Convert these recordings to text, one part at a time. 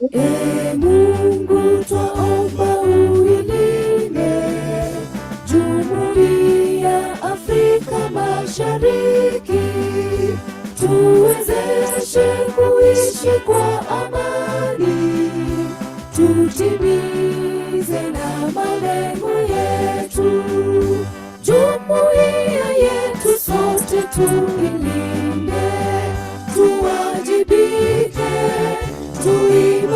Mungu twaomba uilinde Jumuiya Afrika Mashariki, tuwezeshe kuishi kwa amani, tutimize na malengo yetu. Jumuiya yetu sote tuilinde, tuwajibike, tuimarike.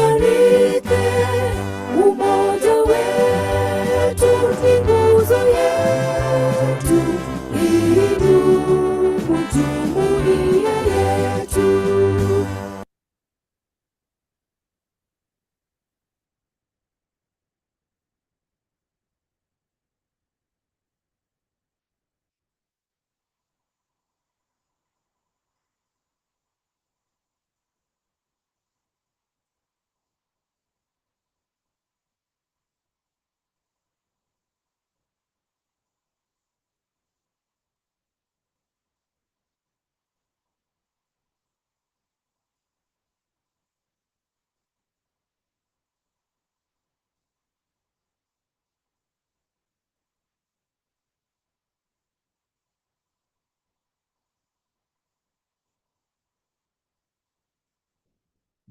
Umoja wetu ni nguzo yetu, idumu jumuiya yetu.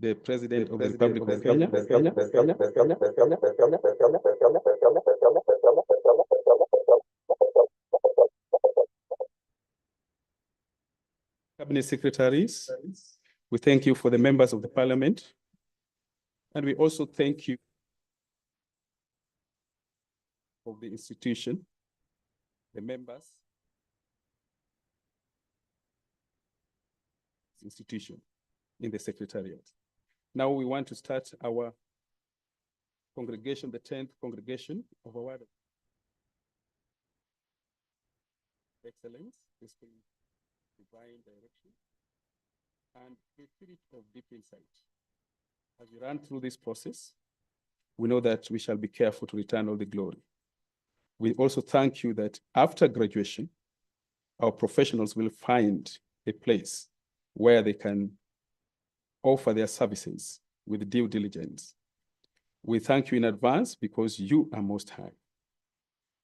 The President of the Republic of Kenya. Cabinet Secretaries, we thank you for the members of the Parliament, and we also thank you of the institution, the members, institution in the Secretariat. Now we want to start our congregation, the 10th congregation of our Word of Excellence, divine direction, and a spirit of deep insight. As we run through this process, we know that we shall be careful to return all the glory. We also thank you that after graduation, our professionals will find a place where they can offer their services with due diligence. We thank you in advance because you are Most High.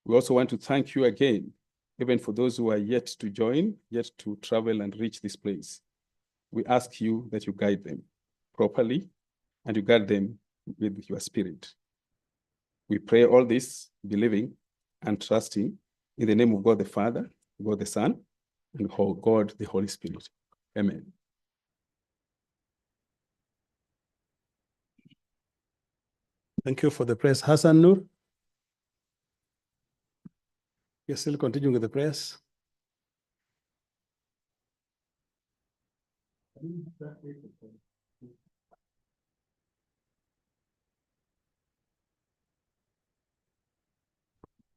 We also want to thank you again, even for those who are yet to join, yet to travel and reach this place. We ask you that you guide them properly and you guide them with your spirit. We pray all this, believing and trusting in the name of God the Father, God the Son, and God the Holy Spirit. Amen. Thank you for the prayers. Hassan Nur. You're still continuing with the prayers.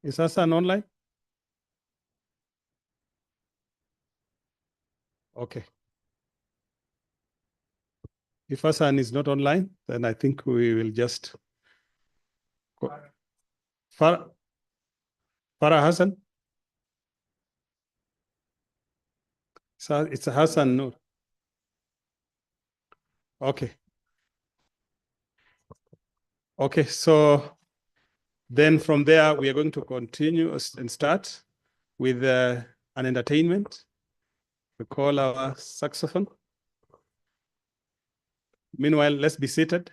Is Hassan online? Okay. If Hassan is not online, then I think we will just go. Farah Hassan? So it's Hassan Nur. Okay. Okay, so then from there, we are going to continue and start with an entertainment. We call our saxophone. Meanwhile, let's be seated.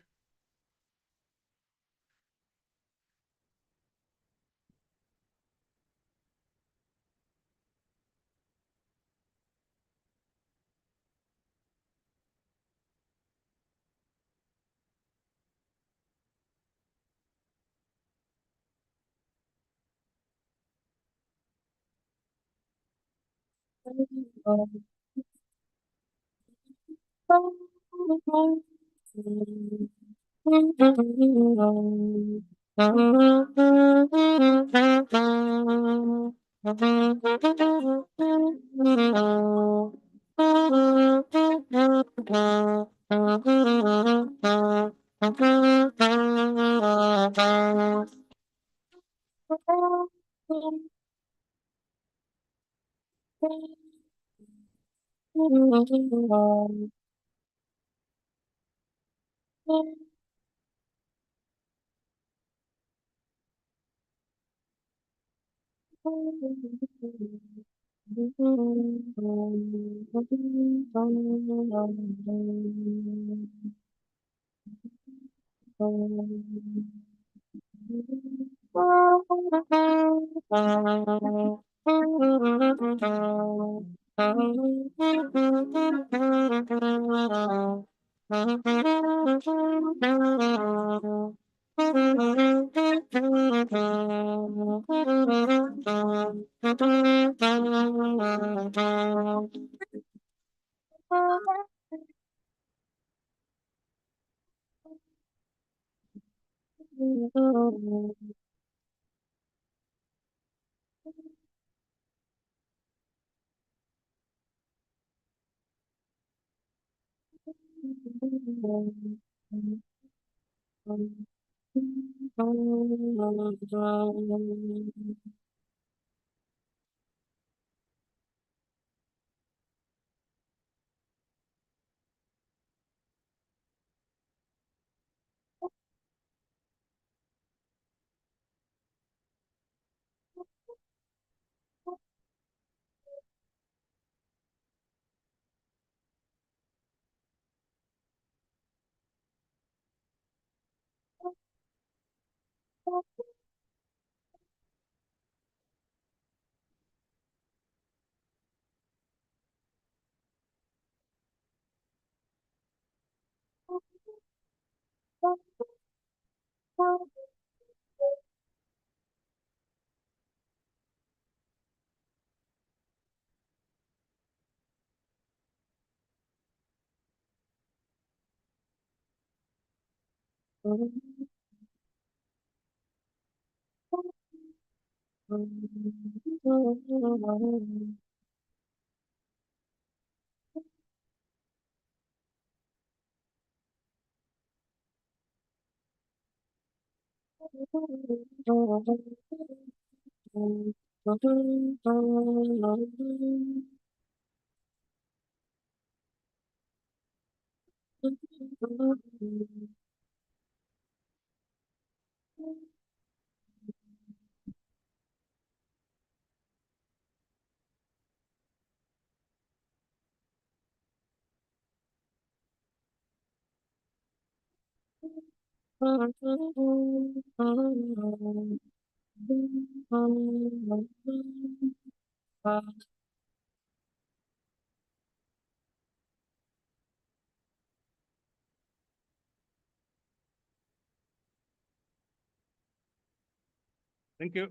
Thank you.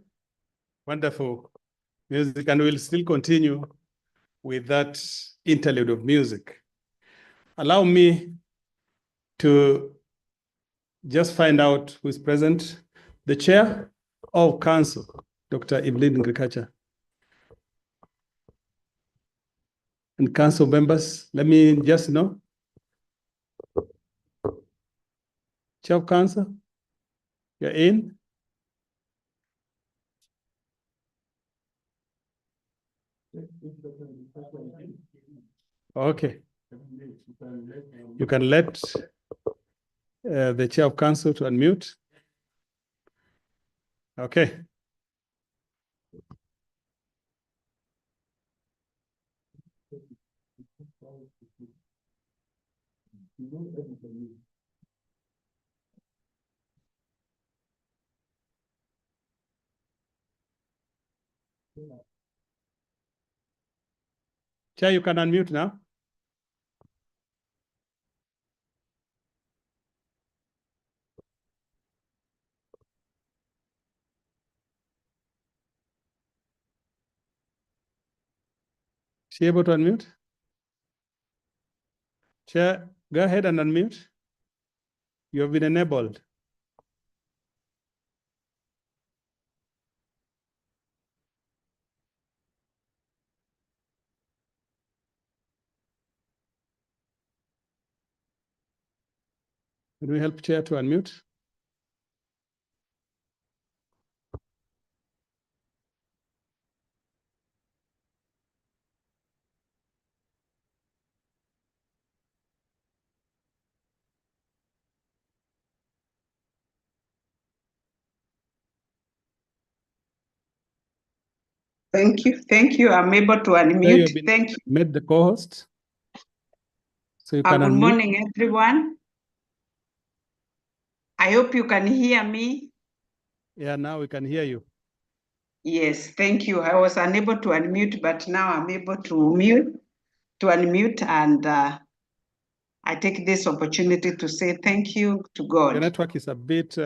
Wonderful music, and we'll still continue with that interlude of music. Allow me to just find out who is present. The chair of council, Dr. Evelyn Ngirikacha. And council members, let me just know. Chair of council, you're in? Okay. You can let the chair of council to unmute. Okay. Chair, you can unmute now. She able to unmute? Chair, go ahead and unmute. You have been enabled. Can we help chair to unmute? Thank you. Thank you. I'm able to So you have unmute. been Thank you. made the co-host. So you can Good unmute. morning, everyone. I hope you can hear me. Yeah, now we can hear you. Yes, thank you. I was unable to unmute, but now I'm able to unmute, and I take this opportunity to say thank you to The God. network is a bit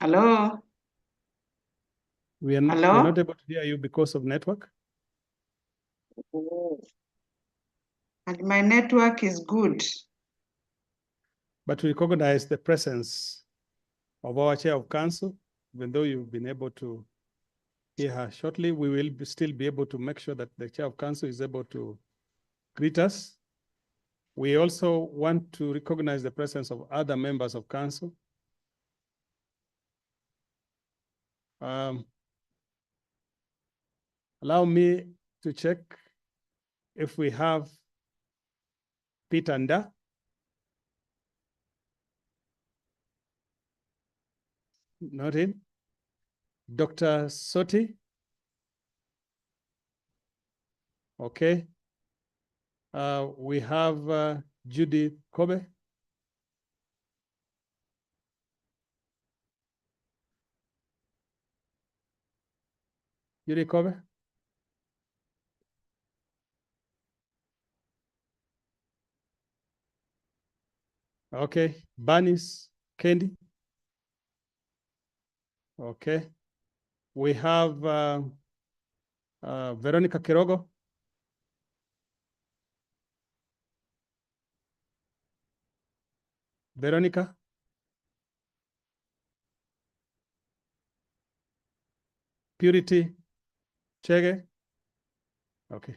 Hello? we are Hello? not able to hear you because of network. Oh. And my network is good. But we recognize the presence of our chair of council. Even though you've been able to hear her shortly, we will still be able to make sure that the chair of council is able to greet us. We also want to recognize the presence of other members of council. Allow me to check if we have Peter Nda. Not in. Dr. Soti. Okay. We have Judy Kobe. Judy Kobe. Okay. Banis Kendi. Okay. We have Veronica Kirogo. Veronica. Purity Chege. Okay.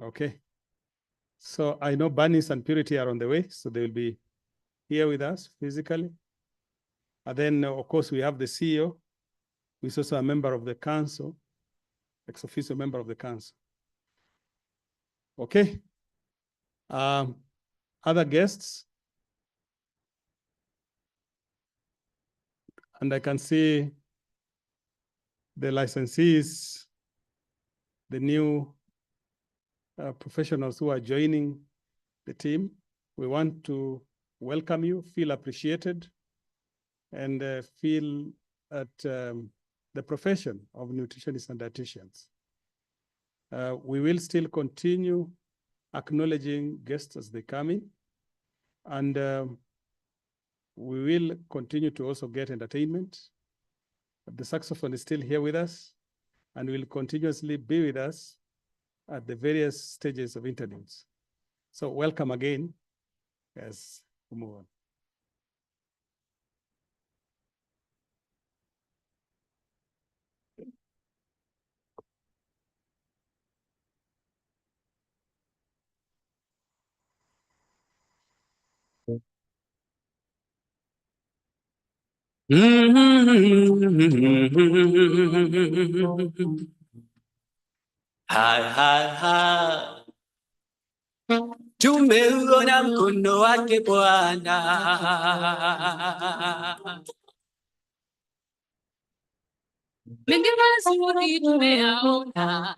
Okay. So I know Banis and Purity are on the way, so they will be here with us physically. And then, of course, we have the CEO, who is also a member of the council, ex-officio member of the council. Okay. Other guests? And I can see the licensees, the new professionals who are joining the team. We want to welcome you, feel appreciated, and feel at the profession of nutritionists and dietitians. We will still continue acknowledging guests as they come in, and we will continue to also get entertainment. The saxophone is still here with us and will continuously be with us at the various stages of interviews. So welcome again as we move on. Tumeuona mkono wake Bwana. Mengi mazuri tumeyaona.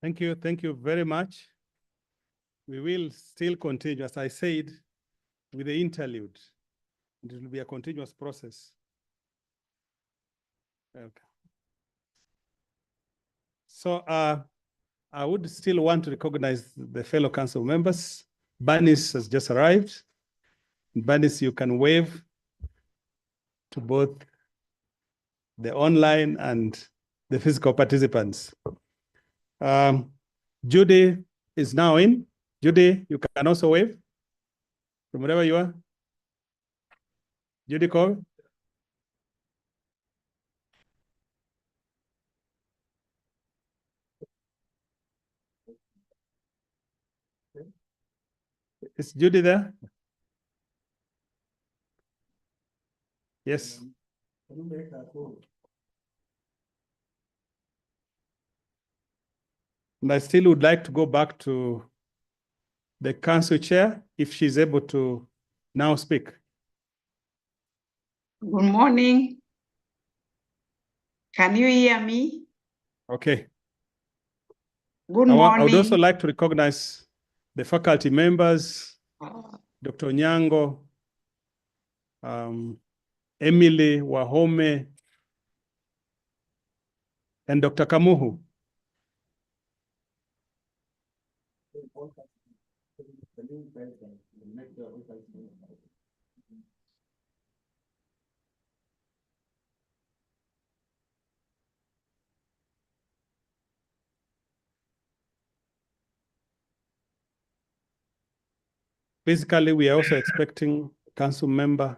Thank you very much. We will still continue, as I said, with the interlude. It will be a continuous process. Okay. So I would still want to recognize the fellow council members. Bernice has just arrived. Bernice, you can wave to both the online and the physical participants. Judy is now in. Judy, you can also wave from wherever you are. Judy Cole. Is Judy there? Yes. And I still would like to go back to the council chair if she's able to now speak. Good morning. Can you hear me? Okay. Good I would also morning. like to recognize the faculty members, Dr. Nyango, Emily Wahome, and Dr. Kamuhu. Basically, we are also expecting Council Member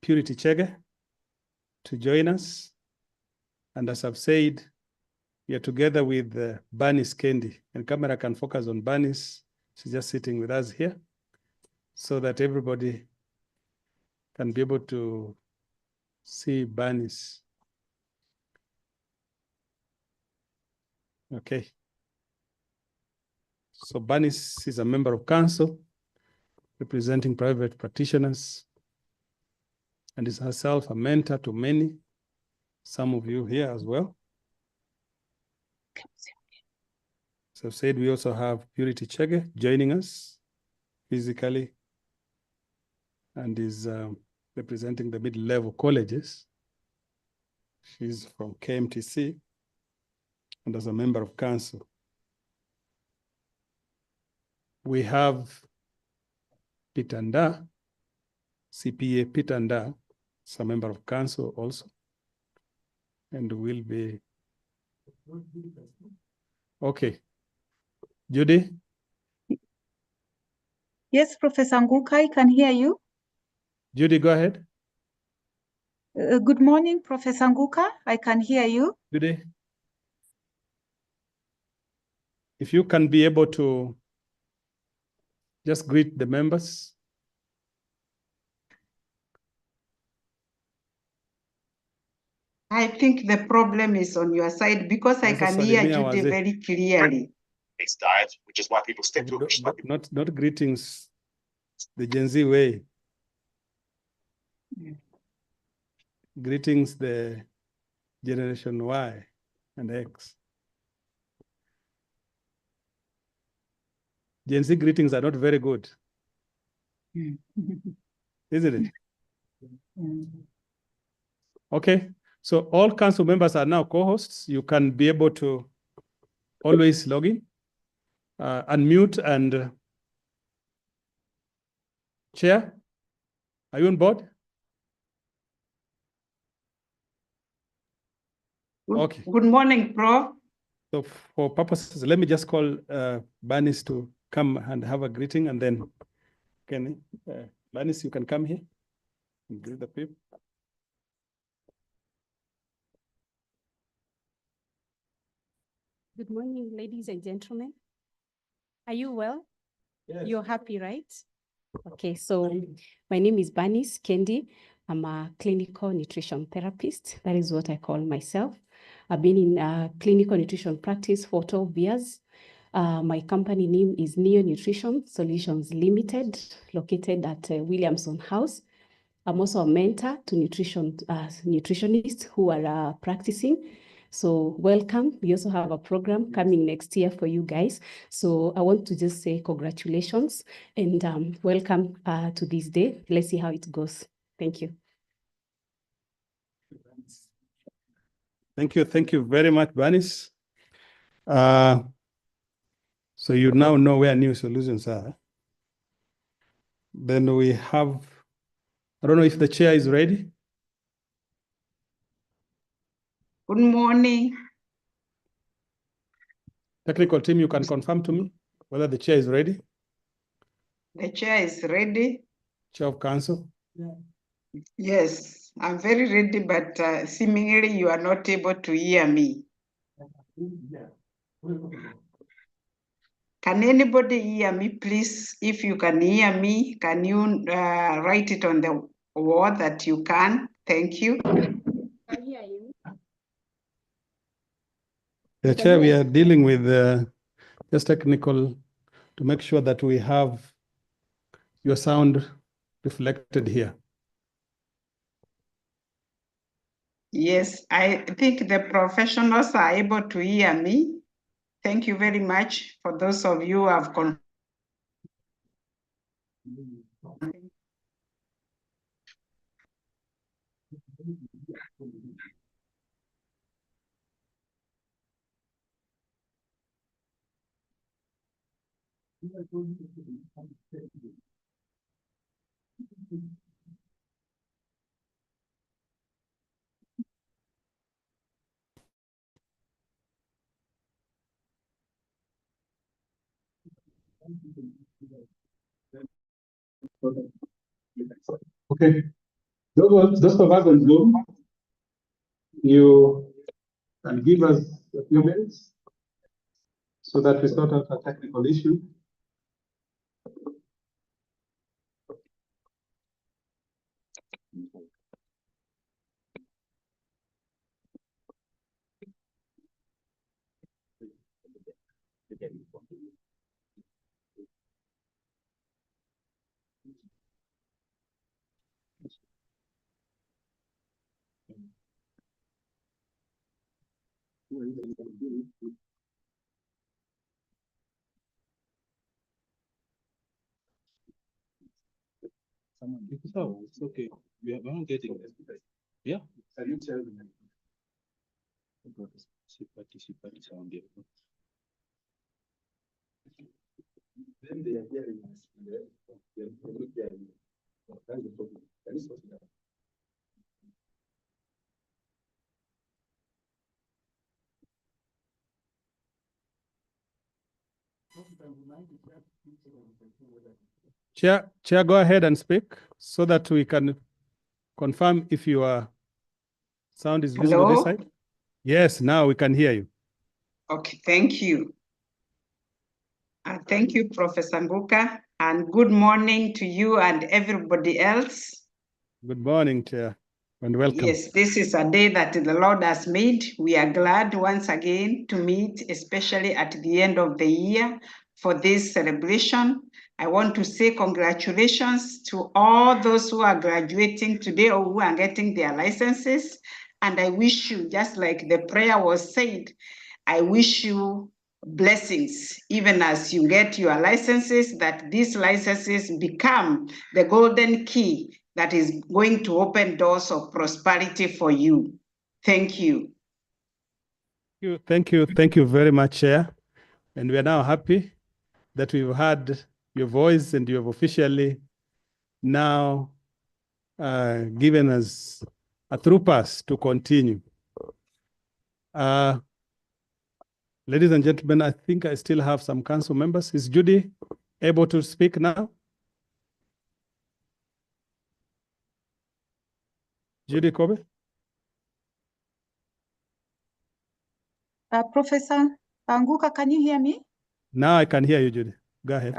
Purity Chege to join us. And as I've said, we are together with Bernice Kendi, and camera can focus on Bernice. She's just sitting with us here so that everybody can be able to see Bernice. Okay. So Bernice is a member of council representing private practitioners and is herself a mentor to many, some of you here as well. So I've said we also have Purity Chege joining us physically and is representing the mid-level colleges. She's from KMTC and as a member of council. We have Peter Nda, CPA Peter Nda, is a member of council also, and will be, okay. Judy? Yes, Professor Nguka, I can hear you. Judy, go ahead. Good morning, Professor Nguka. I can hear you. Judy? If you can be able to just greet the members. I think the problem is on your side because I can hear Salimia Judy wazee. very clearly. It's diet, which is why people stick to it. Which is why people Not greetings the Gen Z way. Greetings the Generation Y and X. Gen Z greetings are not very good, isn't it? Okay, so all council members are now co-hosts. You can be able to always log in, unmute and chair. Are you on board? Okay. Good morning, Prof. So for purposes, let me just call Bernice to come and have a greeting, and then can Bernice, you can come here and greet the people. Good morning, ladies and gentlemen. Are you well? Yes. You're happy, right? Okay, so my name is Bernice Kendi. I'm a clinical nutrition therapist. That is what I call myself. I've been in clinical nutrition practice for 12 years. My company name is Neo Nutrition Solutions Limited, located at Williamson House. I'm also a mentor to nutritionists who are practicing. So welcome. We also have a program coming next year for you guys. So I want to just say congratulations and welcome to this day. Let's see how it goes. Thank you. Thank you very much, Bernice. So you now know where New Solutions are. Then we have, I don't know if the chair is ready. Good morning. Technical team, you can confirm to me whether the chair is ready. The chair is ready. Chair of council. Yes, I'm very ready, but seemingly you are not able to hear me. Can anybody hear me, please? If you can hear me, can you write it on the wall that you can? Thank you. I hear you. The chair, we are dealing with just technical to make sure that we have your sound reflected here. Yes, I think the professionals are able to hear me. Thank you very much for those of you who have Okay, those of us on Zoom, you can give us a few minutes so that we sort out a technical issue. So it's okay. We are not getting it. Yeah. Can you tell me? Then they are hearing us. They are not hearing us. That's the problem. Can you sort it out? Chair, go ahead and speak so that we can confirm if your sound is visible this Hello? side. Yes, now we can hear you. Okay, thank you. Thank you, Professor Nguka, and good morning to you and everybody else. Good morning, Chair, and welcome. Yes, this is a day that the Lord has made. We are glad once again to meet, especially at the end of the year for this celebration. I want to say congratulations to all those who are graduating today or who are getting their licenses. And I wish you, just like the prayer was said, I wish you blessings, even as you get your licenses, that these licenses become the golden key that is going to open doors of prosperity for you. Thank you. Thank you very much, Chair. And we are now happy that we've heard your voice and you have officially now given us a through pass to continue. Ladies and gentlemen, I think I still have some council members. Is Judy able to speak now? Judy Kobe? Professor Nguka, can you hear me? Now I can hear you, Judy. Go ahead.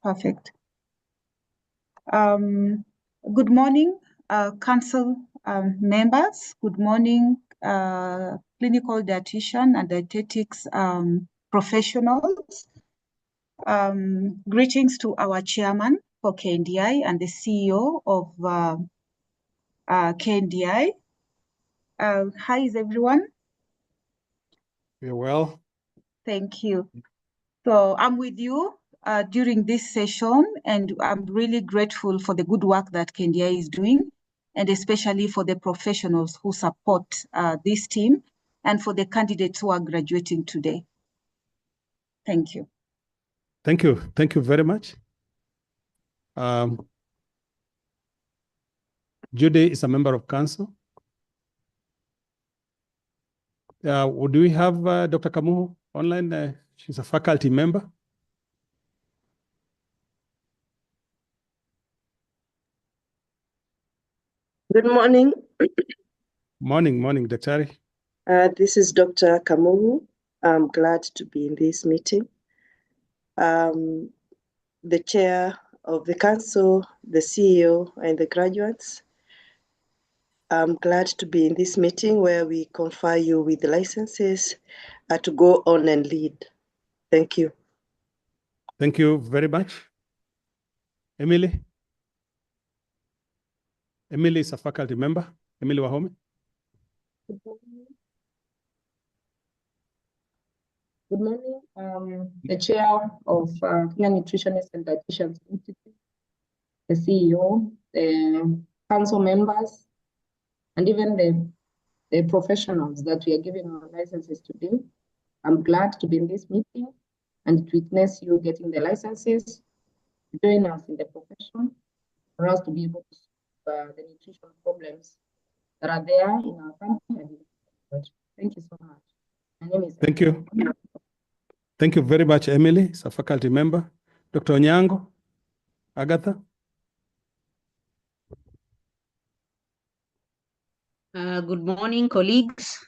Perfect. Good morning, council members. Good morning, clinical dietitian and dietetics professionals. Greetings to our chairman for KNDI and the CEO of KNDI. Hi, is everyone? You're well. Thank you. So I'm with you during this session, and I'm really grateful for the good work that KNDI is doing, and especially for the professionals who support this team and for the candidates who are graduating today. Thank you. Thank you. Thank you very much. Judy is a member of council. Do we have Dr. Kamuhu online? She's a faculty member. Good morning. Morning, Daktari. This is Dr. Kamuhu. I'm glad to be in this meeting. The chair of the council, the CEO, and the graduates. I'm glad to be in this meeting where we confer you with the licenses to go on and lead. Thank you. Thank you very much. Emily? Emily is a faculty member. Emily Wahome? Good morning. The chair of Kenya Nutritionists and Dietitians Institute, the CEO, the council members, and even the professionals that we are giving our licenses today. I'm glad to be in this meeting and to witness you getting the licenses, to join us in the profession, for us to be able to solve the nutrition problems that are there in our country and in the world. Thank you so much. My name is Thank you. Thank you very much, Emily. It's a faculty member. Dr. Onyango, Agatha. Good morning, colleagues.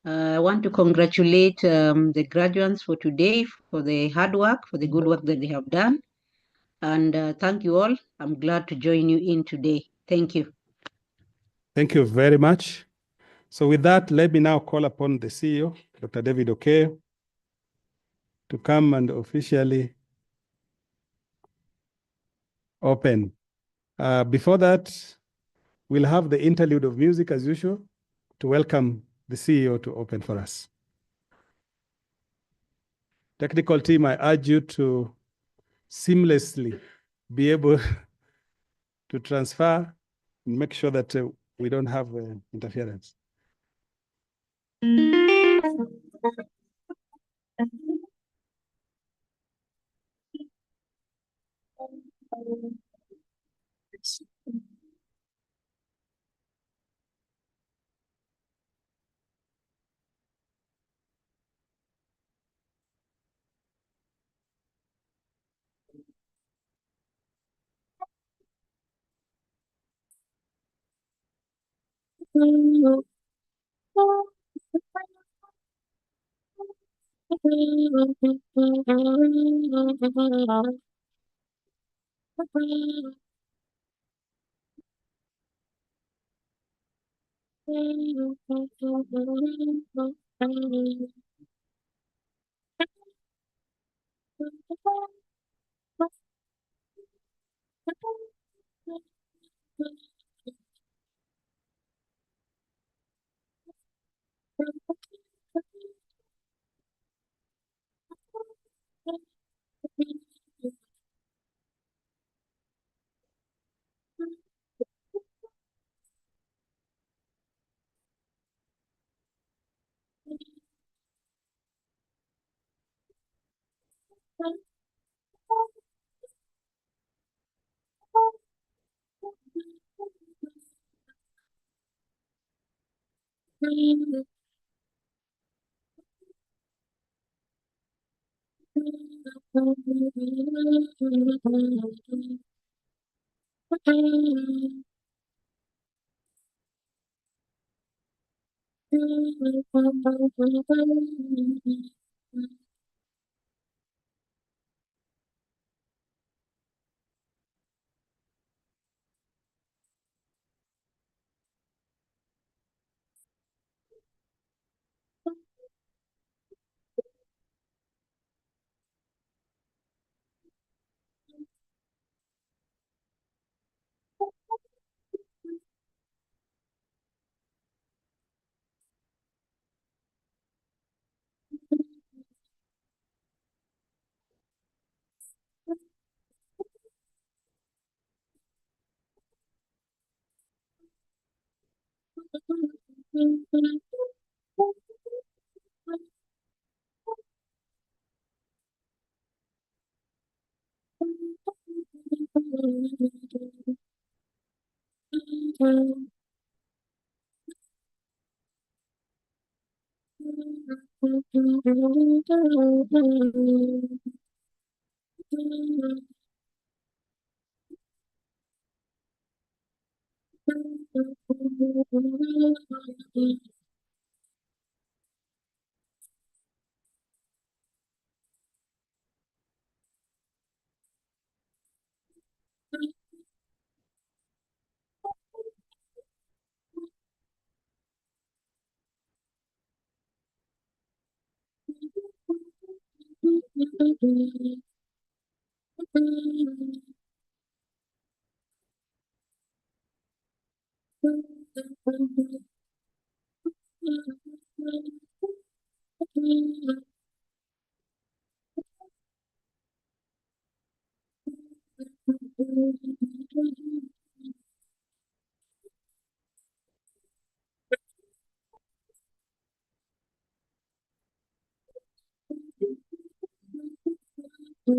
I want to congratulate the graduates for today for the hard work, for the good work that they have done. And thank you all. I'm glad to join you in today. Thank you. Thank you very much. So with that, let me now call upon the CEO, Dr. David Okeyo, to come and officially open. Before that, we'll have the interlude of music as usual to welcome the CEO to open for us. Technical team, I urge you to seamlessly be able to transfer and make sure that we don't have interference. Thank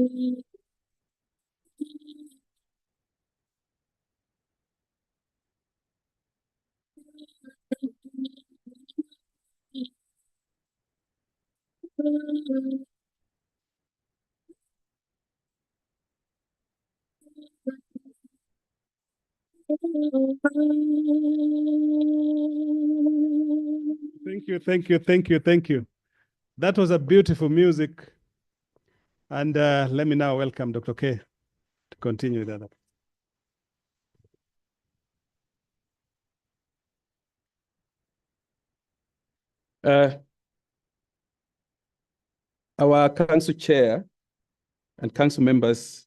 you, thank you, thank you, thank you. That was a beautiful music. And let me now welcome Dr. K to continue that. Our council chair and council members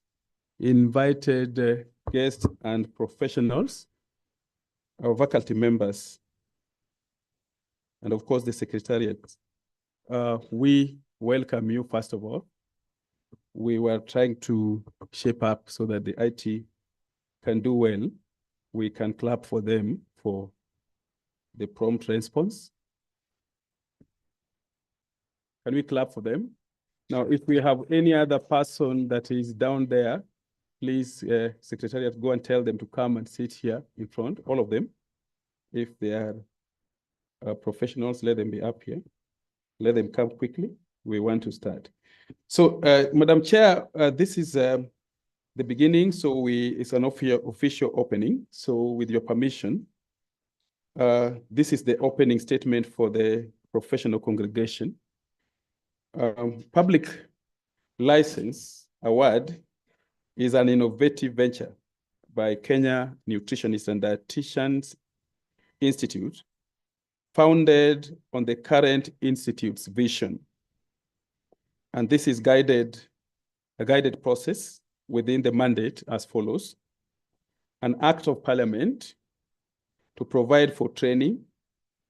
invited guests and professionals, our faculty members, and of course the secretariat. We welcome you, first of all. We were trying to shape up so that the IT can do well. We can clap for them for the prompt response. Can we clap for them? Now, if we have any other person that is down there, please, Secretariat, go and tell them to come and sit here in front, all of them. If they are professionals, let them be up here. Let them come quickly. We want to start. So, Madam Chair, this is the beginning, so it's an official opening. So with your permission, this is the opening statement for the professional congregation. Public license award is an innovative venture by Kenya Nutritionists and Dietitians Institute, founded on the current institute's vision. And this is a guided process within the mandate as follows: an act of parliament to provide for training,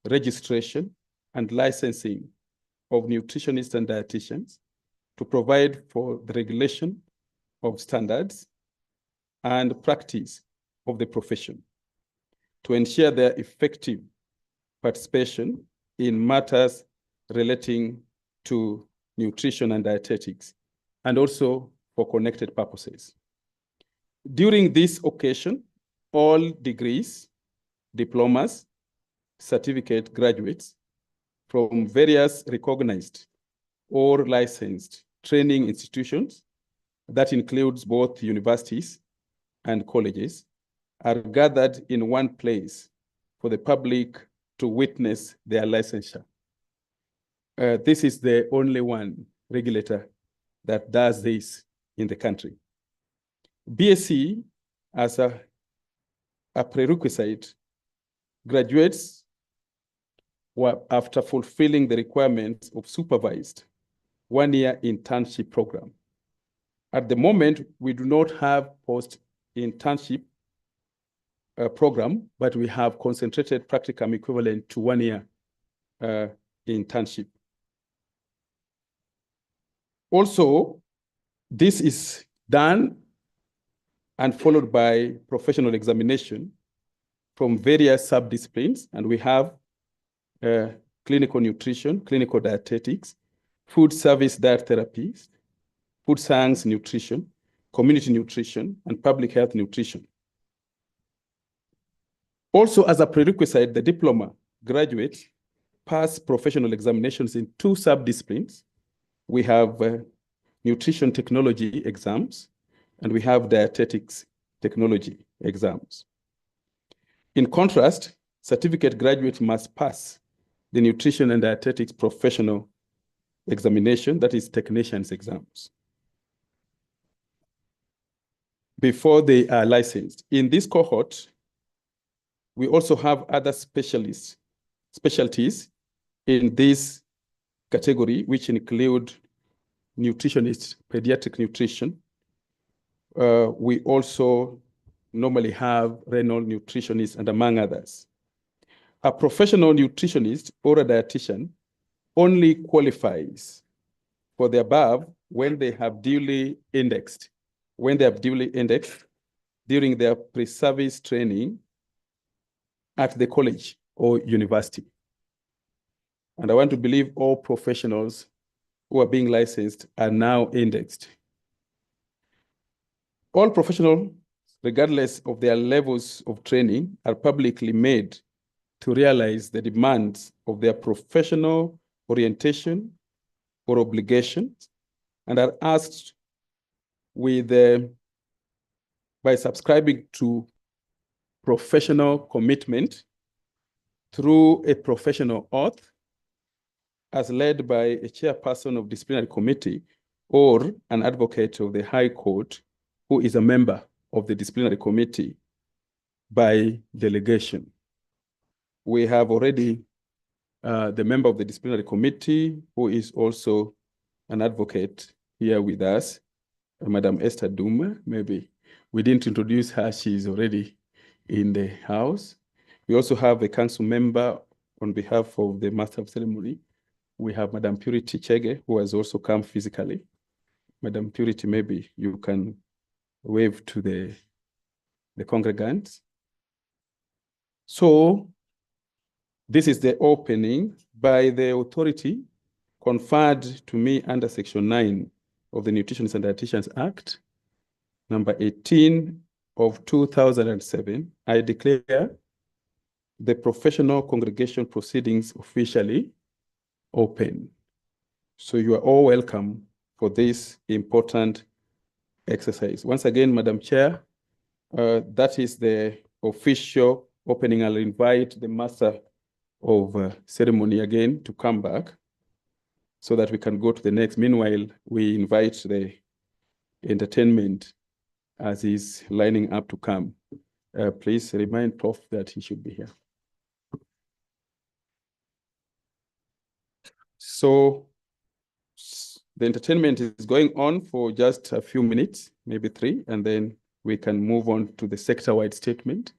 registration, and licensing of nutritionists and dietitians, to provide for the regulation of standards and practice of the profession, to ensure their effective participation in matters relating to nutrition and dietetics, and also for connected purposes. During this occasion, all degrees, diplomas, certificate graduates from various recognized or licensed training institutions, that includes both universities and colleges, are gathered in one place for the public to witness their licensure. This is the only one regulator that does this in the country. BSc, as a prerequisite, graduates after fulfilling the requirements of supervised one-year internship program. At the moment, we do not have post-internship program, but we have concentrated practicum equivalent to 1 year internship. Also, this is done and followed by professional examination from various sub-disciplines, and we have clinical nutrition, clinical dietetics, food service diet therapies, food science nutrition, community nutrition, and public health nutrition. Also, as a prerequisite, the diploma graduates pass professional examinations in 2 sub-disciplines. We have nutrition technology exams, and we have dietetics technology exams. In contrast, certificate graduates must pass the nutrition and dietetics professional examination, that is technicians exams, before they are licensed. In this cohort, we also have other specialties in this category, which include nutritionists, pediatric nutrition. We also normally have renal nutritionists, and among others. A professional nutritionist or a dietitian only qualifies for the above when they have duly indexed, during their pre-service training at the college or university. And I want to believe all professionals who are being licensed are now indexed All professionals, regardless of their levels of training, are publicly made to realize the demands of their professional orientation or obligations, and are asked by subscribing to professional commitment through a professional oath as led by a chairperson of disciplinary committee or an advocate of the High Court who is a member of the disciplinary committee by delegation. We have already the member of the disciplinary committee who is also an advocate here with us, Madam Esther Duma. Maybe we didn't introduce her, she's already in the house. We also have a council member on behalf of the Master of Ceremony. We have Madam Purity Chege, who has also come physically. Madam Purity, maybe you can wave to the congregants. So this is the opening by the authority conferred to me under Section 9 of the Nutritionists and Dietitians Act, number 18 of 2007. I declare the professional congregation proceedings officially open. So you are all welcome for this important exercise. Once again, Madam Chair, that is the official opening. I'll invite the Master of Ceremony again to come back so that we can go to the next. Meanwhile, we invite the entertainment as he's lining up to come. Please remind Prof that he should be here. So the entertainment is going on for just a few minutes, maybe 3, and then we can move on to the sector-wide statement.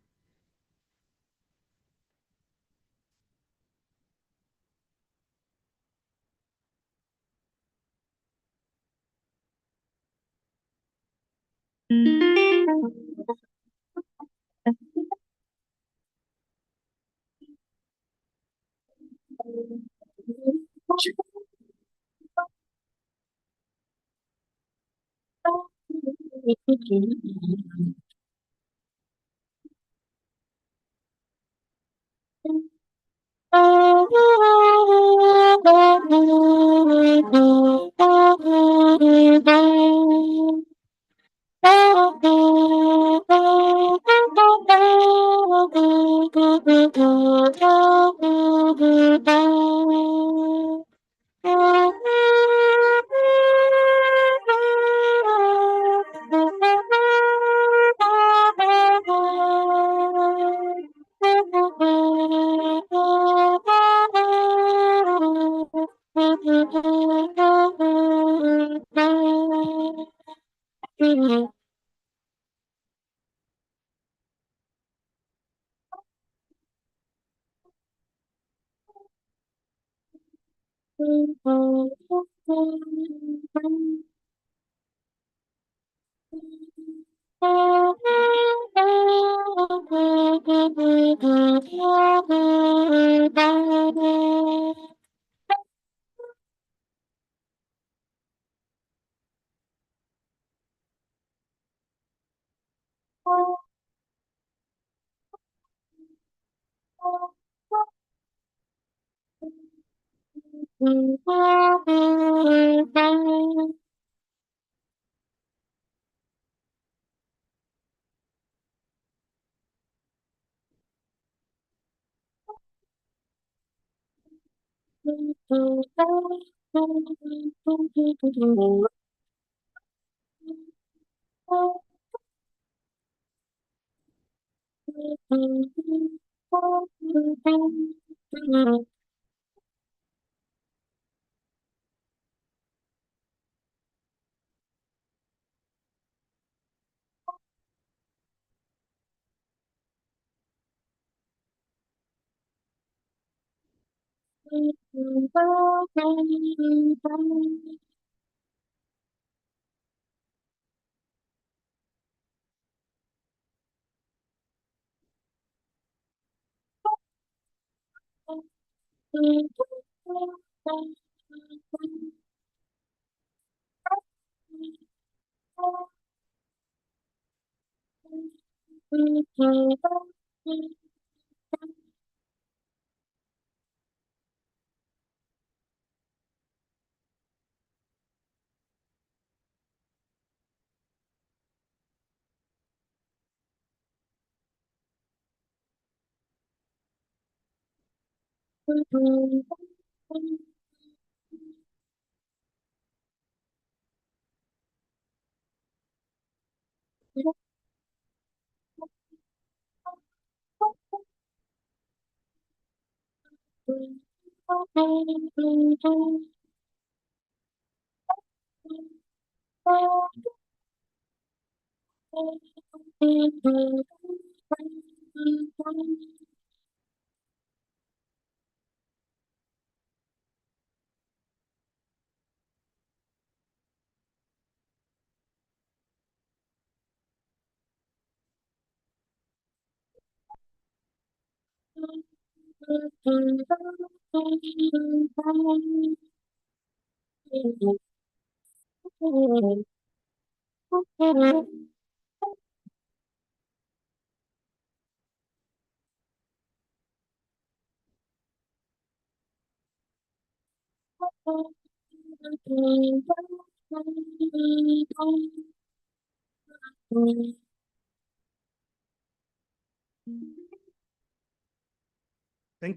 Thank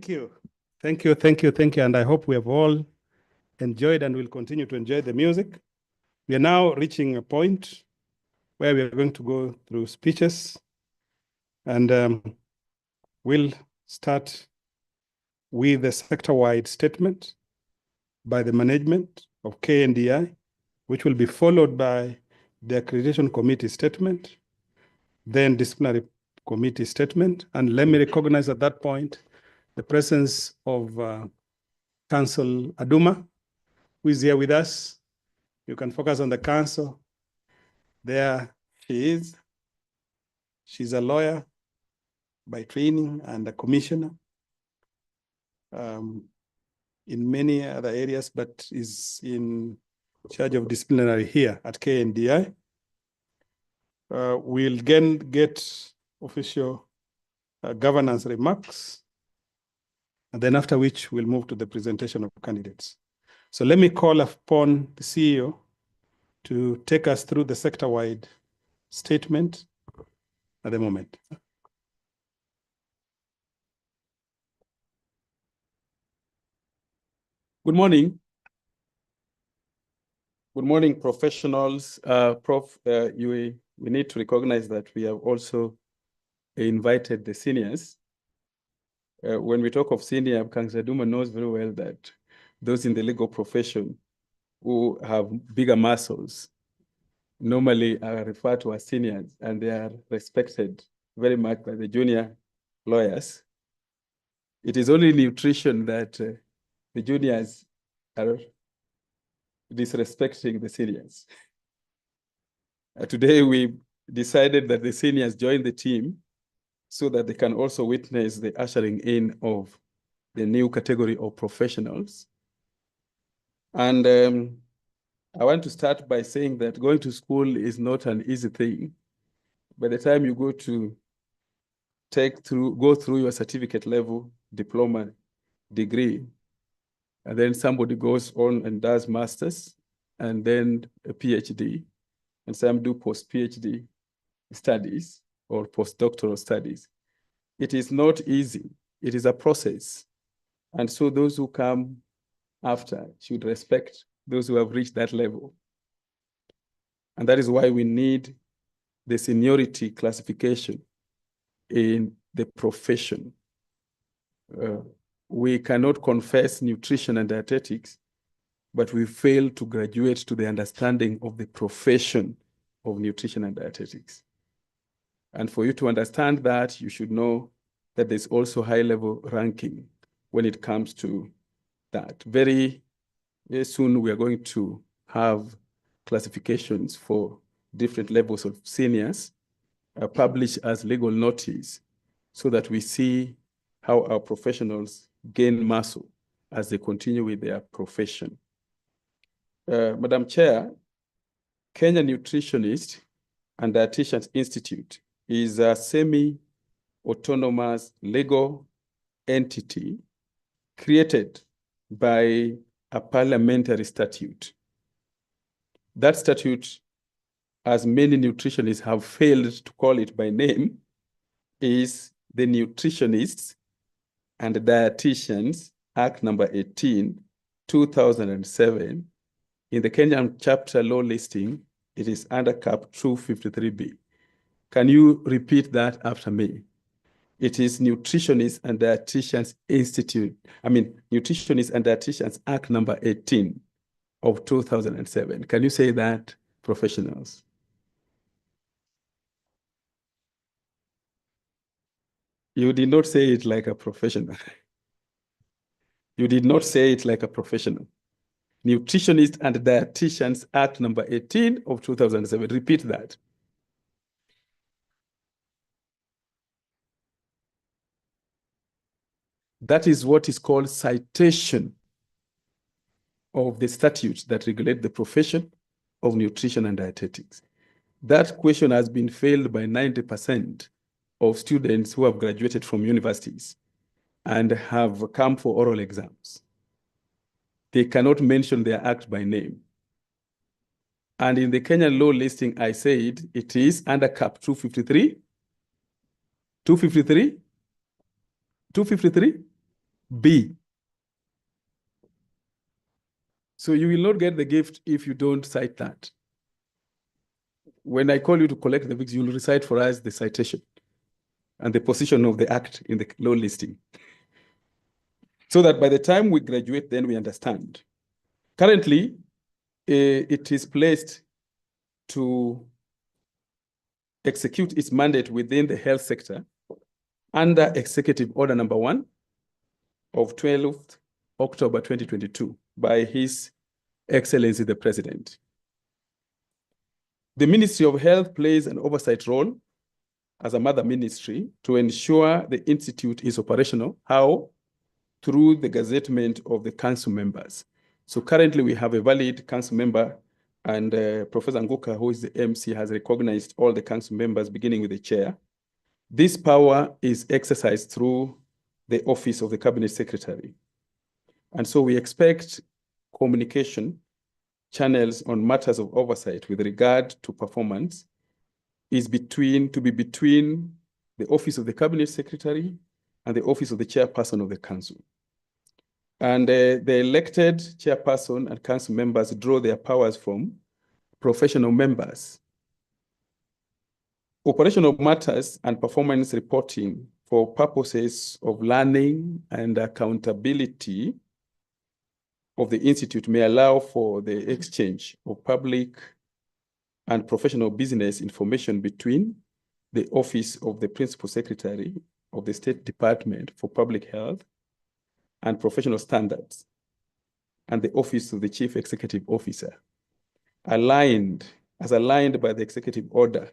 you. Thank you, thank you, thank you. And I hope we have all enjoyed and will continue to enjoy the music. We are now reaching a point where we are going to go through speeches, and we'll start with a sector-wide statement by the management of KNDI, which will be followed by the accreditation committee statement, then disciplinary committee statement. And let me recognize at that point the presence of Council Aduma, who is here with us. You can focus on the council. There she is. She's a lawyer by training and a commissioner in many other areas, but is in charge of disciplinary here at KNDI. We'll again get official governance remarks, and then after which we'll move to the presentation of candidates. So let me call upon the CEO to take us through the sector-wide statement at the moment. Good morning. Good morning, professionals. Prof, we need to recognize that we have also invited the seniors. When we talk of senior, Councillor Aduma knows very well that those in the legal profession who have bigger muscles normally are referred to as seniors, and they are respected very much by the junior lawyers. It is only nutrition that the juniors are disrespecting the seniors. Today, we decided that the seniors join the team so that they can also witness the ushering in of the new category of professionals. And I want to start by saying that going to school is not an easy thing. By the time you go to go through your certificate level, diploma, degree, and then somebody goes on and does masters, and then a PhD, and some do post-PhD studies or postdoctoral studies. It is not easy. It is a process. And so those who come after should respect those who have reached that level. And that is why we need the seniority classification in the profession. We cannot confess nutrition and dietetics, but we fail to graduate to the understanding of the profession of nutrition and dietetics. And for you to understand that, you should know that there's also high-level ranking when it comes to that. Very soon, we are going to have classifications for different levels of seniors published as legal notice so that we see how our professionals gain muscle as they continue with their profession. Madam Chair, Kenya Nutritionist and Dietitians Institute is a semi-autonomous legal entity created by a parliamentary statute. That statute, as many nutritionists have failed to call it by name, is the Nutritionists and Dietitians Act number 18, 2007. In the Kenyan chapter law listing, it is under cap 253B. Can you repeat that after me? It is Nutritionists and Dietitians Nutritionists and Dietitians Act number 18 of 2007. Can you say that, professionals? You did not say it like a professional. You did not say it like a professional. Nutritionists and Dietitians Act number 18 of 2007. Repeat that. That is what is called citation of the statutes that regulate the profession of nutrition and dietetics. That question has been failed by 90% of students who have graduated from universities and have come for oral exams. They cannot mention their act by name. And in the Kenyan law listing, I said it is under cap 253. 253? 253? B. So you will not get the gift if you don't cite that. When I call you to collect the gift, you will recite for us the citation and the position of the act in the law listing, so that by the time we graduate, then we understand. Currently, it is placed to execute its mandate within the health sector under Executive Order number 1 of 12th October 2022 by His Excellency the President. The Ministry of Health plays an oversight role as a mother ministry to ensure the institute is operational. How? Through the gazettement of the council members. So currently we have a valid council member, and Professor Nguka, who is the MC, has recognized all the council members beginning with the chair. This power is exercised through the office of the Cabinet Secretary. And so we expect communication channels on matters of oversight with regard to performance is between the office of the Cabinet Secretary and the office of the chairperson of the council. And the elected chairperson and council members draw their powers from professional members. Operational matters and performance reporting for purposes of learning and accountability of the institute may allow for the exchange of public and professional business information between the office of the Principal Secretary of the State Department for Public Health and Professional Standards and the office of the Chief Executive Officer, aligned by the Executive Order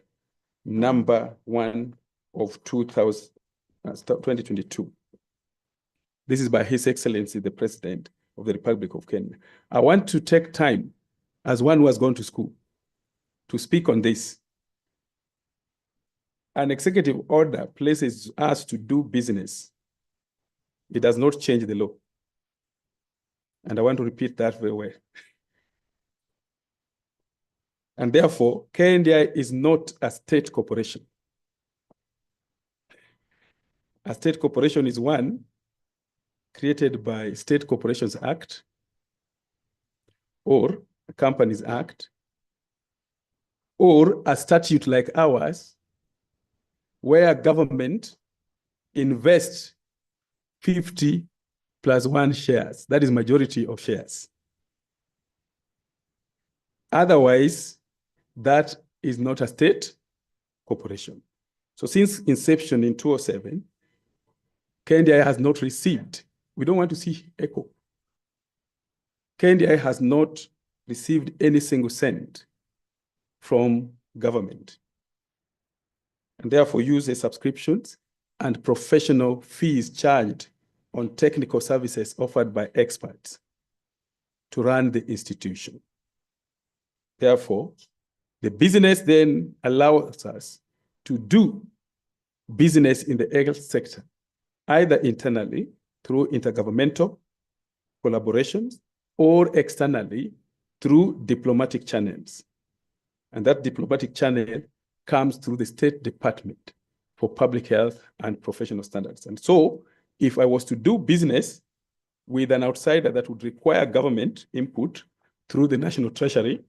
number 1 of 2022. This is by His Excellency the President of the Republic of Kenya. I want to take time, as one who has gone to school, to speak on this. An executive order places us to do business. It does not change the law. And I want to repeat that very well. And therefore, KNDI is not a state corporation. A state corporation is one created by State Corporations Act or a Companies Act, or a statute like ours, where government invests 50 plus 1 shares. That is majority of shares. Otherwise, that is not a state corporation. So since inception in 2007, KNDI has not received, we don't want to see echo. KNDI has not received any single cent from government, and therefore uses subscriptions and professional fees charged on technical services offered by experts to run the institution. Therefore, the business then allows us to do business in the health sector, either internally through intergovernmental collaborations or externally through diplomatic channels. And that diplomatic channel comes through the State Department for Public Health and Professional Standards. And so if I was to do business with an outsider that would require government input through the National Treasury,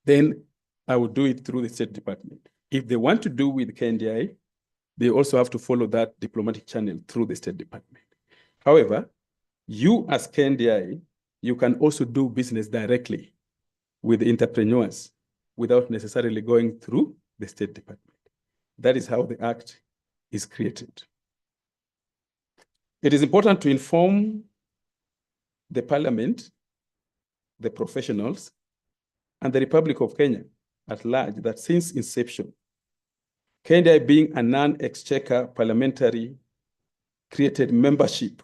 then I would do it through the State Department. If they want to do with KNDI, they also have to follow that diplomatic channel through the State Department. However, you as KNDI, you can also do business directly with entrepreneurs without necessarily going through the State Department. That is how the Act is created. It is important to inform the Parliament, the professionals, and the Republic of Kenya at large that since inception, KNDI being a non-exchequer parliamentary created membership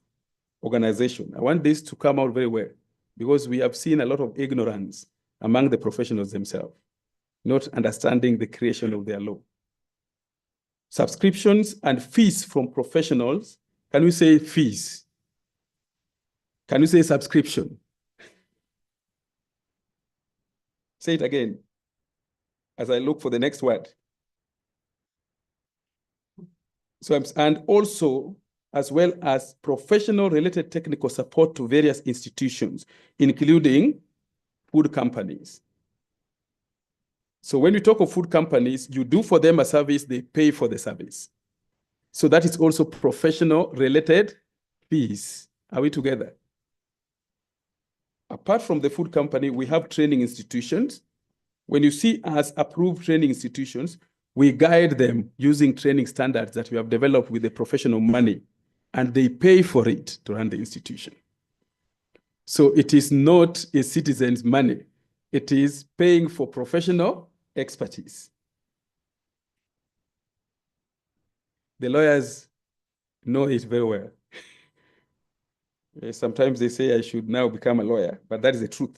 organization. I want this to come out very well because we have seen a lot of ignorance among the professionals themselves, not understanding the creation of their law. Subscriptions and fees from professionals. Can we say fees? Can we say subscription? Say it again as I look for the next word. So, and also, as well as professional related technical support to various institutions, including food companies. So when you talk of food companies, you do for them a service, they pay for the service. So that is also professional related fees. Are we together? Apart from the food company, we have training institutions. When you see us approved training institutions, we guide them using training standards that we have developed with the professional money, and they pay for it to run the institution. So it is not a citizen's money. It is paying for professional expertise. The lawyers know it very well. Sometimes they say I should now become a lawyer, but that is the truth.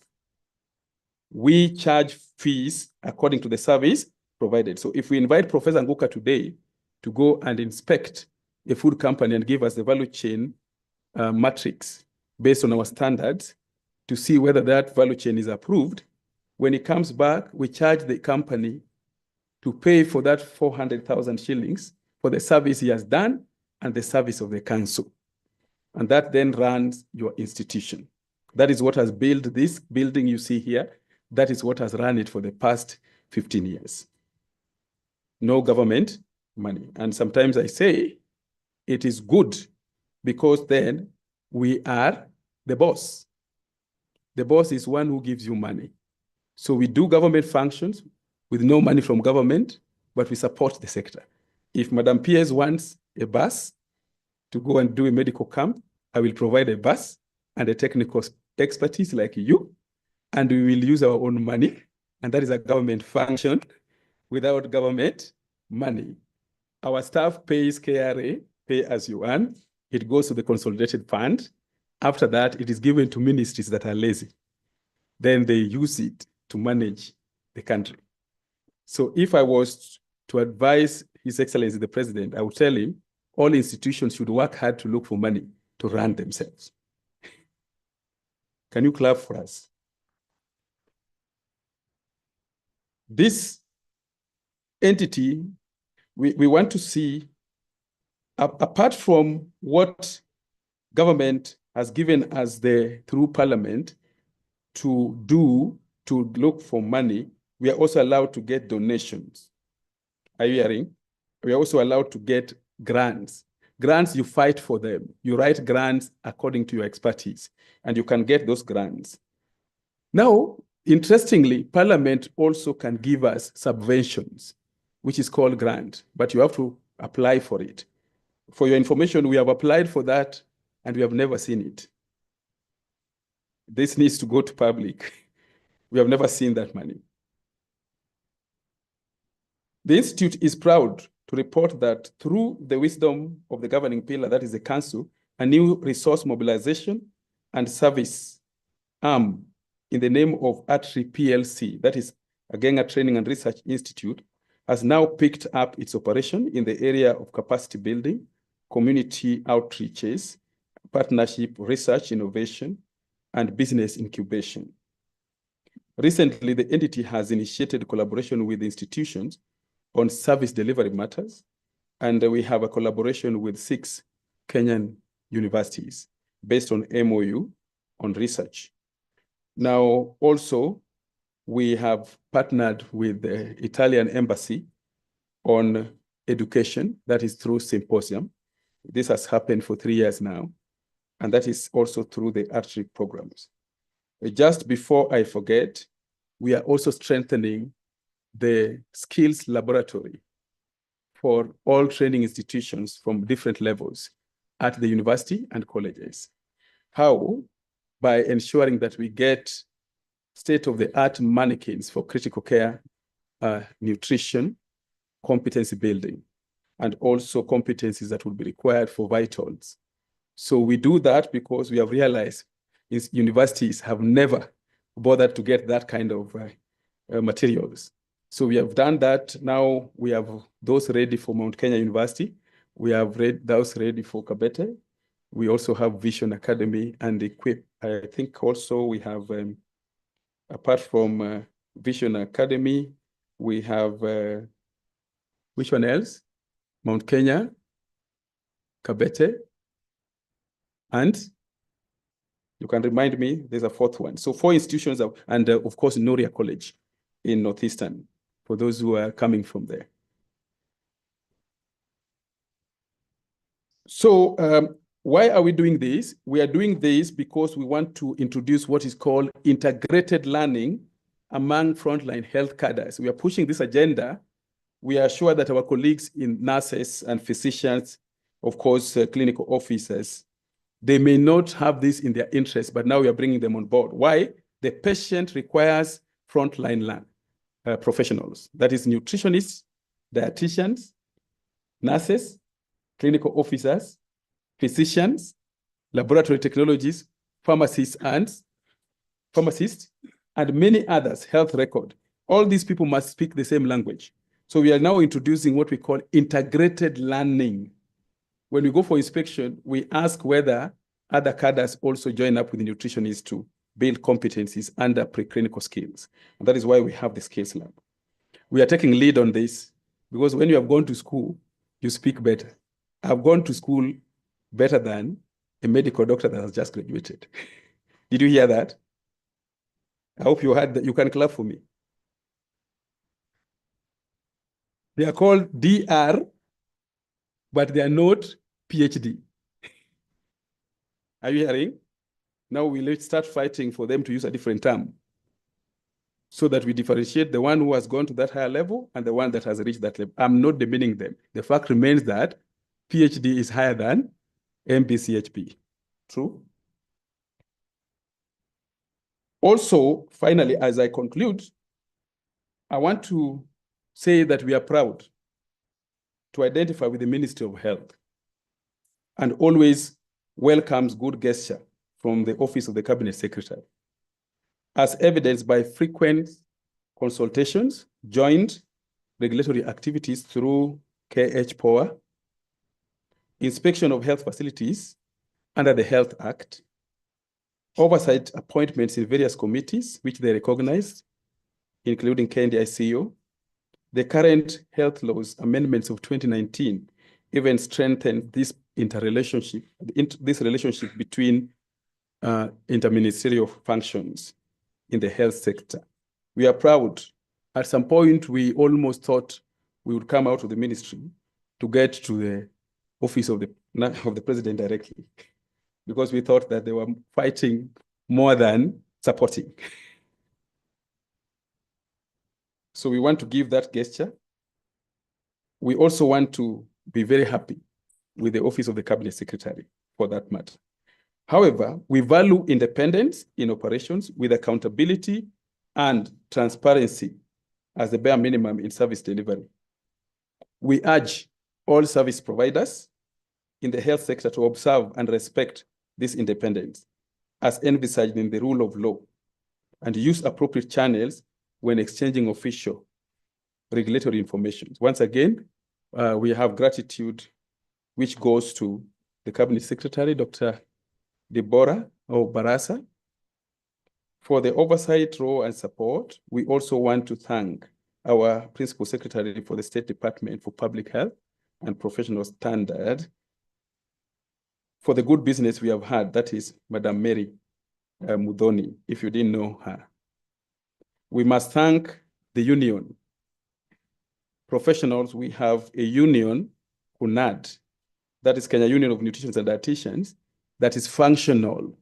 We charge fees according to the service provided. So if we invite Professor Nguka today to go and inspect a food company and give us the value chain matrix based on our standards to see whether that value chain is approved, when he comes back, we charge the company to pay for that 400,000 shillings for the service he has done and the service of the council. And that then runs your institution. That is what has built this building you see here. That is what has run it for the past 15 years. No government money. And sometimes I say it is good because then we are the boss. The boss is one who gives you money. So we do government functions with no money from government, but we support the sector. If Madam Pierce wants a bus to go and do a medical camp, I will provide a bus and a technical expertise like you, and we will use our own money. And that is a government function without government money. Our staff pays KRA, pay as you earn. It goes to the consolidated fund. After that, it is given to ministries that are lazy. Then they use it to manage the country. So if I was to advise His Excellency the President, I would tell him all institutions should work hard to look for money to run themselves. Can you clap for us? This entity, we want to see, apart from what government has given us through Parliament to do, to look for money, we are also allowed to get donations. Are you hearing? We are also allowed to get grants. Grants, you fight for them. You write grants according to your expertise, and you can get those grants. Now, interestingly, Parliament also can give us subventions, which is called grant, but you have to apply for it. For your information, we have applied for that, and we have never seen it. This needs to go to public. We have never seen that money. The Institute is proud to report that through the wisdom of the governing pillar, that is the council, a new resource mobilization and service arm in the name of ATRI PLC, that is again a training and research institute, has now picked up its operation in the area of capacity building, community outreaches, partnership, research, innovation, and business incubation. Recently, the entity has initiated collaboration with institutions on service delivery matters, and we have a collaboration with 6 Kenyan universities based on MOU on research. Now, also, we have partnered with the Italian embassy on education, that is through symposium. This has happened for 3 years now, and that is also through the archery programs. Just before I forget, we are also strengthening the skills laboratory for all training institutions from different levels at the university and colleges. How? By ensuring that we get state-of-the-art mannequins for critical care, nutrition, competency building, and also competencies that will be required for vitals. So we do that because we have realized universities have never bothered to get that kind of materials. So we have done that. Now we have those ready for Mount Kenya University. We have those ready for Kabete. We also have Vision Academy and Equip. I think also we have, apart from Vision Academy, we have, which one else? Mount Kenya, Kabete, and you can remind me, there's a 4th one. So 4 institutions, and of course, Noria College in Northeastern, for those who are coming from there. So why are we doing this? We are doing this because we want to introduce what is called integrated learning among frontline health cadres. We are pushing this agenda. We are sure that our colleagues in nurses and physicians, of course, clinical officers, they may not have this in their interest, but now we are bringing them on board. Why? The patient requires frontline professionals. That is nutritionists, dietitians, nurses, clinical officers, physicians, laboratory technologists, pharmacists, and many others, health record. All these people must speak the same language. So we are now introducing what we call integrated learning. When we go for inspection, we ask whether other cadres also join up with the nutritionists to build competencies under preclinical skills. And that is why we have the skills lab. We are taking lead on this because when you have gone to school, you speak better. I've gone to school better than a medical doctor that has just graduated. Did you hear that? I hope you heard that. You can clap for me. They are called DR, but they are not PhD. Are you hearing? Now we'll start fighting for them to use a different term so that we differentiate the one who has gone to that higher level and the one that has reached that level. I'm not demeaning them. The fact remains that PhD is higher than MPCHP. True? Also, finally, as I conclude, I want to say that we are proud to identify with the Ministry of Health and always welcomes good gesture from the Office of the Cabinet Secretary, as evidenced by frequent consultations, joint regulatory activities through KH-POA, inspection of health facilities under the Health Act, oversight appointments in various committees, which they recognized, including KNDI-CEO. The current health laws amendments of 2019 even strengthened this interrelationship, this relationship between interministerial functions in the health sector. We are proud. At some point, we almost thought we would come out of the ministry to get to the office of the president directly, because we thought that they were fighting more than supporting. So we want to give that gesture. We also want to be very happy with the Office of the Cabinet Secretary for that matter. However, we value independence in operations with accountability and transparency as the bare minimum in service delivery. We urge all service providers in the health sector to observe and respect this independence as envisaged in the rule of law and use appropriate channels when exchanging official regulatory information. Once again, we have gratitude which goes to the Cabinet Secretary, Dr. Deborah Barasa, for the oversight role and support. We also want to thank our Principal Secretary for the State Department for Public Health and Professional Standard for the good business we have had, that is Madam Mary Mudhoni, if you didn't know her. We must thank the union professionals. We have a union, KUNAD, that is Kenya Union of Nutritionists and Dietitians, that is functional.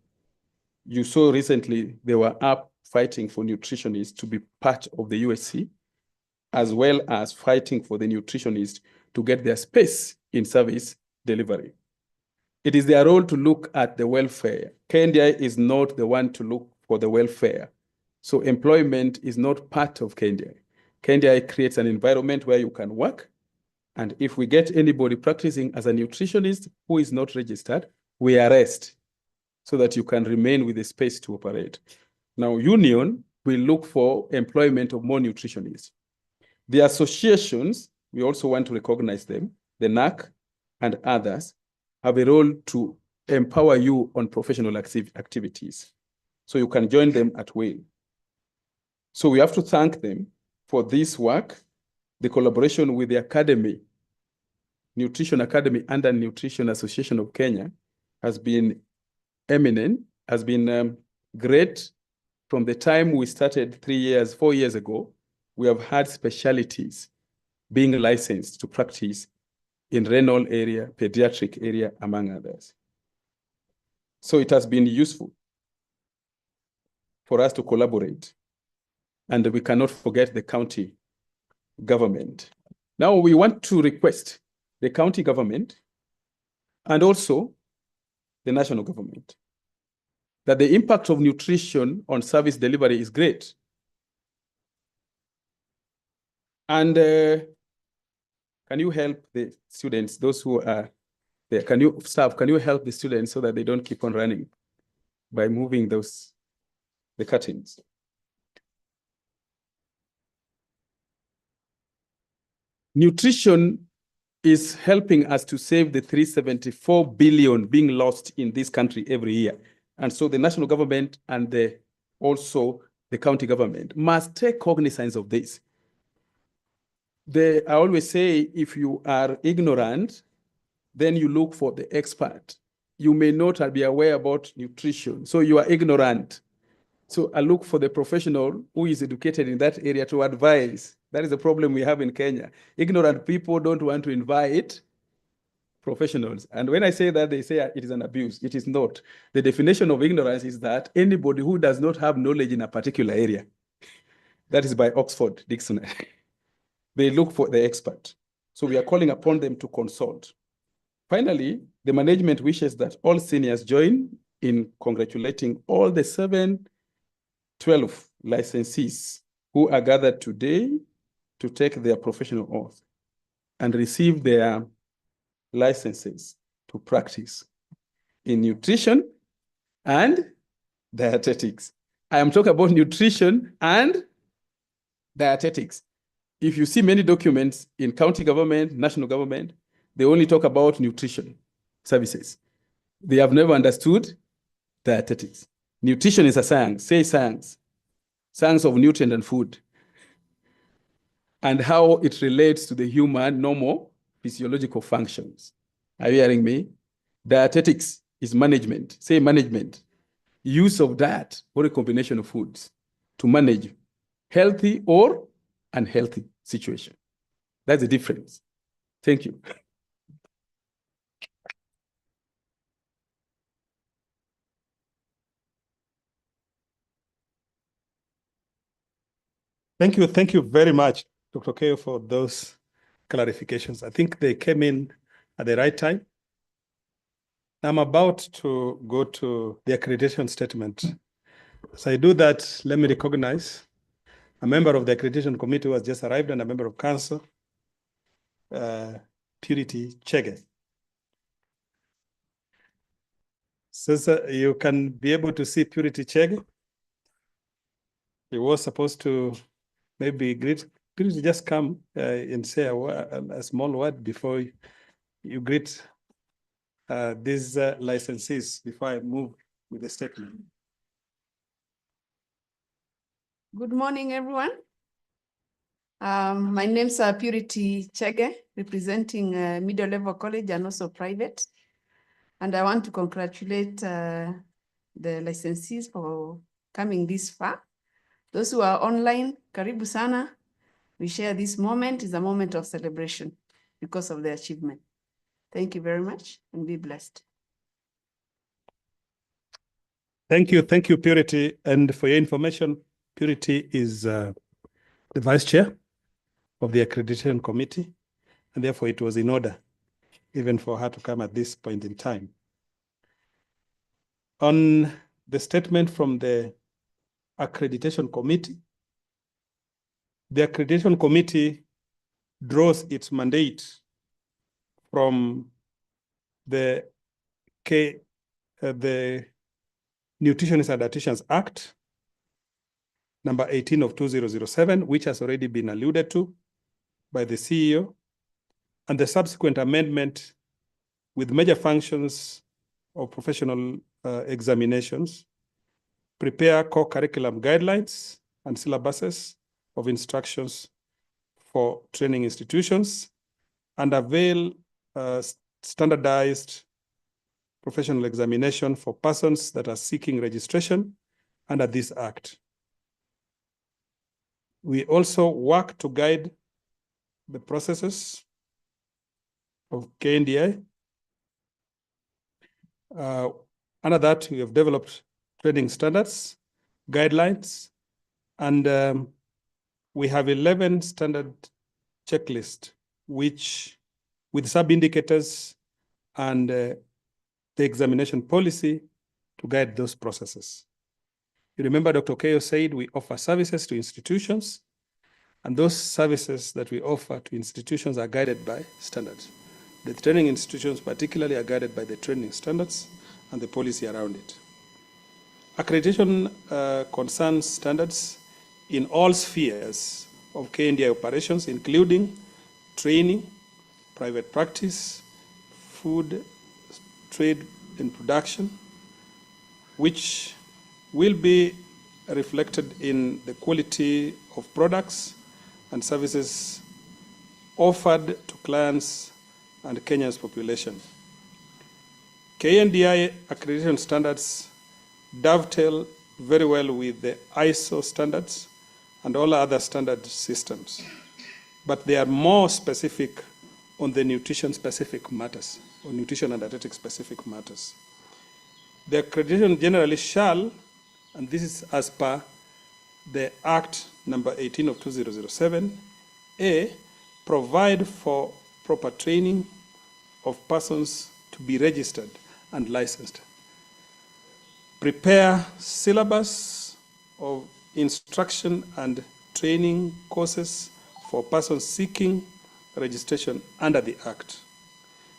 You saw recently they were up fighting for nutritionists to be part of the USC, as well as fighting for the nutritionists to get their space in service delivery. It is their role to look at the welfare. KNDI is not the one to look for the welfare. So employment is not part of KNDI. KNDI creates an environment where you can work. And if we get anybody practicing as a nutritionist who is not registered, we arrest so that you can remain with the space to operate. Now, union will look for employment of more nutritionists. The associations, we also want to recognize them, the NAC and others, have a role to empower you on professional activities. So you can join them at will. So we have to thank them for this work. The collaboration with the Academy, Nutrition Academy and the Nutrition Association of Kenya has been eminent, has been great. From the time we started 4 years ago, we have had specialties being licensed to practice in renal area, pediatric area, among others. So it has been useful for us to collaborate. And we cannot forget the county government. Now we want to request the county government and also the national government that the impact of nutrition on service delivery is great. And can you help the students, those who are there? Can you help the students so that they don't keep on running by moving the curtains? Nutrition is helping us to save the 374 billion being lost in this country every year. And so the national government and also the county government must take cognizance of this. I always say, if you are ignorant, then you look for the expert. You may not be aware about nutrition, so you are ignorant. So I look for the professional who is educated in that area to advise. That is the problem we have in Kenya. Ignorant people don't want to invite professionals. And when I say that, they say it is an abuse. It is not. The definition of ignorance is that anybody who does not have knowledge in a particular area. That is by Oxford Dictionary. They look for the expert. So we are calling upon them to consult. Finally, the management wishes that all seniors join in congratulating all the 712 licensees who are gathered today to take their professional oath and receive their licenses to practice in nutrition and dietetics. I am talking about nutrition and dietetics. If you see many documents in county government, national government, they only talk about nutrition services. They have never understood dietetics. Nutrition is a science, say science of nutrient and food, and how it relates to the human normal physiological functions. Are you hearing me? Dietetics is management, say management, use of diet or a combination of foods to manage healthy or unhealthy situation. That's the difference. Thank you. Thank you very much, Dr. Keo, for those clarifications. I think they came in at the right time. I'm about to go to the accreditation statement. As I do that, let me recognize a member of the accreditation committee who has just arrived and a member of council, Purity Chege. So you can be able to see Purity Chege. He was supposed to maybe greet Please just come and say a small word before you greet these licensees before I move with the statement. Good morning, everyone. My name is Purity Chege, representing Middle Level College and also private. And I want to congratulate the licensees for coming this far. Those who are online, karibu sana. We share this moment. It's a moment of celebration because of the achievement. Thank you very much and be blessed. Thank you, Purity. And for your information, Purity is the Vice Chair of the Accreditation Committee, and therefore it was in order even for her to come at this point in time. On the statement from the Accreditation Committee, the Accreditation Committee draws its mandate from the Nutritionist and Dietitians Act, number 18 of 2007, which has already been alluded to by the CEO, and the subsequent amendment with major functions of professional examinations, prepare core curriculum guidelines and syllabuses of instructions for training institutions, and avail standardized professional examination for persons that are seeking registration under this act. We also work to guide the processes of KNDI. Under that, we have developed training standards, guidelines, and we have 11 standard checklists, which with sub-indicators and the examination policy to guide those processes. You remember Dr. Keyo said we offer services to institutions, and those services that we offer to institutions are guided by standards. The training institutions particularly are guided by the training standards and the policy around it. Accreditation concerns standards in all spheres of KNDI operations, including training, private practice, food, trade and production, which will be reflected in the quality of products and services offered to clients and Kenya's population. KNDI accreditation standards dovetail very well with the ISO standards and all other standard systems, but they are more specific on the nutrition-specific matters, or nutrition and dietetic specific matters. The accreditation generally shall, and this is as per the Act number 18 of 2007, A, provide for proper training of persons to be registered and licensed. Prepare syllabus of instruction and training courses for persons seeking registration under the Act.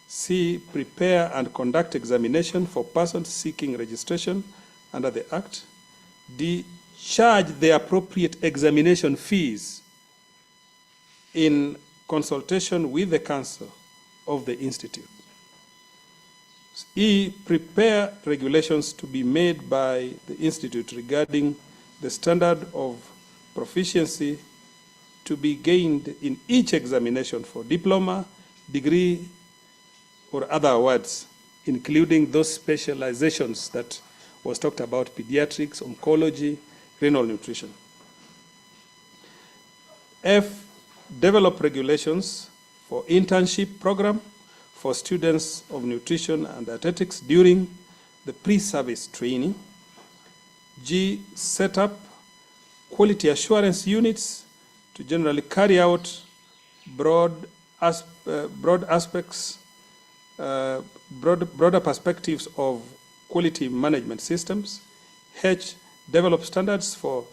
C, prepare and conduct examination for persons seeking registration under the Act. D, charge the appropriate examination fees in consultation with the Council of the Institute. E, prepare regulations to be made by the Institute regarding the standard of proficiency to be gained in each examination for diploma, degree, or other awards, including those specializations that was talked about: pediatrics, oncology, renal nutrition. F, develop regulations for internship program for students of nutrition and dietetics during the pre-service training. G, set up quality assurance units to generally carry out broader perspectives of quality management systems. H, develop standards for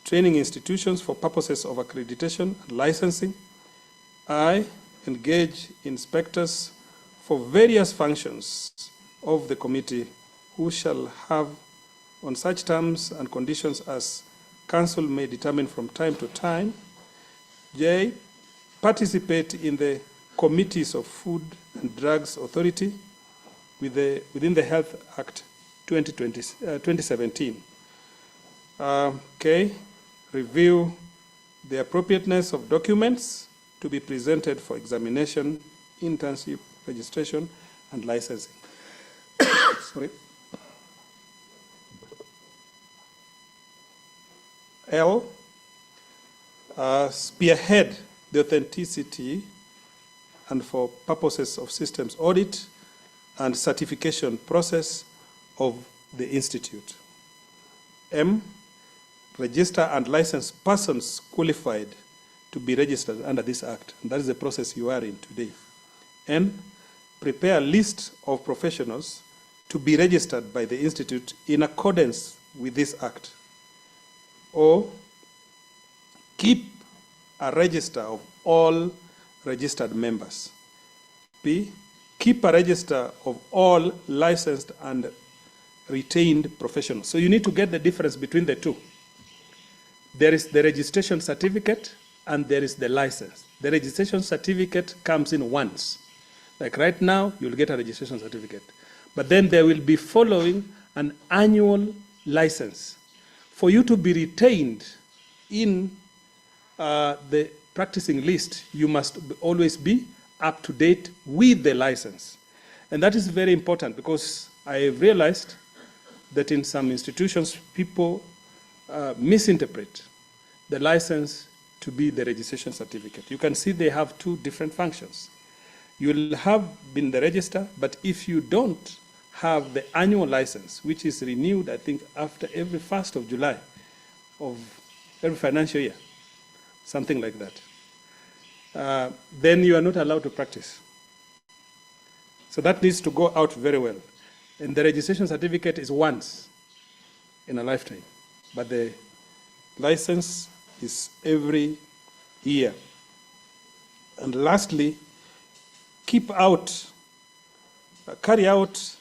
training institutions for purposes of accreditation and licensing. I, engage inspectors for various functions of the committee who shall have on such terms and conditions as Council may determine from time to time. J, participate in the committees of Food and Drugs Authority within the Health Act 2017. K, review the appropriateness of documents to be presented for examination, internship, registration, and licensing. Sorry. L, spearhead the authenticity and for purposes of systems audit and certification process of the Institute. M, register and license persons qualified to be registered under this Act. And that is the process you are in today. N, prepare a list of professionals to be registered by the Institute in accordance with this Act. O, keep a register of all registered members. P, keep a register of all licensed and retained professionals. So you need to get the difference between the two. There is the registration certificate and there is the license. The registration certificate comes in once. Like right now, you'll get a registration certificate. But then there will be following an annual license. For you to be retained in the practicing list, you must always be up to date with the license. And that is very important because I have realized that in some institutions, people misinterpret the license to be the registration certificate. You can see they have two different functions. You will have been the register, but if you don't have the annual license, which is renewed, I think, after every 1st of July of every financial year, something like that, then you are not allowed to practice. So that needs to go out very well. And the registration certificate is once in a lifetime, but the license is every year. And lastly, carry out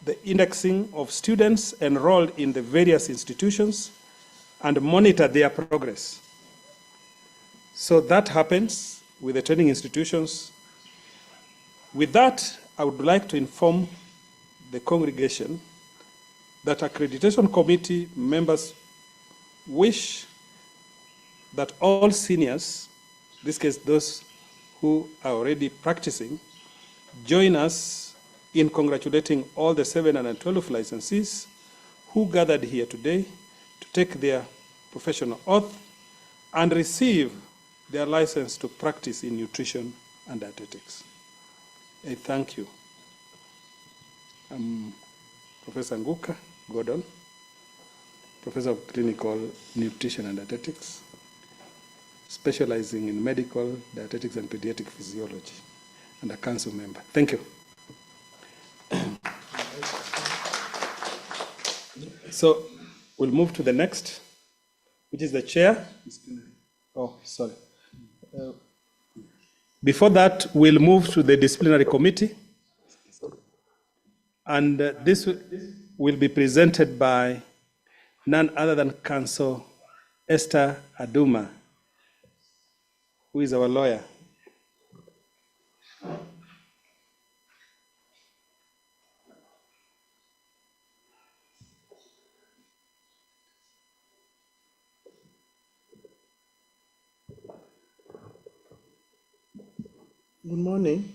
the indexing of students enrolled in the various institutions and monitor their progress. So that happens with the training institutions. With that, I would like to inform the congregation that accreditation committee members wish that all seniors, in this case those who are already practicing, join us in congratulating all the 712 licensees who gathered here today to take their professional oath and receive their license to practice in nutrition and dietetics. I thank you. I'm Professor Nguka Gordon, Professor of Clinical Nutrition and Dietetics, specializing in medical, dietetics, and pediatric physiology, and a council member. Thank you. So we'll move to the next, which is the chair. Oh, sorry. Before that, we'll move to the disciplinary committee. And this will be presented by none other than Council Esther Aduma, who is our lawyer. Good morning.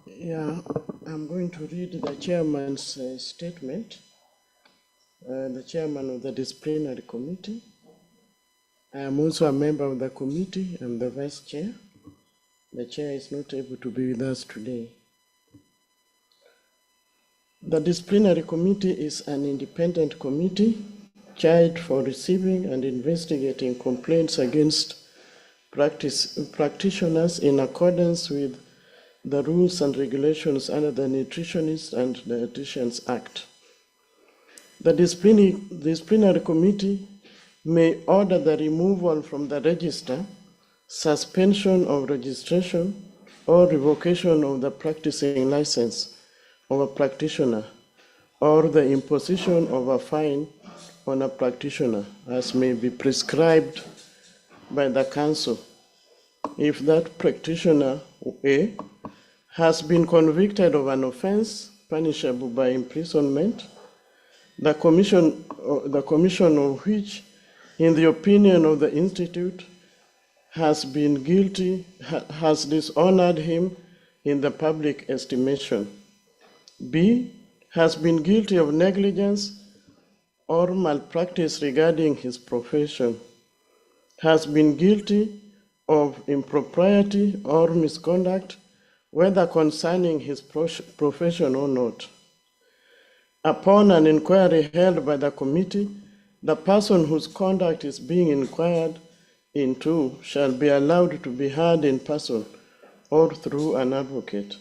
Yeah, I'm going to read the chairman's statement. The chairman of the disciplinary committee. I am also a member of the committee. I'm the vice chair. The chair is not able to be with us today. The disciplinary committee is an independent committee charged for receiving and investigating complaints against practitioners in accordance with the rules and regulations under the Nutritionists and Dietitians Act. The disciplinary committee may order the removal from the register, suspension of registration, or revocation of the practicing license of a practitioner, or the imposition of a fine on a practitioner as may be prescribed by the council if that practitioner A has been convicted of an offense punishable by imprisonment, the commission of which, in the opinion of the institute, has been guilty, has dishonored him in the public estimation. B has been guilty of negligence or malpractice regarding his profession, has been guilty of impropriety or misconduct, whether concerning his profession or not. Upon an inquiry held by the committee, the person whose conduct is being inquired into shall be allowed to be heard in person or through an advocate.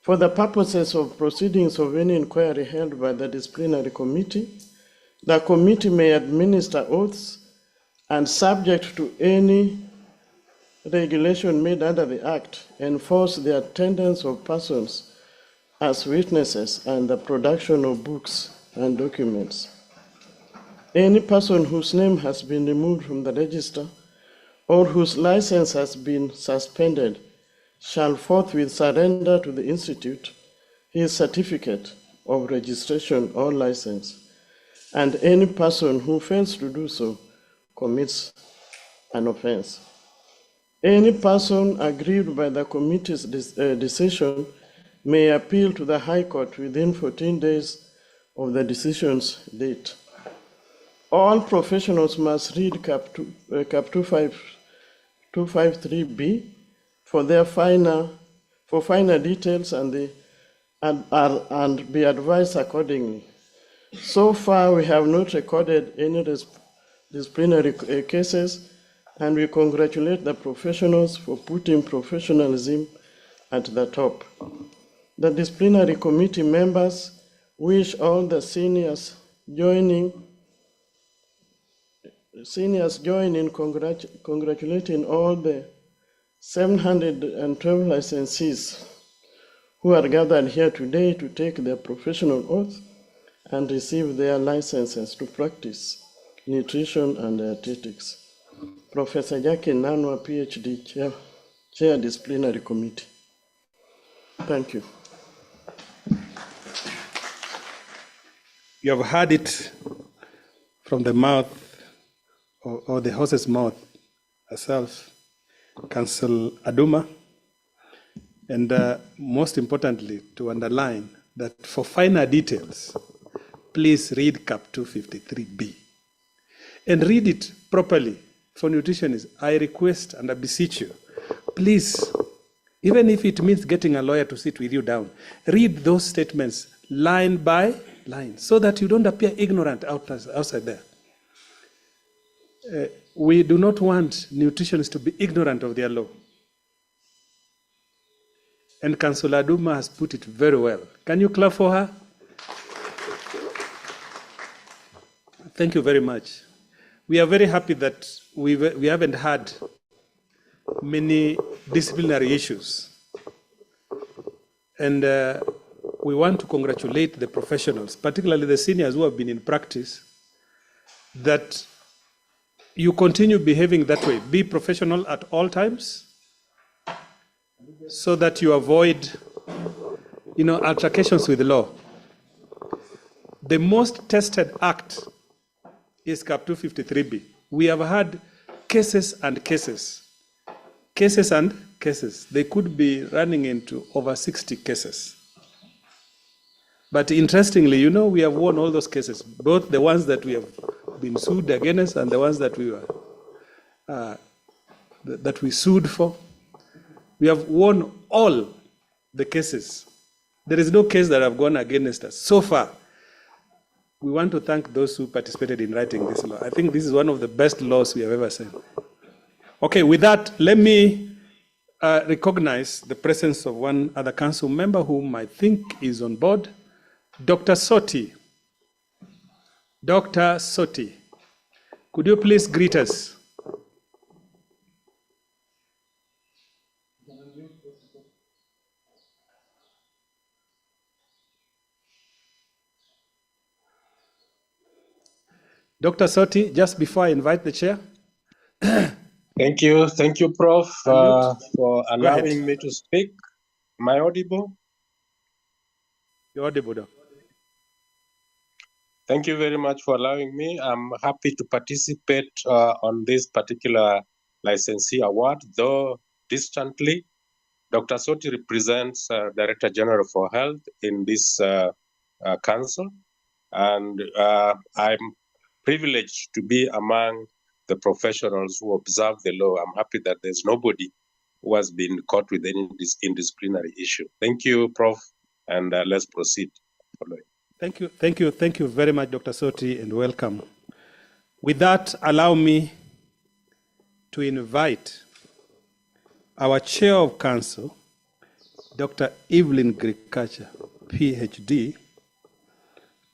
For the purposes of proceedings of any inquiry held by the disciplinary committee, the committee may administer oaths and, subject to any regulation made under the Act, enforce the attendance of persons as witnesses and the production of books and documents. Any person whose name has been removed from the register or whose license has been suspended shall forthwith surrender to the Institute his certificate of registration or license, and any person who fails to do so commits an offense. Any person aggrieved by the committee's decision may appeal to the High Court within 14 days of the decision's date. All professionals must read Cap 253B for finer details and be advised accordingly. So far, we have not recorded any disciplinary cases, and we congratulate the professionals for putting professionalism at the top. The disciplinary committee members wish all the seniors join in congratulating all the 712 licensees who are gathered here today to take their professional oath and receive their licenses to practice nutrition and dietetics. Professor Jackie Nanwa, PhD, Chair Disciplinary Committee. Thank you. You have heard it from the mouth or the horse's mouth herself, Council Aduma, and most importantly, to underline that for finer details, please read Cap 253B and read it properly. For nutritionists, I request and I beseech you, please, even if it means getting a lawyer to sit with you down, read those statements line by line so that you don't appear ignorant outside there. We do not want nutritionists to be ignorant of their law. And Councillor Aduma has put it very well. Can you clap for her? Thank you very much. We are very happy that we haven't had many disciplinary issues. And we want to congratulate the professionals, particularly the seniors who have been in practice, that you continue behaving that way. Be professional at all times so that you avoid, altercations with the law. The most tested act is Cap 253B. We have had cases and cases. Cases and cases. They could be running into over 60 cases. But interestingly, we have won all those cases, both the ones that we have been sued against and the ones that we sued for. We have won all the cases. There is no case that have gone against us so far. We want to thank those who participated in writing this law. I think this is one of the best laws we have ever seen. Okay, with that, let me recognize the presence of one other council member whom I think is on board, Dr. Soti. Dr. Soti, could you please greet us? Dr. Soti, just before I invite the chair, Thank you, Prof, Unmute. for ahead. allowing me to speak. Am I audible? You're audible, Doc. Thank you very much for allowing me. I'm happy to participate on this particular licensee award, though distantly. Dr. Soti represents Director General for Health in this council, and I'm privileged to be among the professionals who observe the law. I'm happy that there's nobody who has been caught with any indisciplinary issue. Thank you, Prof, and let's proceed. Thank you very much, Dr. Soti, and welcome. With that, allow me to invite our Chair of Council, Dr. Evelyn Grikacha, PhD,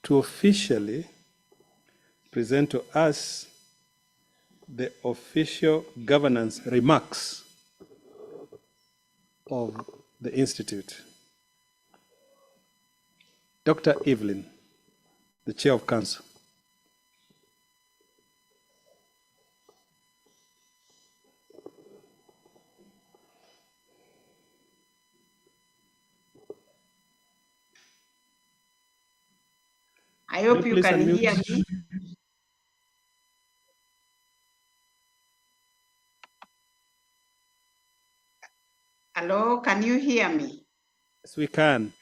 to officially present to us the official governance remarks of the Institute. Dr. Evelyn, the Chair of Council. I hope you can hear me. Hello, can you hear me? Yes, we can.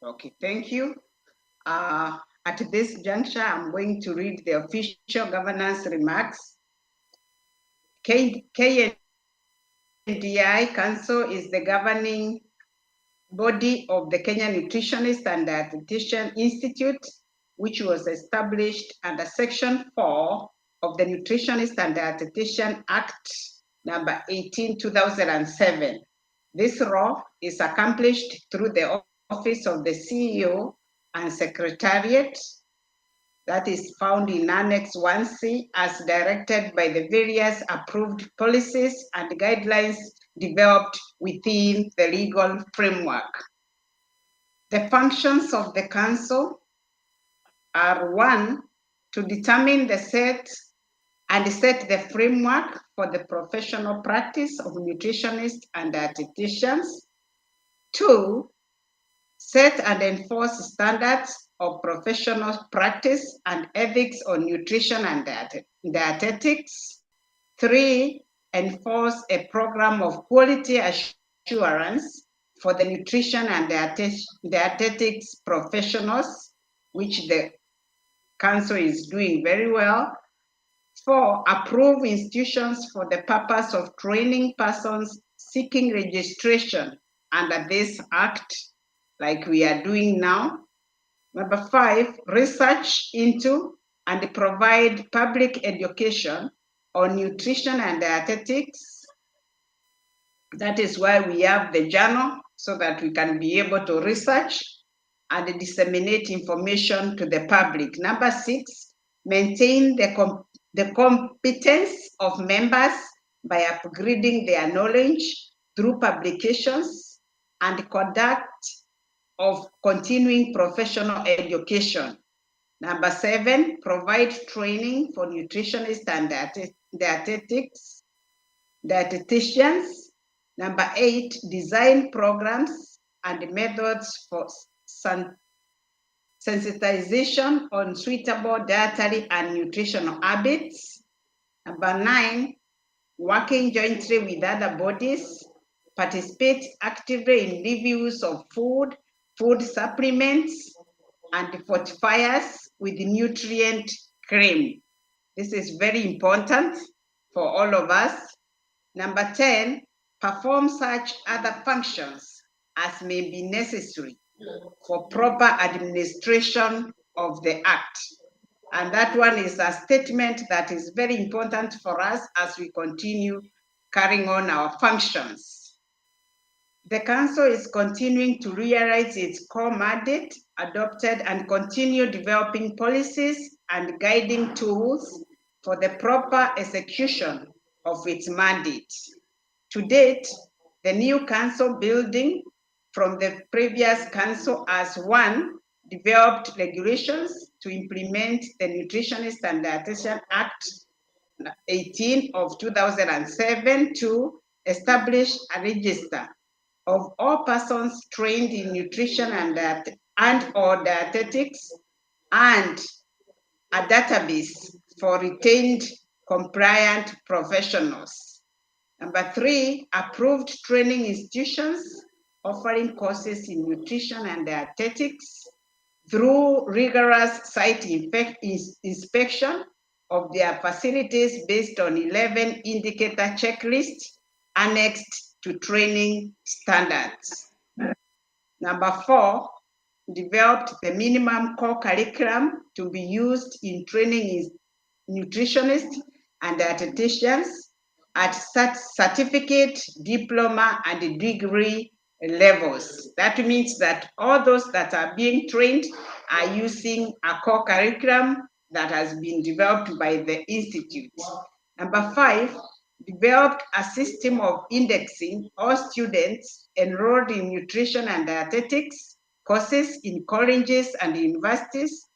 Okay, thank you. At this juncture, I'm going to read the official governance remarks. KNDI Council is the governing body of the Kenya Nutritionist and Dietitian Institute, which was established under Section 4 of the Nutritionist and Dietitian Act number 18, 2007. This role is accomplished through the Office of the CEO and Secretariat that is found in Annex 1C as directed by the various approved policies and guidelines developed within the legal framework. The functions of the Council are: 1, to determine the set the framework for the professional practice of nutritionists and dietitians. 2, set and enforce standards of professional practice and ethics on nutrition and dietetics. 3, enforce a program of quality assurance for the nutrition and dietetics professionals, which the Council is doing very well. 4, approve institutions for the purpose of training persons seeking registration under this Act, like we are doing now. Number 5, research into and provide public education on nutrition and dietetics. That is why we have the journal, so that we can be able to research and disseminate information to the public. Number 6, maintain the competence of members by upgrading their knowledge through publications and conduct of continuing professional education. Number 7, provide training for nutritionists and dietitians. Number 8, design programs and methods for sensitization on suitable dietary and nutritional habits. Number 9, working jointly with other bodies, participate actively in reviews of food supplements, and fortifiers with nutrient cream. This is very important for all of us. Number 10, perform such other functions as may be necessary for proper administration of the Act. And that one is a statement that is very important for us as we continue carrying on our functions. The Council is continuing to realize its core mandate, adopted and continue developing policies and guiding tools for the proper execution of its mandate. To date, the new Council building from the previous Council has: 1, developed regulations to implement the Nutritionist and Dietitian Act 18 of 2007 to establish a register of all persons trained in nutrition and or dietetics, and a database for retained compliant professionals. Number 3, approved training institutions offering courses in nutrition and dietetics through rigorous site inspection of their facilities based on 11 indicator checklists annexed to training standards. Number 4, developed the minimum core curriculum to be used in training nutritionists and dietitians at certificate, diploma, and degree levels. That means that all those that are being trained are using a core curriculum that has been developed by the Institute. Number 5, developed a system of indexing all students enrolled in nutrition and dietetics courses in colleges and universities,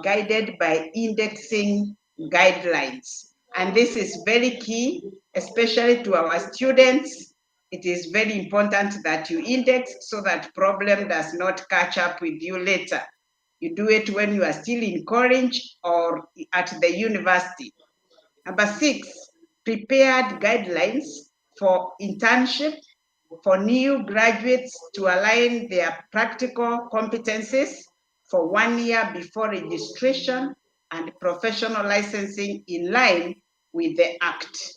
guided by indexing guidelines. And this is very key, especially to our students. It is very important that you index so that problem does not catch up with you later. You do it when you are still in college or at the university. Number 6, prepared guidelines for internship for new graduates to align their practical competencies for 1 year before registration and professional licensing in line with the Act.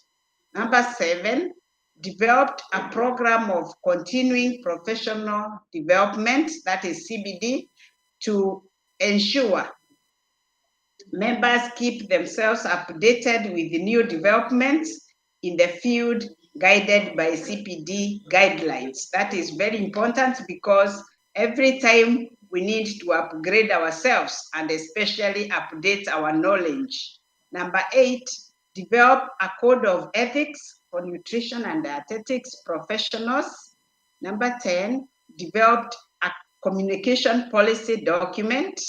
Number 7, developed a program of continuing professional development, that is CBD, to ensure members keep themselves updated with the new developments in the field guided by CPD guidelines. That is very important because every time we need to upgrade ourselves and especially update our knowledge. Number 8, develop a code of ethics for nutrition and dietetics professionals. Number 10, developed a communication policy document.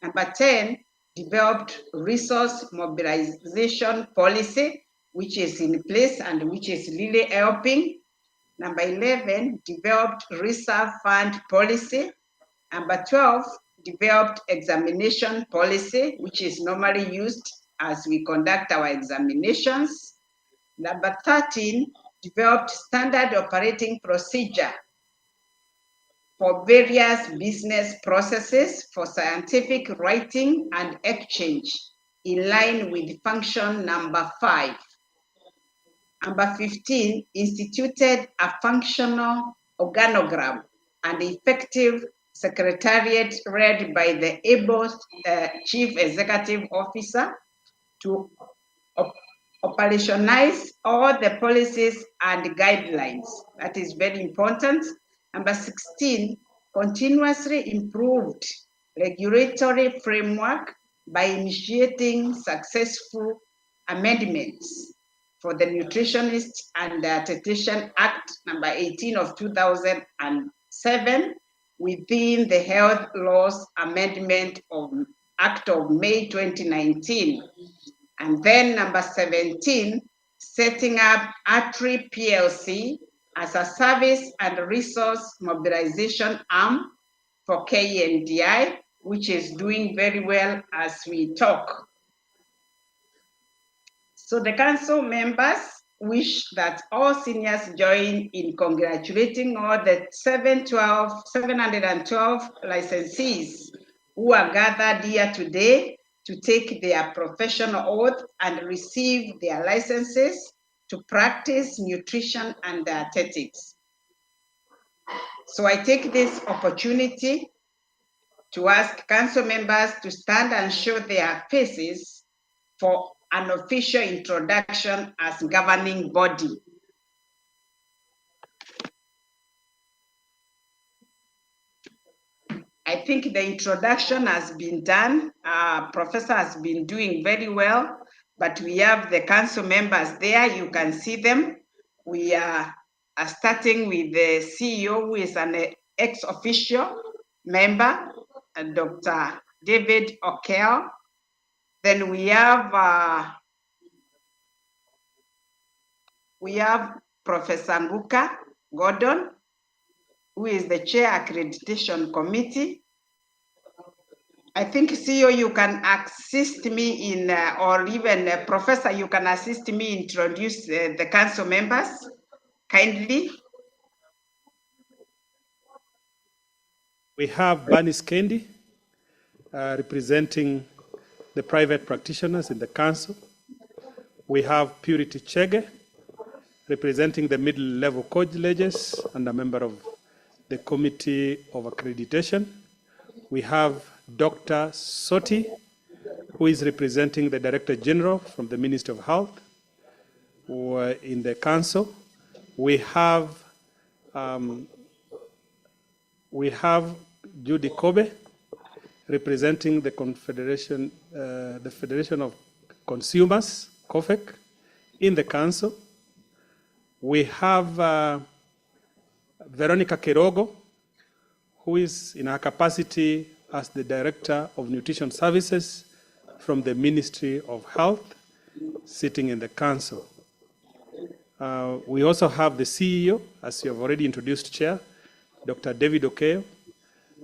Number 10, developed resource mobilization policy, which is in place and which is really helping. Number 11, developed reserve fund policy. Number 12, developed examination policy, which is normally used as we conduct our examinations. Number 13, developed standard operating procedure for various business processes for scientific writing and exchange in line with function number 5. Number 15, instituted a functional organogram and effective secretariat led by the able chief executive officer to operationalize all the policies and guidelines. That is very important. Number 16, continuously improved regulatory framework by initiating successful amendments for the Nutritionist and Dietitian Act number 18 of 2007 within the Health Laws Amendment of Act of May 2019. And then number 17, setting up ATRI PLC as a service and resource mobilization arm for KNDI, which is doing very well as we talk. So the council members wish that all seniors join in congratulating all the 712 licensees who are gathered here today to take their professional oath and receive their licenses to practice nutrition and dietetics. So I take this opportunity to ask council members to stand and show their faces for an official introduction as governing body. I think the introduction has been done. Professor has been doing very well, but we have the council members there. You can see them. We are starting with the CEO, who is an ex-official member, Dr. David Okel. Then we have we have Professor Nguka Gordon, who is the Chair Accreditation Committee. I think CEO, you can assist me in, or even Professor, you can assist me introduce the council members, kindly. We have Bernice Kendi, representing the private practitioners in the council. We have Purity Chege, representing the middle-level colleges and a member of the Committee of Accreditation. We have Dr. Soti, who is representing the Director General from the Ministry of Health in the council. We have Judy Kobe, representing the Confederation, the Federation of Consumers, COFEC, in the council. We have Veronica Kerogo, who is in her capacity as the Director of Nutrition Services from the Ministry of Health, sitting in the council. We also have the CEO, as you have already introduced, Chair, Dr. David Okeyo,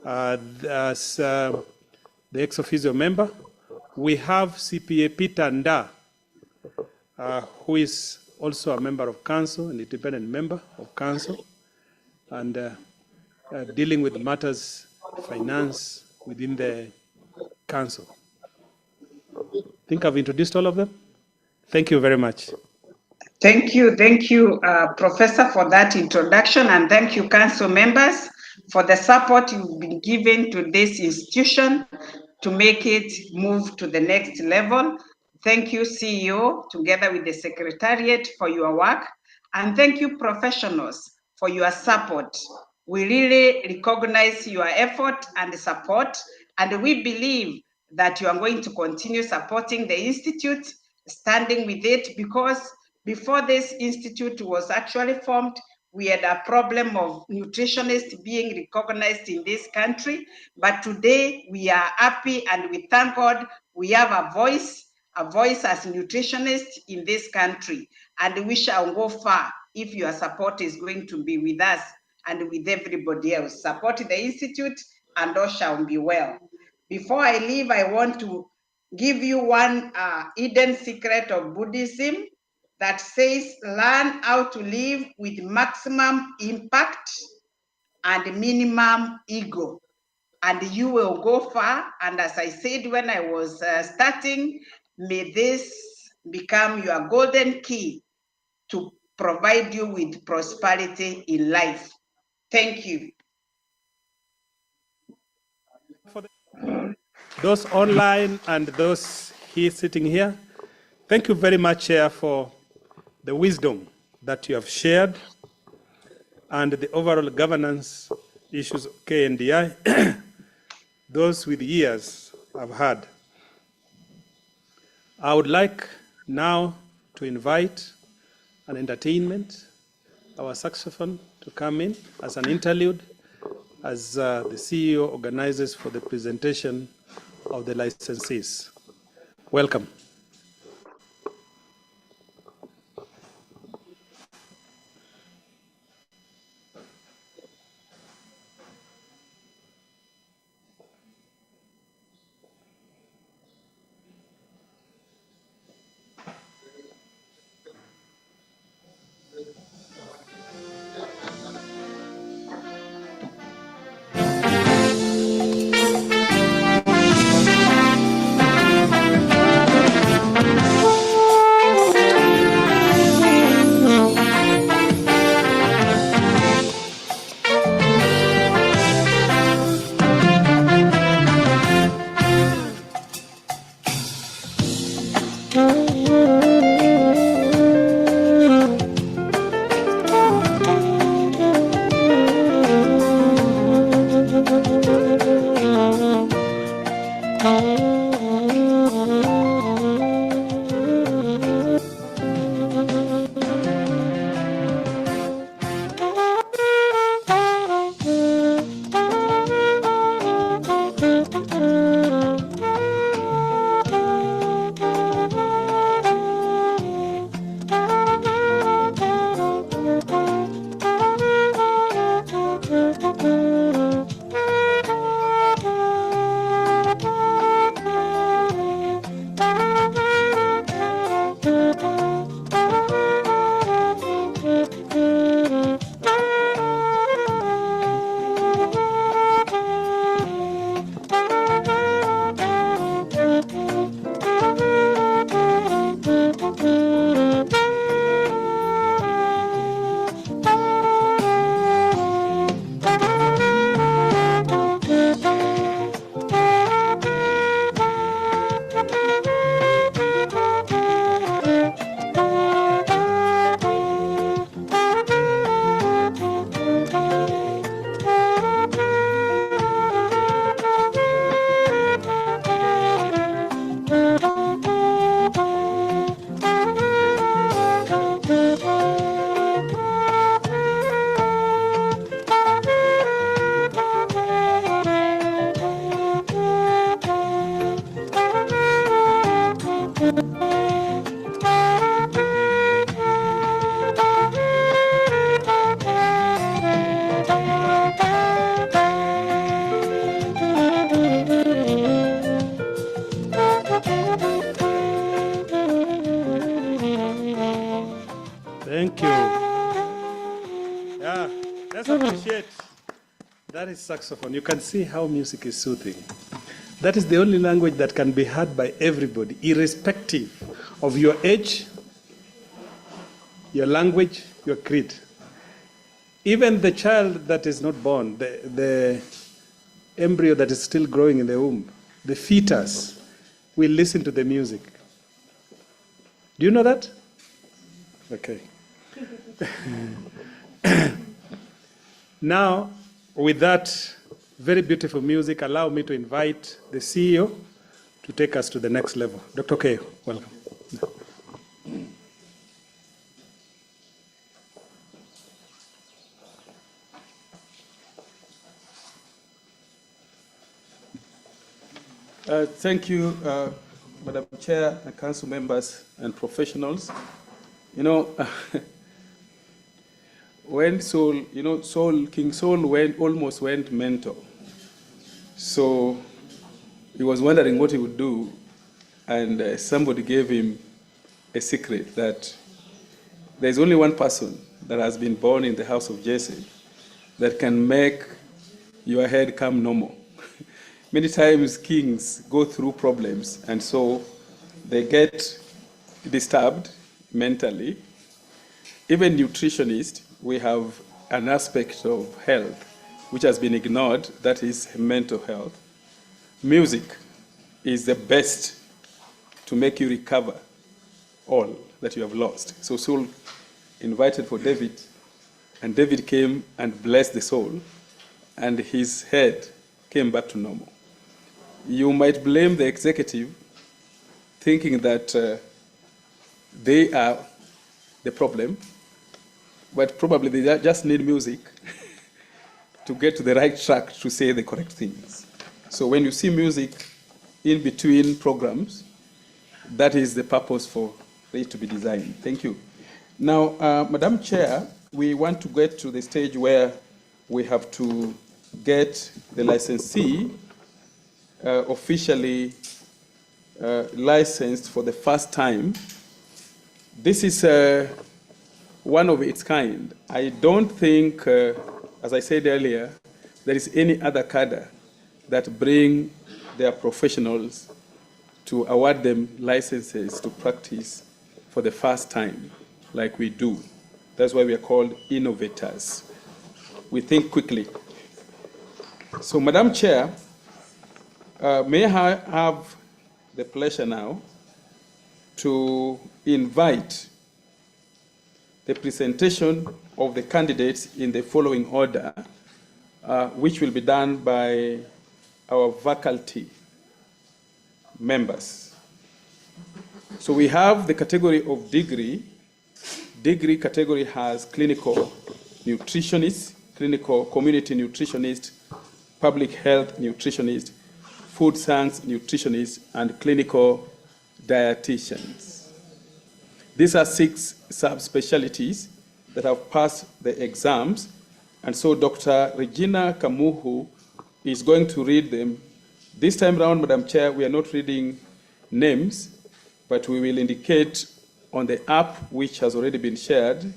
as the ex officio member. We have CPA Peter Nda, who is also a member of council, an independent member of council, and dealing with matters finance within the council. I think I've introduced all of them. Thank you very much. Thank you, Professor, for that introduction, and thank you, council members, for the support you've been given to this institution to make it move to the next level. Thank you, CEO, together with the Secretariat, for your work, and thank you, professionals, for your support. We really recognize your effort and support, and we believe that you are going to continue supporting the Institute, standing with it, because before this Institute was actually formed, we had a problem of nutritionists being recognized in this country. But today we are happy and we thank God we have a voice as nutritionists in this country. And we shall go far if your support is going to be with us and with everybody else. Support the Institute and all shall be well. Before I leave, I want to give you one hidden secret of Buddhism that says, learn how to live with maximum impact and minimum ego, and you will go far. And as I said when I was starting, may this become your golden key to provide you with prosperity in life. Thank you. Those online and those here sitting here, thank you very much, Chair, for the wisdom that you have shared and the overall governance issues of KNDI, those with years I've had. I would like now to invite an entertainment, our saxophone, to come in as an interlude as the CEO organizes for the presentation of the licensees. Welcome. Thank you. Yeah, let's appreciate. That is saxophone. You can see how music is soothing. That is the only language that can be heard by everybody, irrespective of your age, your language, your creed. Even the child that is not born, the embryo that is still growing in the womb, the fetus, will listen to the music. Do you know that? Okay. Now, with that very beautiful music, allow me to invite the CEO to take us to the next level. Dr. Kay, welcome. Thank you, Madam Chair and council members and professionals. You know, when King Saul almost went mental. So he was wondering what he would do, and somebody gave him a secret that there's only one person that has been born in the house of Jesse that can make your head come normal. Many times kings go through problems, and so they get disturbed mentally. Even nutritionists, we have an aspect of health which has been ignored, that is mental health. Music is the best to make you recover all that you have lost. So Saul invited for David, and David came and blessed the soul, and his head came back to normal. You might blame the executive, thinking that they are the problem, but probably they just need music to get to the right track to say the correct things. So when you see music in between programs, that is the purpose for it to be designed. Thank you. Now, Madam Chair, we want to get to the stage where we have to get the licensee officially licensed for the first time. This is one of its kind. I don't think, as I said earlier, there is any other cadre that bring their professionals to award them licenses to practice for the first time, like we do. That's why we are called innovators. We think quickly. So, Madam Chair, may I have the pleasure now to invite the presentation of the candidates in the following order, which will be done by our faculty members. So we have the category of degree. Degree category has clinical nutritionist, clinical community nutritionist, public health nutritionist, food science nutritionist, and clinical dietitians. These are 6 subspecialties that have passed the exams, and so Dr. Regina Kamuhu is going to read them. This time around, Madam Chair, we are not reading names, but we will indicate on the app, which has already been shared,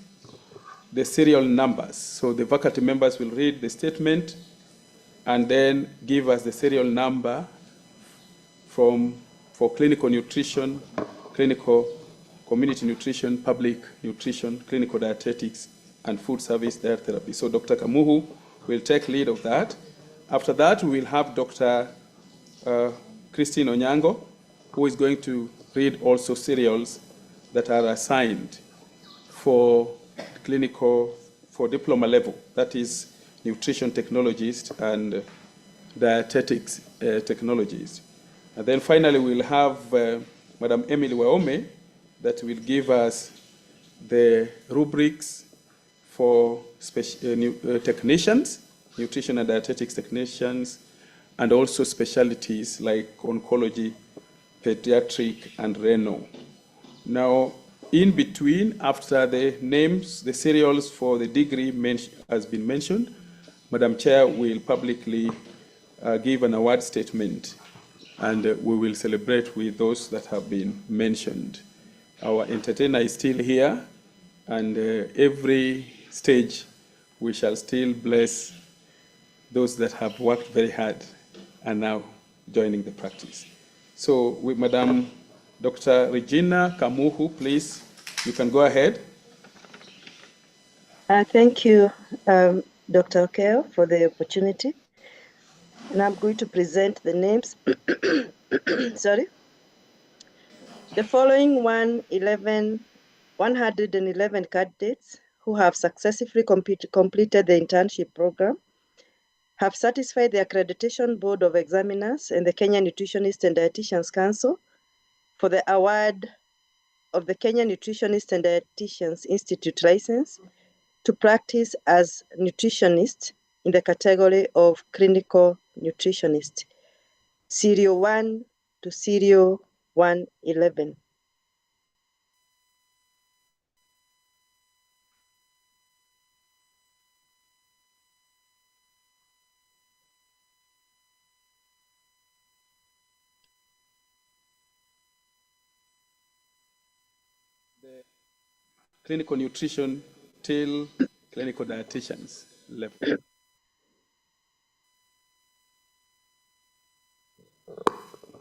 the serial numbers. So the faculty members will read the statement and then give us the serial number for clinical nutrition, clinical community nutrition, public nutrition, clinical dietetics, and food service diet therapy. So Dr. Kamuhu will take lead of that. After that, we will have Dr. Christine Onyango, who is going to read also serials that are assigned for clinical, for diploma level, that is nutrition technologist and dietetics technologies. And then finally, we'll have Madam Emily Waome that will give us the rubrics for technicians, nutrition and dietetics technicians, and also specialties like oncology, pediatric, and renal. Now, in between, after the names, the serials for the degree has been mentioned, Madam Chair will publicly give an award statement, and we will celebrate with those that have been mentioned. Our entertainer is still here, And every stage, we shall still bless those that have worked very hard and now joining the practice. So with Madam Dr. Regina Kamuhu, please, you can go ahead. Thank you, Dr. Okeo, for the opportunity. And I'm going to present the names. Sorry. The following 111 candidates who have successfully completed the internship program have satisfied the Accreditation Board of Examiners and the Kenya Nutritionist and Dietitians Council for the award of the Kenya Nutritionist and Dietitians Institute license to practice as nutritionist in the category of clinical nutritionist, Serial 1 to Serial 111. The clinical nutrition till clinical dietitians level.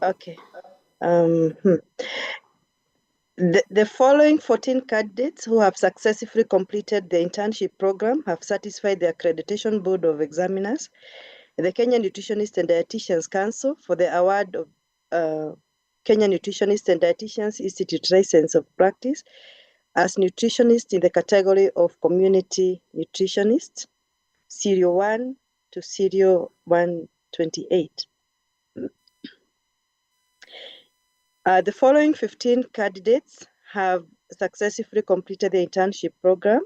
Okay. The following 14 candidates who have successfully completed the internship program have satisfied the Accreditation Board of Examiners and the Kenya Nutritionist and Dietitians Council for the award of Kenya Nutritionist and Dietitians Institute License of Practice as nutritionist in the category of community nutritionist, Serial 1 to Serial 128. The following 15 candidates have successfully completed the internship program,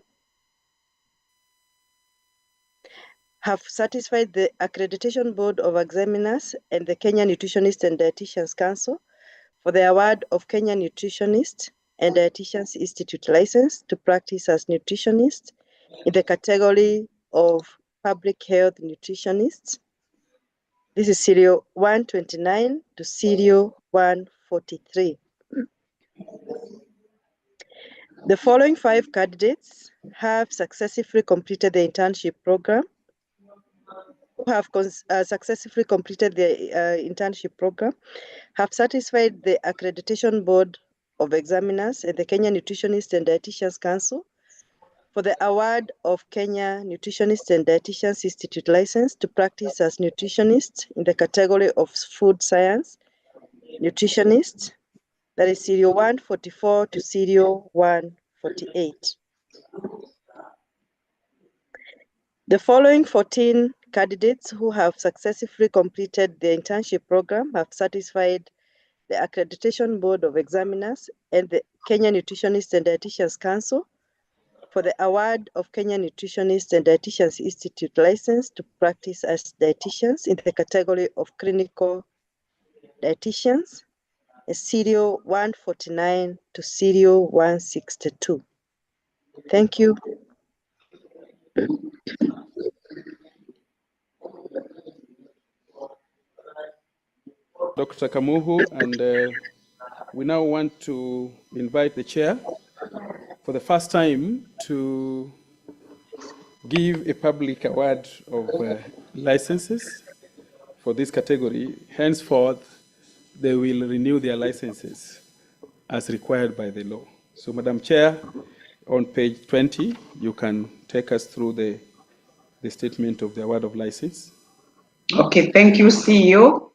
have satisfied the Accreditation Board of Examiners and the Kenya Nutritionist and Dietitians Council for the award of Kenya Nutritionist and Dietitians Institute license to practice as nutritionist in the category of public health nutritionists. This is Serial 129 to Serial 143. The following 5 candidates have successfully completed the internship program, who have successfully completed the internship program, have satisfied the Accreditation Board of Examiners and the Kenya Nutritionist and Dietitians Council for the award of Kenya Nutritionist and Dietitians Institute license to practice as nutritionist in the category of food science nutritionist, that is Serial 144 to Serial 148. The following 14 candidates who have successfully completed the internship program have satisfied the Accreditation Board of Examiners and the Kenya Nutritionist and Dietitians Council for the award of Kenya Nutritionist and Dietitians Institute license to practice as dietitians in the category of clinical dietitians, Serial 149 to Serial 162. Thank you. Dr. Kamuhu, and we now want to invite the chair for the first time to give a public award of licenses for this category. Henceforth, they will renew their licenses as required by the law. So, Madam Chair, on page 20, you can take us through the statement of the award of license. Okay, thank you, CEO.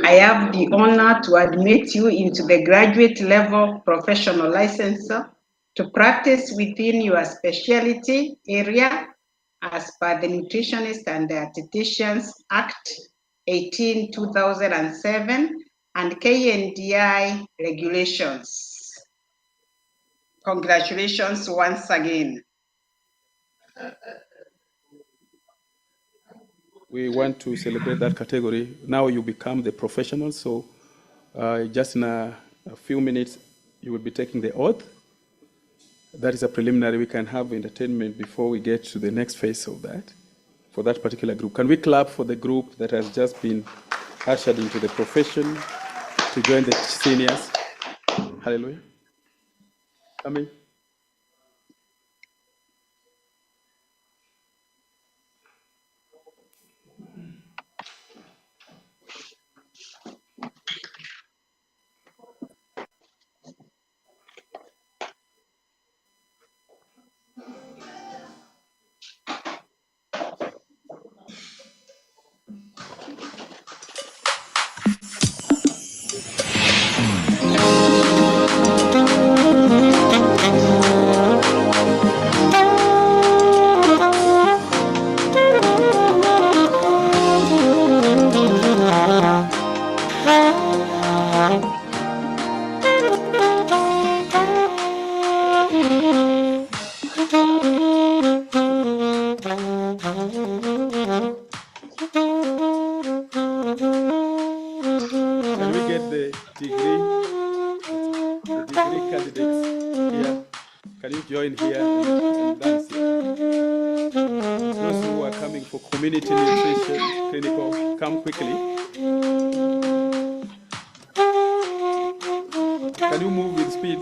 I have the honor to admit you into the graduate level professional license to practice within your specialty area as per the Nutritionist and Dietitians Act 18/2007 and KNDI regulations. Congratulations once again. We want to celebrate that category. Now you become the professional, so just in a few minutes, you will be taking the oath. That is a preliminary. We can have entertainment before we get to the next phase of that, for that particular group. Can we clap for the group that has just been ushered into the profession to join the seniors? Hallelujah. Coming. join here and dance here. Those who are coming for community nutrition clinical, come quickly. Can you move with speed?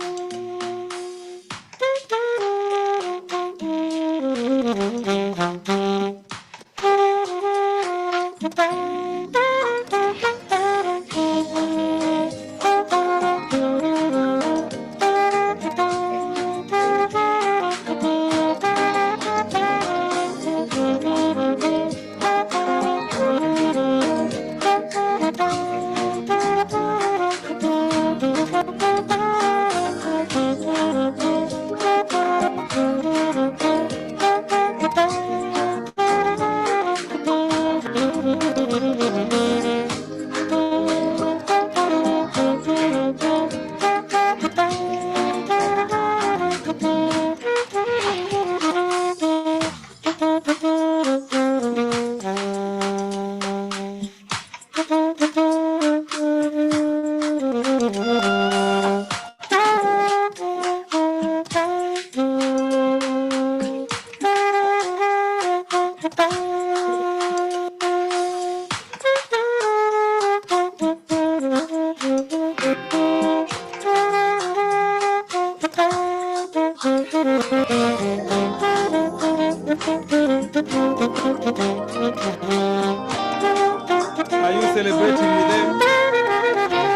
Are you celebrating with them?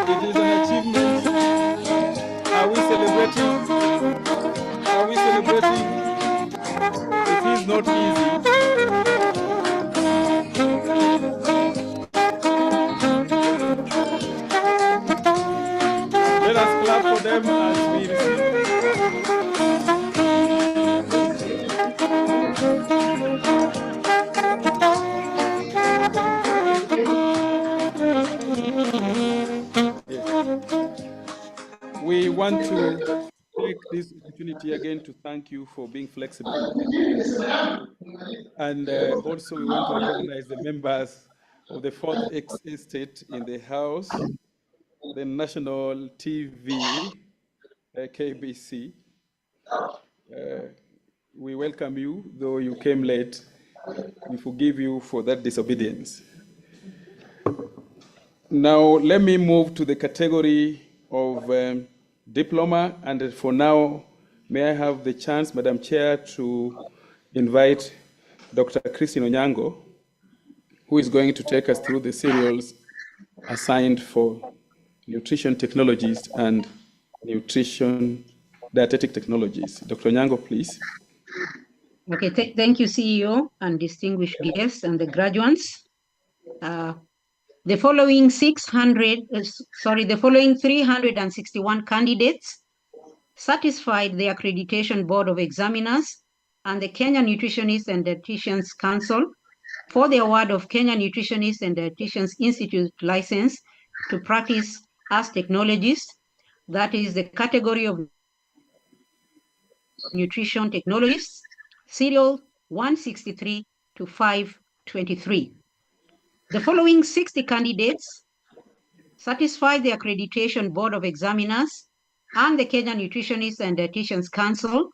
It is an achievement. Are we celebrating? Are we celebrating? It is not easy. Let us clap for them as we receive. We want to take this opportunity again to thank you for being flexible. And also we want to recognize the members of the Fourth Estate in the House, the National TV, KBC. We welcome you, though you came late. We forgive you for that disobedience. Now, let me move to the category of diploma, and for now, may I have the chance, Madam Chair, to invite Dr. Christine Onyango, who is going to take us through the serials assigned for nutrition technologies and nutrition dietetic technologies. Dr. Onyango, please. Okay, thank you, CEO and distinguished guests and the graduates. The following 361 candidates satisfied the Accreditation Board of Examiners and the Kenya Nutritionists and Dietitians Council for the award of Kenya Nutritionists and Dietitians Institute license to practice as technologists. That is the category of nutrition technologists, serial 163 to 523. The following 60 candidates satisfied the Accreditation Board of Examiners and the Kenya Nutritionists and Dietitians Council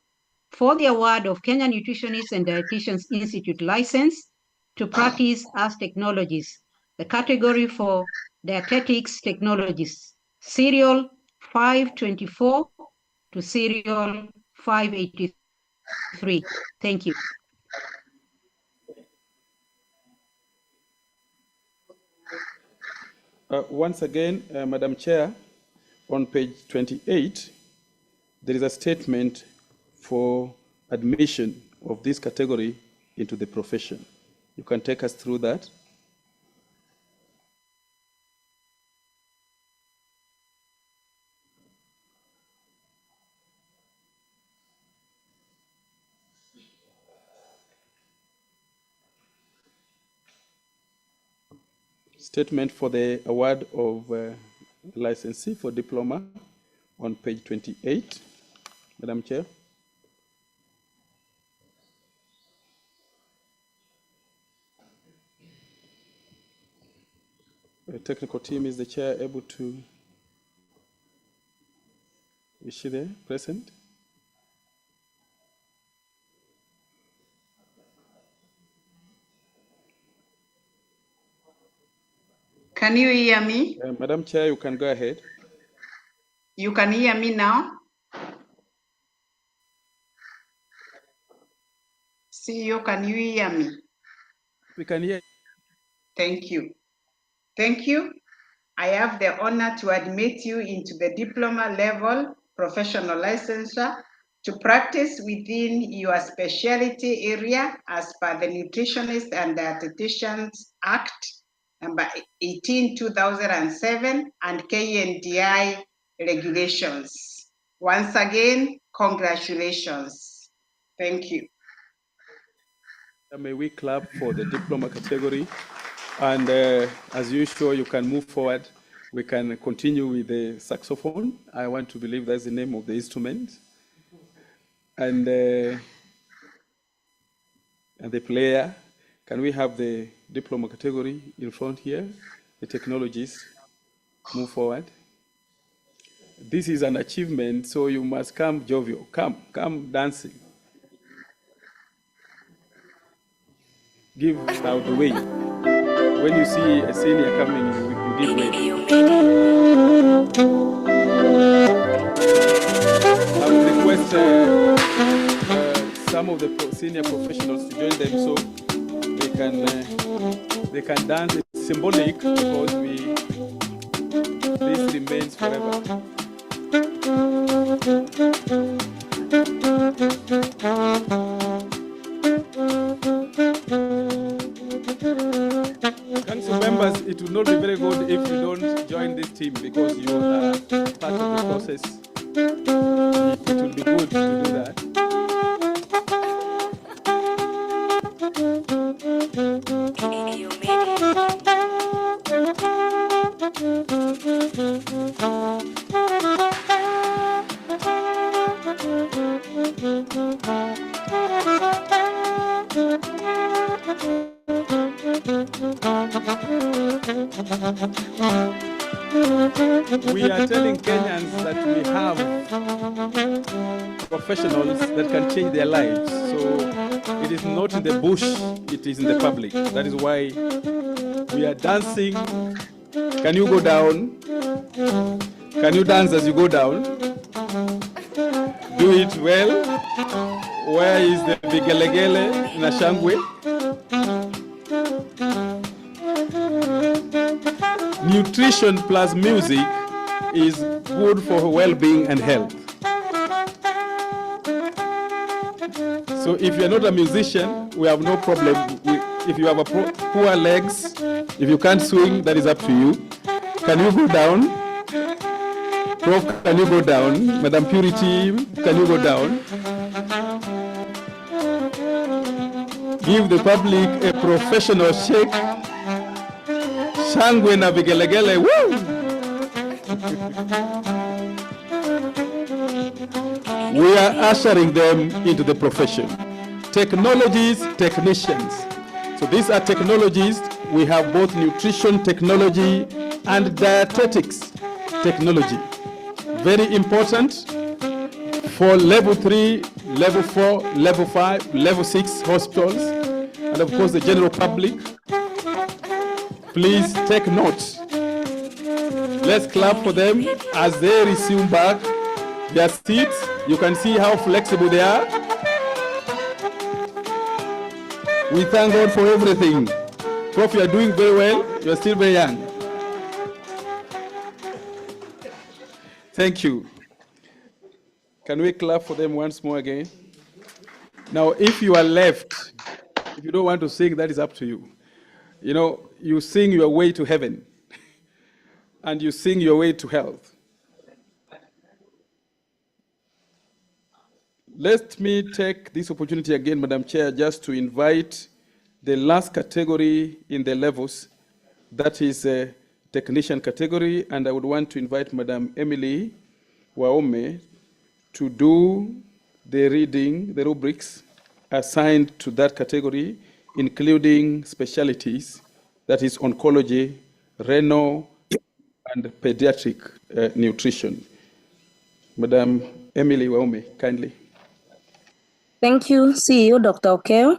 for the award of Kenya Nutritionists and Dietitians Institute license to practice as technologists. The category for dietetics technologists, serial 524 to serial 583. Thank you. Once again, Madam Chair, on page 28, there is a statement for admission of this category into the profession. You can take us through that. Statement for the award of licensee for diploma on page 28, Madam Chair. The technical team, is the chair able to, is she there, present? Can you hear me? Madam Chair, you can go ahead. You can hear me now? CEO, can you hear me? We can hear. Thank you. Thank you. I have the honor to admit you into the diploma level professional licensure to practice within your specialty area as per the Nutritionist and Dietitians Act number 18, 2007 and KNDI regulations. Once again, congratulations. Thank you. May we clap for the diploma category. And as usual, you can move forward. We can continue with the saxophone. I want to believe that's the name of the instrument. And the player. Can we have the diploma category in front here? The technologies move forward. This is an achievement, so you must come jovial. Come dancing. Give out the way. When you see a senior coming, you give way. I would request some of the senior professionals to join them so they can dance. It's symbolic because this remains forever. Council members, it will not be very good if you don't join this team because you are part of the process. It will be good to do that. We are telling Kenyans that we have professionals that can change their lives. So it is not in the bush, it is in the public. That is why we are dancing. Can you go down? Can you dance as you go down? Do it well. Where is the Vigelegele Nashangwe? Nutrition plus music is good for well-being and health. So if you're not a musician, we have no problem. If you have poor legs, if you can't swing, that is up to you. Can you go down? Prof, can you go down? Madam Purity, can you go down? Give the public a professional shake. Shangwe na vigelegele, woo! We are ushering them into the profession. Technologies, technicians. So these are technologies. We have both nutrition technology and dietetics technology. Very important for level 3, level 4, level 5, level 6 hospitals, and of course the general public. Please take note. Let's clap for them as they resume back their seats. You can see how flexible they are. We thank God for everything. Prof, you are doing very well. You are still very young. Thank you. Can we clap for them once more again? Now, if you are left, if you don't want to sing, that is up to you. You know, you sing your way to heaven and you sing your way to health. Let me take this opportunity again, Madam Chair, just to invite the last category in the levels, that is a technician category, and I would want to invite Madam Emily Waome to do the reading, the rubrics assigned to that category, including specialties, that is oncology, renal, and pediatric nutrition. Madam Emily Waome, kindly. Thank you, CEO Dr. Okeo.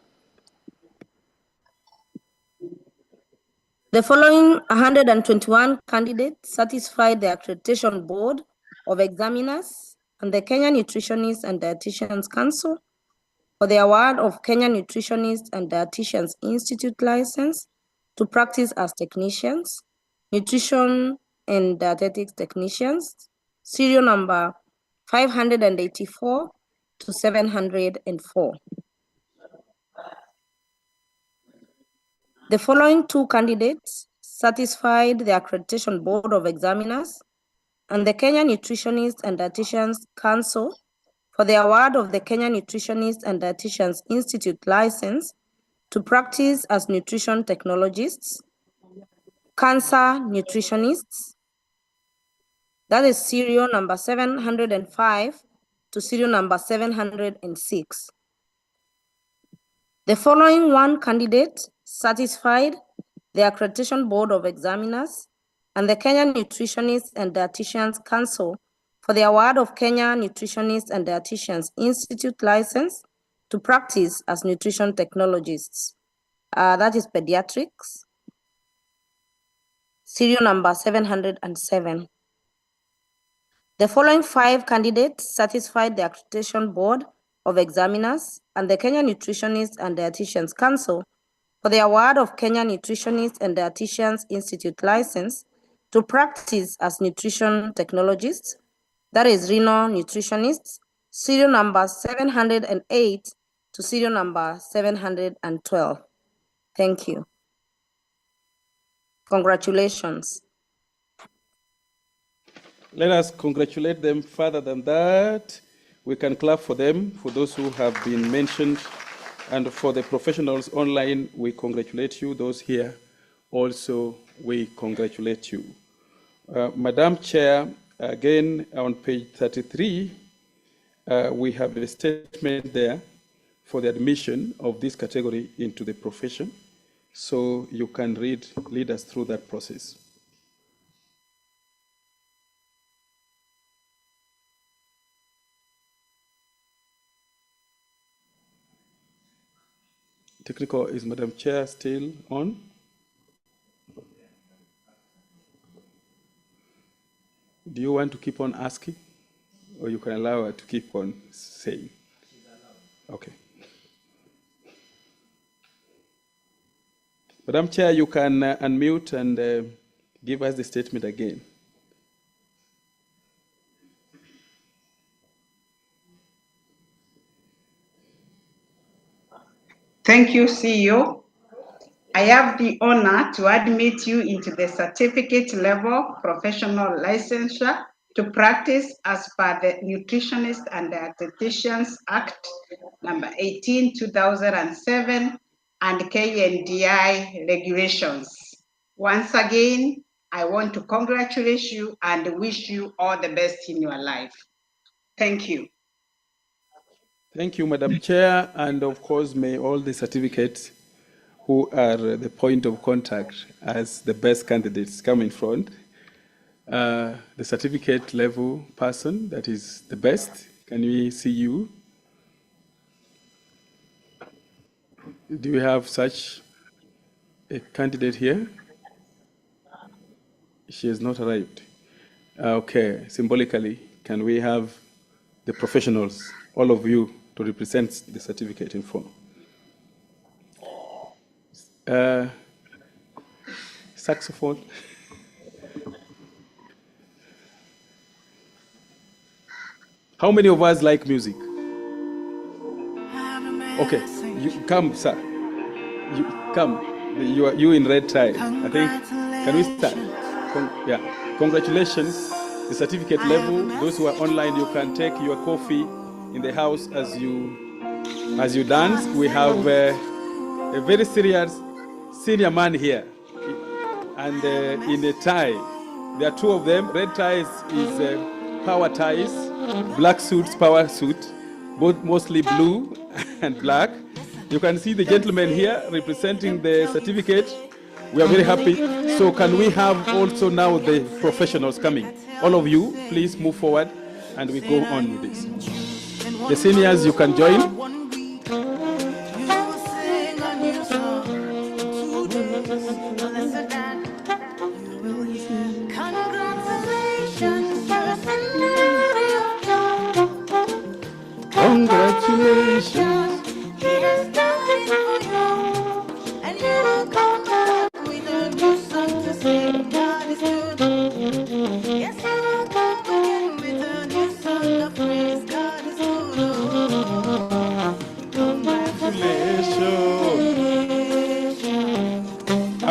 The following 121 candidates satisfied the Accreditation Board of Examiners and the Kenya Nutritionists and Dietitians Council for the award of Kenya Nutritionists and Dietitians Institute license to practice as technicians, nutrition and dietetics technicians, serial number 584 to 704. The following 2 candidates satisfied the Accreditation Board of Examiners and the Kenya Nutritionists and Dietitians Council for the award of the Kenya Nutritionists and Dietitians Institute license to practice as nutrition technologists, cancer nutritionists, that is serial number 705 to serial number 706. The following 1 candidate satisfied the Accreditation Board of Examiners and the Kenya Nutritionists and Dietitians Council for the award of Kenya Nutritionists and Dietitians Institute license to practice as nutrition technologists. That is pediatrics, serial number 707. The following 5 candidates satisfied the Accreditation Board of Examiners and the Kenya Nutritionists and Dietitians Council for the award of Kenya Nutritionists and Dietitians Institute license to practice as nutrition technologists, that is renal nutritionists, serial number 708 to serial number 712. Thank you. Congratulations. Let us congratulate them. Further than that, we can clap for them, for those who have been mentioned. And for the professionals online, we congratulate you. Those here also, we congratulate you. Madam Chair, again, on page 33, we have a statement there for the admission of this category into the profession. So you can lead us through that process. Technical, is Madam Chair still on? Do you want to keep on asking? Or you can allow her to keep on saying? Okay. Madam Chair, you can unmute and give us the statement again. Thank you, CEO. I have the honor to admit you into the certificate level professional licensure to practice as per the Nutritionist and Dietitians Act number 18, 2007 and KNDI regulations. Once again, I want to congratulate you and wish you all the best in your life. Thank you. Thank you, Madam Chair, and of course, may all the certificates who are the point of contact as the best candidates come in front. The certificate level person that is the best, can we see you? Do we have such a candidate here? She has not arrived. Okay, symbolically, can we have the professionals, all of you, to represent the certificate in front? Saxophone. How many of us like music? Okay, you come, sir. You come. You in red tie. I think. Can we start? Yeah. Congratulations. The certificate level. Those who are online, you can take your coffee in the house as you dance. We have a very serious senior man here, and in a tie. There are 2 of them. Red ties is power ties, black suits, power suit, both mostly blue and black. You can see the gentleman here representing the certificate. We are very happy. So can we have also now the professionals coming? All of you, please move forward and we go on with this. The seniors, you can join. You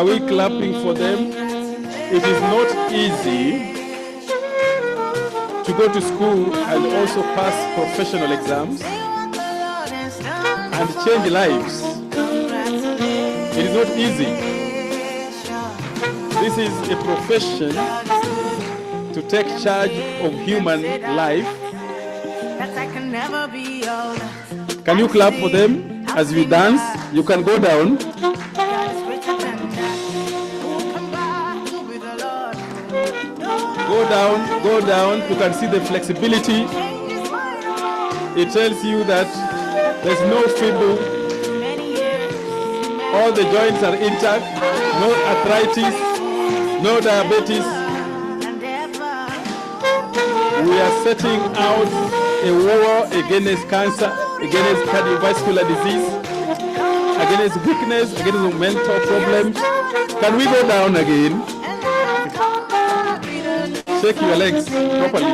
Are we clapping for them? It is not easy to go to school and also pass professional exams and change lives. It is not easy. This is a profession to take charge of human life. Can you clap for them as we dance? You can go down. Go down, go down. You can see the flexibility. It tells you that there's no feeble. All the joints are intact. No arthritis, no diabetes. We are setting out a war against cancer, against cardiovascular disease, against weakness, against mental problems. Can we go down again? Shake your legs properly.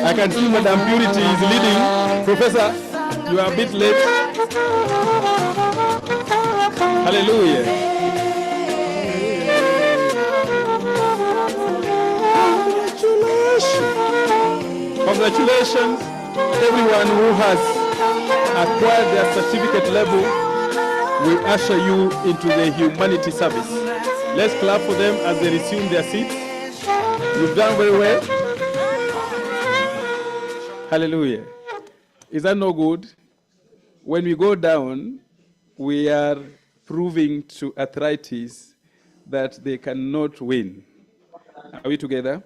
I can see Madam Purity is leading. Professor, you are a bit late. Hallelujah. Congratulations, everyone who has acquired their certificate level. We usher you into the humanity service. Let's clap for them as they resume their seats. You've done very well. Hallelujah. Is that no good? When we go down, we are proving to arthritis that they cannot win. Are we together?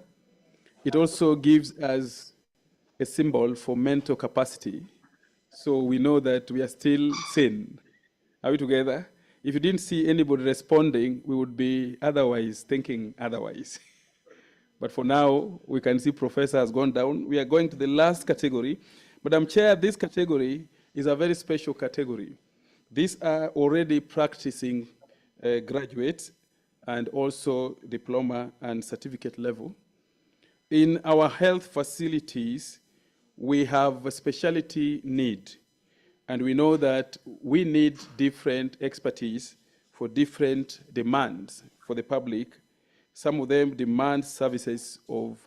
It also gives us a symbol for mental capacity. So we know that we are still sane. Are we together? If you didn't see anybody responding, we would be otherwise thinking otherwise. But for now, we can see Professor has gone down. We are going to the last category. Madam Chair, this category is a very special category. These are already practicing graduates and also diploma and certificate level. In our health facilities, we have a specialty need, and we know that we need different expertise for different demands for the public. Some of them demand services of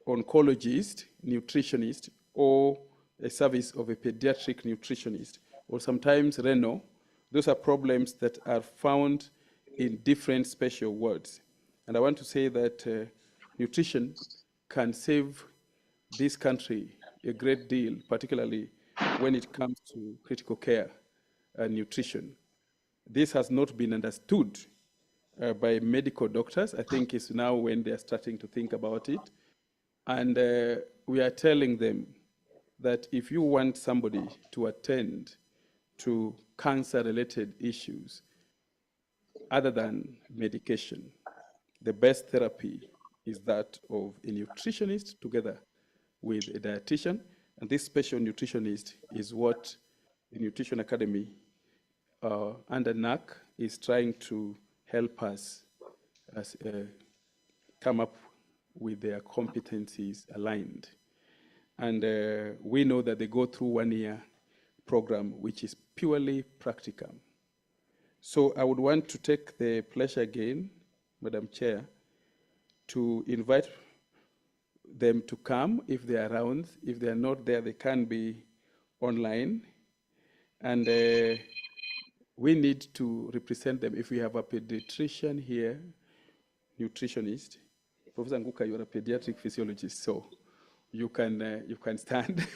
oncologist, nutritionist, or a service of a pediatric nutritionist, or sometimes renal. Those are problems that are found in different special wards. And I want to say that nutrition can save this country a great deal, particularly when it comes to critical care and nutrition. This has not been understood by medical doctors. I think it's now when they're starting to think about it. And we are telling them that if you want somebody to attend to cancer-related issues other than medication, the best therapy is that of a nutritionist together with a dietitian. And this special nutritionist is what the Nutrition Academy under NAC is trying to help us come up with their competencies aligned. And we know that they go through 1-year program, which is purely practical. So I would want to take the pleasure again, Madam Chair, to invite them to come if they are around. If they are not there, they can be online. And we need to represent them. If we have a pediatrician here, nutritionist, Professor Nguka, you're a pediatric physiologist, so you can stand.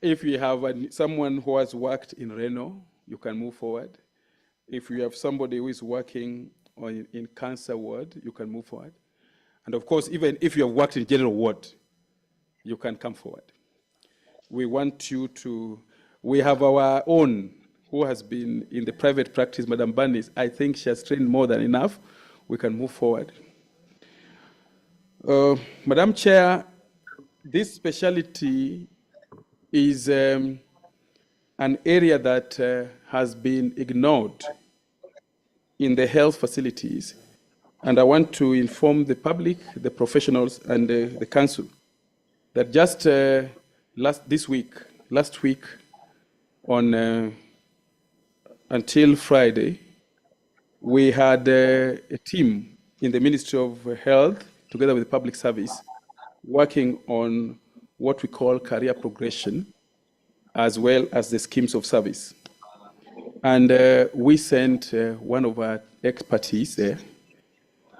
If you have someone who has worked in renal, you can move forward. If you have somebody who is working in cancer ward, you can move forward. And of course, even if you have worked in general ward, you can come forward. We want you to, we have our own who has been in the private practice, Madam Banis. I think she has trained more than enough. We can move forward. Madam Chair, this specialty is an area that has been ignored in the health facilities. And I want to inform the public, the professionals, and the council that just last week, on until Friday, we had a team in the Ministry of Health, together with the Public Service, working on what we call career progression, as well as the schemes of service. And we sent one of our expertise there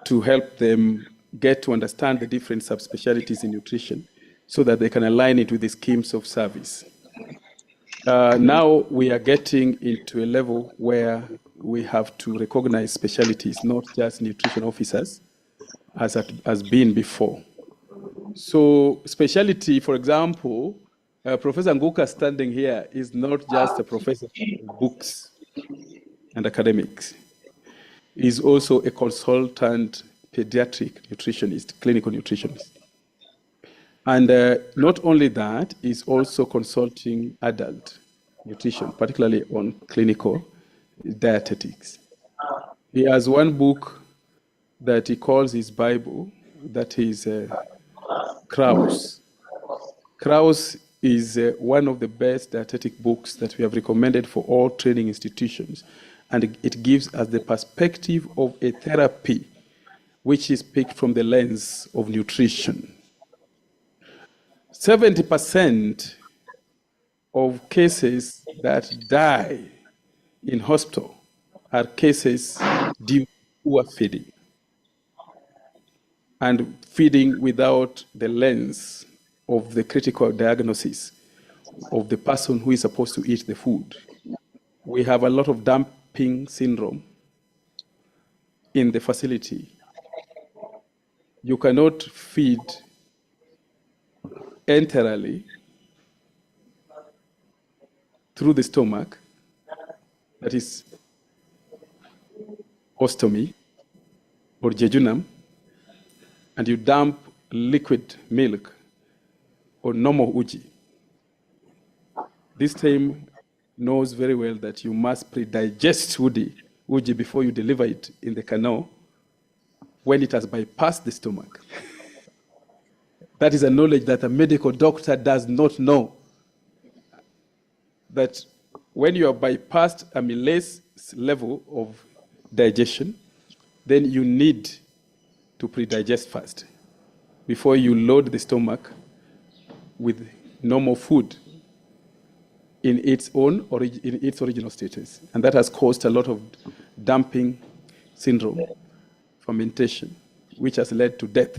to help them get to understand the different subspecialties in nutrition so that they can align it with the schemes of service. Now we are getting into a level where we have to recognize specialties, not just nutrition officers, as has been before. So specialty, for example, Professor Nguka standing here is not just a professor of books and academics. He's also a consultant pediatric nutritionist, clinical nutritionist. And not only that, he's also consulting adult nutrition, particularly on clinical dietetics. He has one book that he calls his Bible, that is Krauss. Krauss is one of the best dietetic books that we have recommended for all training institutions. And it gives us the perspective of a therapy which is picked from the lens of nutrition. 70% of cases that die in hospital are cases due to poor feeding, and feeding without the lens of the critical diagnosis of the person who is supposed to eat the food. We have a lot of dumping syndrome in the facility. You cannot feed enterally through the stomach, that is ostomy or jejunum, and you dump liquid milk or normal uji. This team knows very well that you must pre-digest uji before you deliver it in the canal when it has bypassed the stomach. That is a knowledge that a medical doctor does not know. That when you have bypassed amylase level of digestion, then you need to pre-digest first before you load the stomach with normal food in its original status. And that has caused a lot of dumping syndrome, fermentation, which has led to death.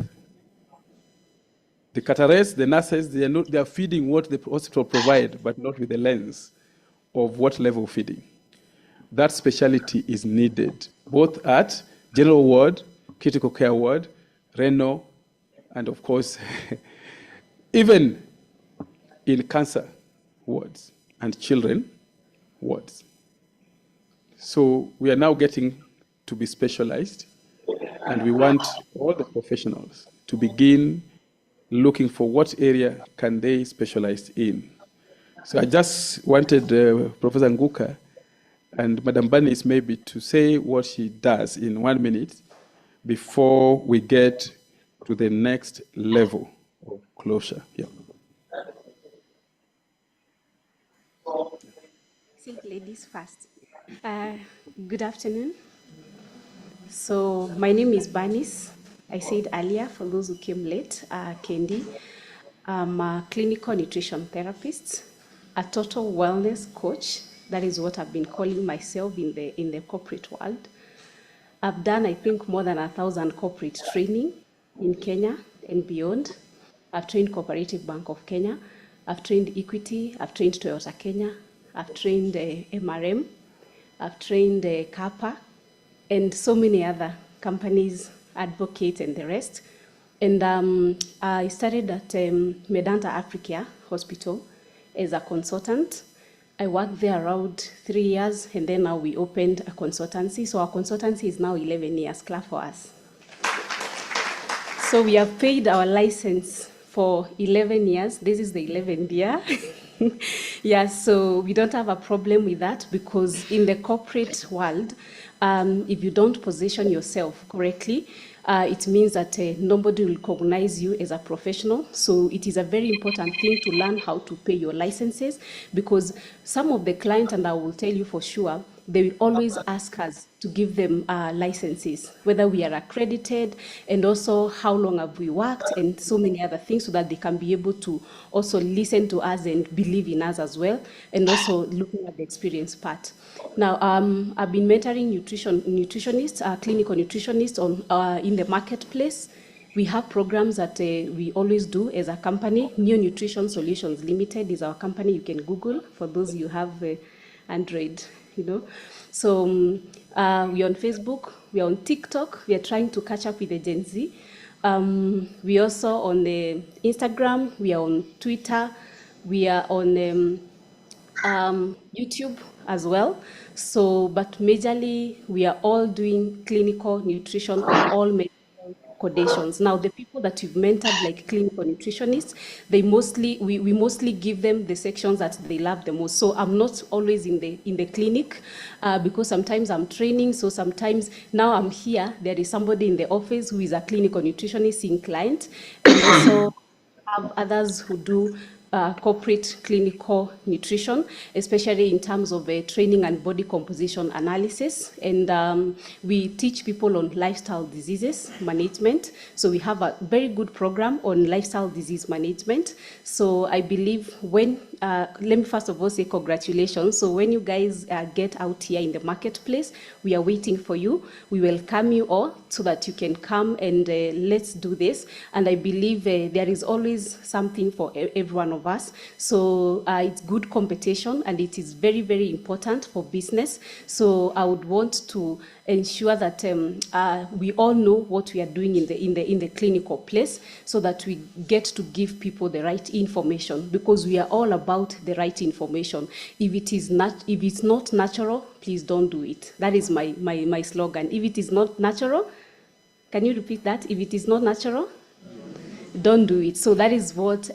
The catarrhs, the nurses, they are feeding what the hospital provide, but not with the lens of what level of feeding. That specialty is needed, both at general ward, critical care ward, renal, and of course, even in cancer wards and children wards. So we are now getting to be specialized, and we want all the professionals to begin looking for what area can they specialize in. So I just wanted Professor Nguka and Madam Banis maybe to say what she does in 1 minute before we get to the next level of closure. Yeah. I think ladies first. Good afternoon. So my name is Banis. I said earlier, for those who came late, Kendi. I'm a clinical nutrition therapist, a total wellness coach. That is what I've been calling myself in the corporate world. I've done, I think, more than 1,000 corporate training in Kenya and beyond. I've trained Cooperative Bank of Kenya. I've trained Equity. I've trained Toyota Kenya. I've trained MRM. I've trained Kappa, and so many other companies, Advocate, and the rest. And I started at Medanta Africa Hospital as a consultant. I worked there around 3 years, and then now we opened a consultancy. So our consultancy is now 11 years. Clap for us. So we have paid our license for 11 years. This is the 11th year. Yeah, so we don't have a problem with that, because in the corporate world, if you don't position yourself correctly, it means that nobody will recognize you as a professional. So it is a very important thing to learn how to pay your licenses, because some of the clients, and I will tell you for sure, they will always ask us to give them licenses, whether we are accredited, and also how long have we worked, and so many other things, so that they can be able to also listen to us and believe in us as well, and also looking at the experience part. Now, I've been mentoring nutritionists, clinical nutritionists in the marketplace. We have programs that we always do as a company. New Nutrition Solutions Limited is our company. You can Google for those you have Android, you know. So we're on Facebook, we're on TikTok. We are trying to catch up with the Gen Z. We also on the Instagram, we are on Twitter, we are on YouTube as well. So, but majorly, we are all doing clinical nutrition on all medical conditions. Now, the people that you've mentored, like clinical nutritionists, we mostly give them the sections that they love the most. So I'm not always in the clinic because sometimes I'm training. So sometimes now I'm here, there is somebody in the office who is a clinical nutritionist in client, and also have others who do corporate clinical nutrition, especially in terms of training and body composition analysis. And we teach people on lifestyle diseases management. So we have a very good program on lifestyle disease management. So I believe when, let me first of all say congratulations. So when you guys get out here in the marketplace, we are waiting for you. We welcome you all so that you can come and let's do this. And I believe there is always something for every one of us. So it's good competition, and it is very, very important for business. So I would want to ensure that we all know what we are doing in the clinical place, so that we get to give people the right information, because we are all about the right information. If it's not natural, please don't do it. That is my slogan. If it is not natural, can you repeat that? If it is not natural, don't do it. So that is what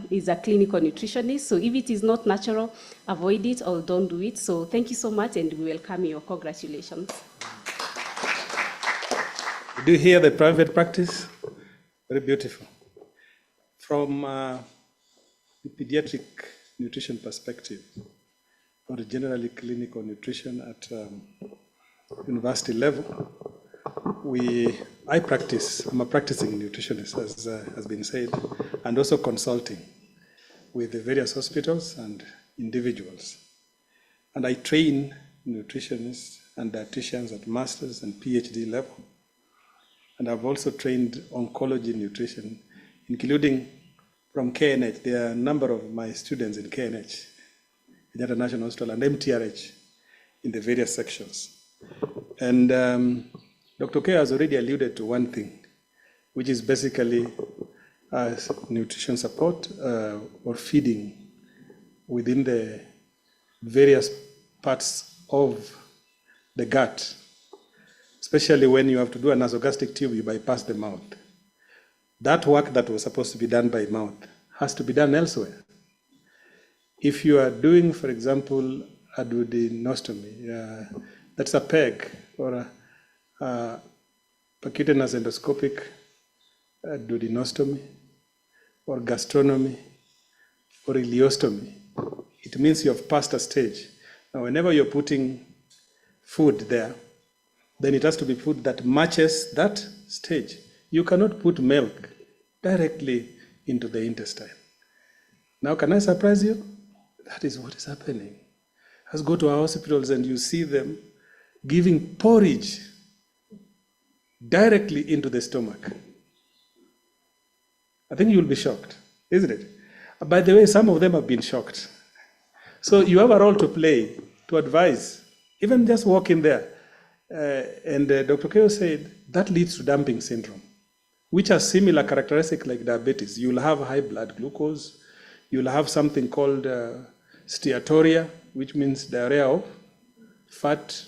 is a clinical nutritionist. So if it is not natural, avoid it or don't do it. So thank you so much, and we welcome you. Congratulations. Do you hear the private practice? Very beautiful. From the pediatric nutrition perspective, or generally clinical nutrition at university level, I practice, I'm a practicing nutritionist, as has been said, and also consulting with the various hospitals and individuals. And I train nutritionists and dietitians at master's and PhD level. And I've also trained oncology nutrition, including from KNH. There are a number of my students in KNH, Kenyatta National Hospital, and MTRH in the various sections. And Dr. K has already alluded to one thing, which is basically nutrition support or feeding within the various parts of the gut, especially when you have to do a nasogastric tube, you bypass the mouth. That work that was supposed to be done by mouth has to be done elsewhere. If you are doing, for example, a duodenostomy, that's a PEG or a percutaneous endoscopic duodenostomy or gastronomy or ileostomy, it means you have passed a stage. Now, whenever you're putting food there, then it has to be food that matches that stage. You cannot put milk directly into the intestine. Now, can I surprise you? That is what is happening. Let's go to our hospitals and you see them giving porridge directly into the stomach. I think you'll be shocked, isn't it? By the way, some of them have been shocked. So you have a role to play, to advise, even just walk in there. And Dr. Keo said that leads to dumping syndrome, which are similar characteristics like diabetes. You'll have high blood glucose. You'll have something called steatorrhea, which means diarrhea of fat.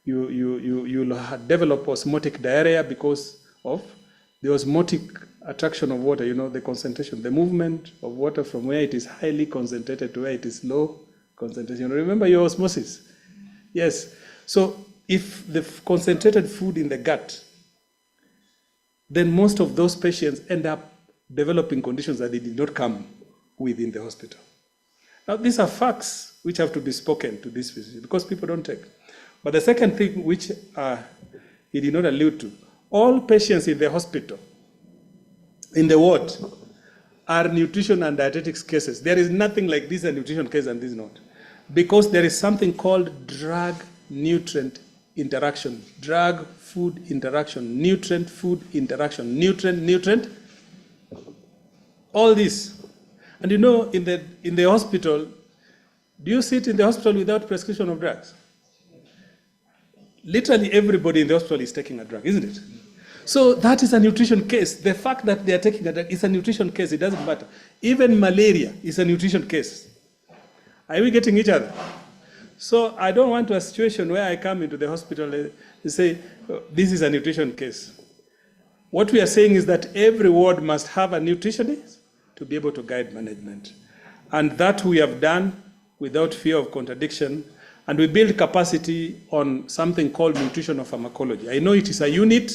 You'll develop osmotic diarrhea because of the osmotic attraction of water, you know, the concentration, the movement of water from where it is highly concentrated to where it is low concentration. Remember your osmosis? Yes. So if the concentrated food in the gut, then most of those patients end up developing conditions that they did not come with in the hospital. Now, these are facts which have to be spoken to this physician because people don't take. But the second thing which he did not allude to, all patients in the hospital, in the ward, are nutrition and dietetics cases. There is nothing like this a nutrition case and this not. Because there is something called drug-nutrient interaction, drug-food interaction, nutrient-food interaction, nutrient, all this. And you know, in the hospital, do you sit in the hospital without prescription of drugs? Literally everybody in the hospital is taking a drug, isn't it? So that is a nutrition case. The fact that they are taking a drug is a nutrition case. It doesn't matter. Even malaria is a nutrition case. Are we getting each other? So I don't want a situation where I come into the hospital and say, oh, this is a nutrition case. What we are saying is that every ward must have a nutritionist to be able to guide management. And that we have done without fear of contradiction. And we build capacity on something called nutritional pharmacology. I know it is a unit.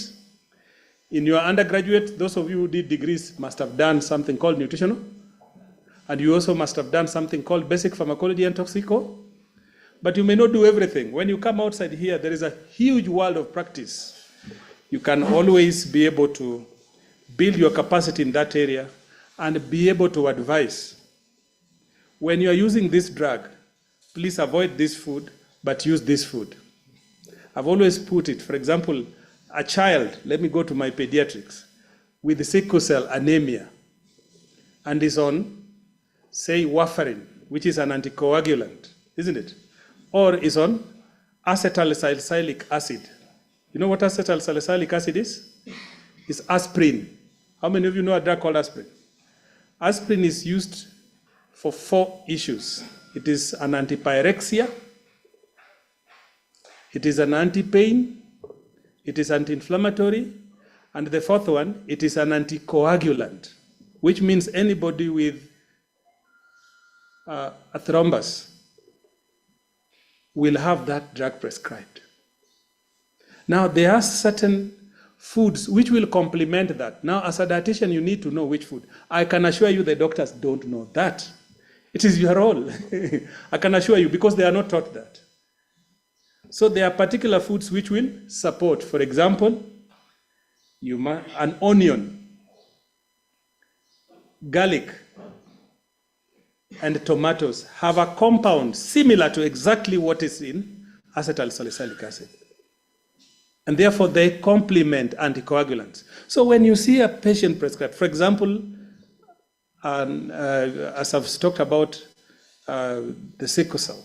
In your undergraduate, those of you who did degrees must have done something called nutritional. And you also must have done something called basic pharmacology and toxico. But you may not do everything. When you come outside here, there is a huge world of practice. You can always be able to build your capacity in that area and be able to advise. When you are using this drug, please avoid this food, but use this food. I've always put it, for example, a child, let me go to my pediatrics, with sickle cell anemia, and is on, say, warfarin, which is an anticoagulant, isn't it? Or is on acetylsalicylic acid. You know what acetylsalicylic acid is? It's aspirin. How many of you know a drug called aspirin? Aspirin is used for 4 issues. It is an antipyrexia, it is an anti-pain, it is anti-inflammatory, and the 4th one, it is an anticoagulant, which means anybody with a thrombus will have that drug prescribed. Now, there are certain foods which will complement that. Now, as a dietitian, you need to know which food. I can assure you the doctors don't know that. It is your role. I can assure you, because they are not taught that. So there are particular foods which will support. For example, an onion, garlic, and tomatoes have a compound similar to exactly what is in acetylsalicylic acid. And therefore, they complement anticoagulants. So when you see a patient prescribed, for example, as I've talked about the sickle cell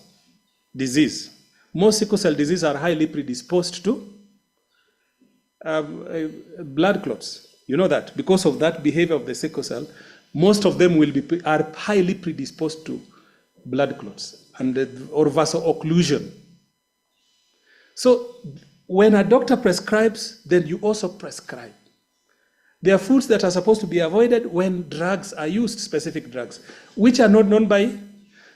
disease, most sickle cell disease are highly predisposed to blood clots. You know that because of that behavior of the sickle cell, most of them are highly predisposed to blood clots and or vaso-occlusion. So when a doctor prescribes, then you also prescribe. There are foods that are supposed to be avoided when drugs are used, specific drugs, which are not known by.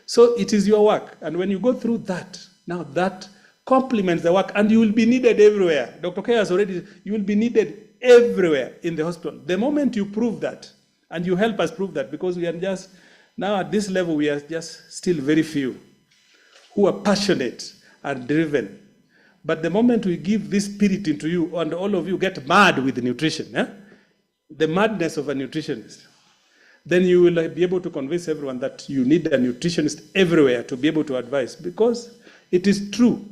So it is your work. And when you go through that, now that complements the work, and you will be needed everywhere. Dr. K has already, you will be needed everywhere in the hospital. The moment you prove that, and you help us prove that, because we are just, now at this level, we are just still very few who are passionate and driven. But the moment we give this spirit into you, and all of you get mad with nutrition, the madness of a nutritionist, then you will be able to convince everyone that you need a nutritionist everywhere to be able to advise, because it is true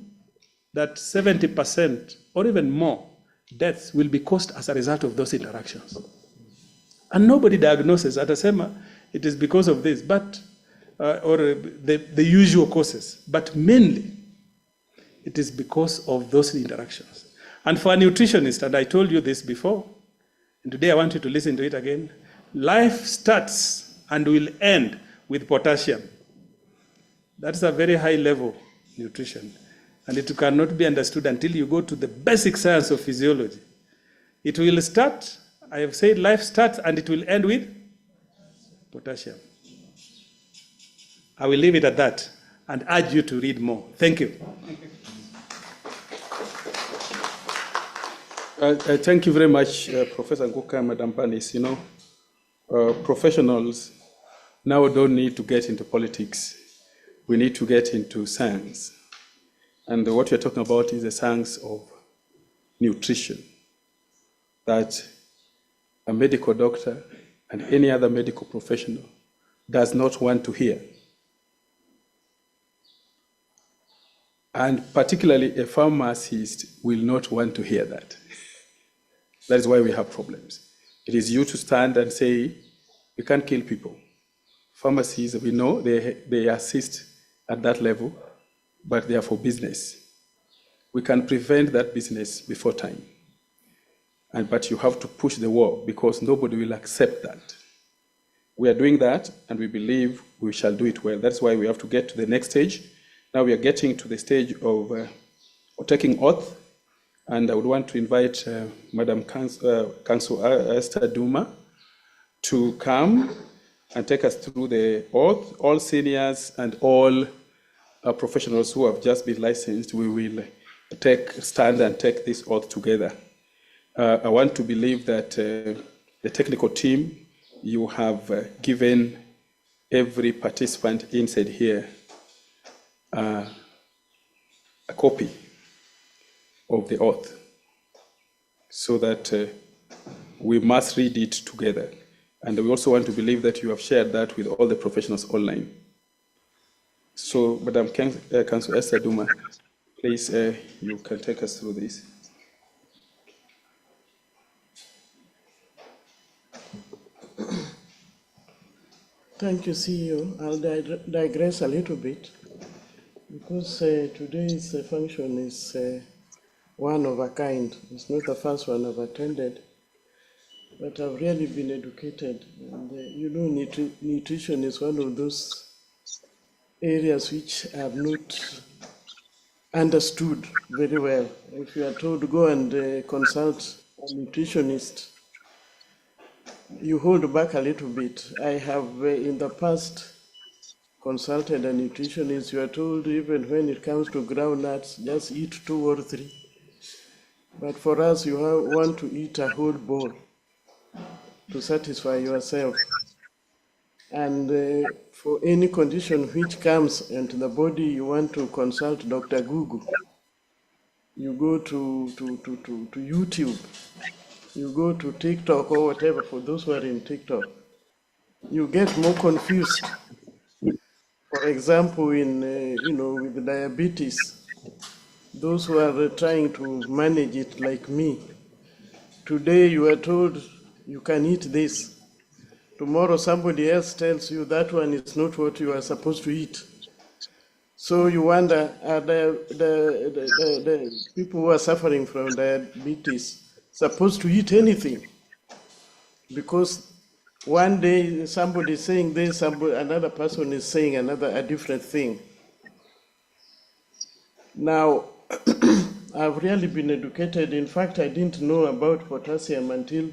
that 70% or even more deaths will be caused as a result of those interactions. And nobody diagnoses at ASEMA, it is because of this, but or the usual causes, but mainly it is because of those interactions. And for a nutritionist, and I told you this before, and today I want you to listen to it again, life starts and will end with potassium. That's a very high level nutrition. And it cannot be understood until you go to the basic science of physiology. It will start, I have said life starts and it will end with potassium. I will leave it at that and urge you to read more. Thank you. Thank you very much, Professor Nguka, Madam Banis. You know, professionals now don't need to get into politics. we need to get into science. And what we're talking about is the science of nutrition, that a medical doctor and any other medical professional does not want to hear. And particularly a pharmacist will not want to hear that. That is why we have problems. It is you to stand and say, we can't kill people. Pharmacies, we know they assist at that level, but they are for business. We can prevent that business before time. But you have to push the war because nobody will accept that. We are doing that, and we believe we shall do it well. That's why we have to get to the next stage. Now we are getting to the stage of taking oath, and I would want to invite Madam Council Esther Duma to come and take us through the oath. All seniors and all professionals who have just been licensed, we will stand and take this oath together. I want to believe that the technical team, you have given every participant inside here a copy of the oath so that we must read it together. And we also want to believe that you have shared that with all the professionals online. So, Madam Council Esther Duma, please, you can take us through this. Thank you, CEO. I'll digress a little bit because today's function is one of a kind. It's not the first one I've attended, but I've really been educated. And you know, nutrition is one of those areas which I have not understood very well. If you are told to go and consult a nutritionist, you hold back a little bit. I have in the past consulted a nutritionist. You are told even when it comes to groundnuts, just eat 2 or 3. But for us, you want to eat a whole bowl to satisfy yourself. And for any condition which comes into the body, you want to consult Dr. Google. You go to YouTube. You go to TikTok or whatever, for those who are in TikTok. You get more confused. For example, in with diabetes, those who are trying to manage it like me, today you are told you can eat this. Tomorrow somebody else tells you that one is not what you are supposed to eat. So you wonder, are the people who are suffering from diabetes supposed to eat anything? Because one day somebody is saying this, another person is saying a different thing. Now, I've really been educated. In fact, I didn't know about potassium until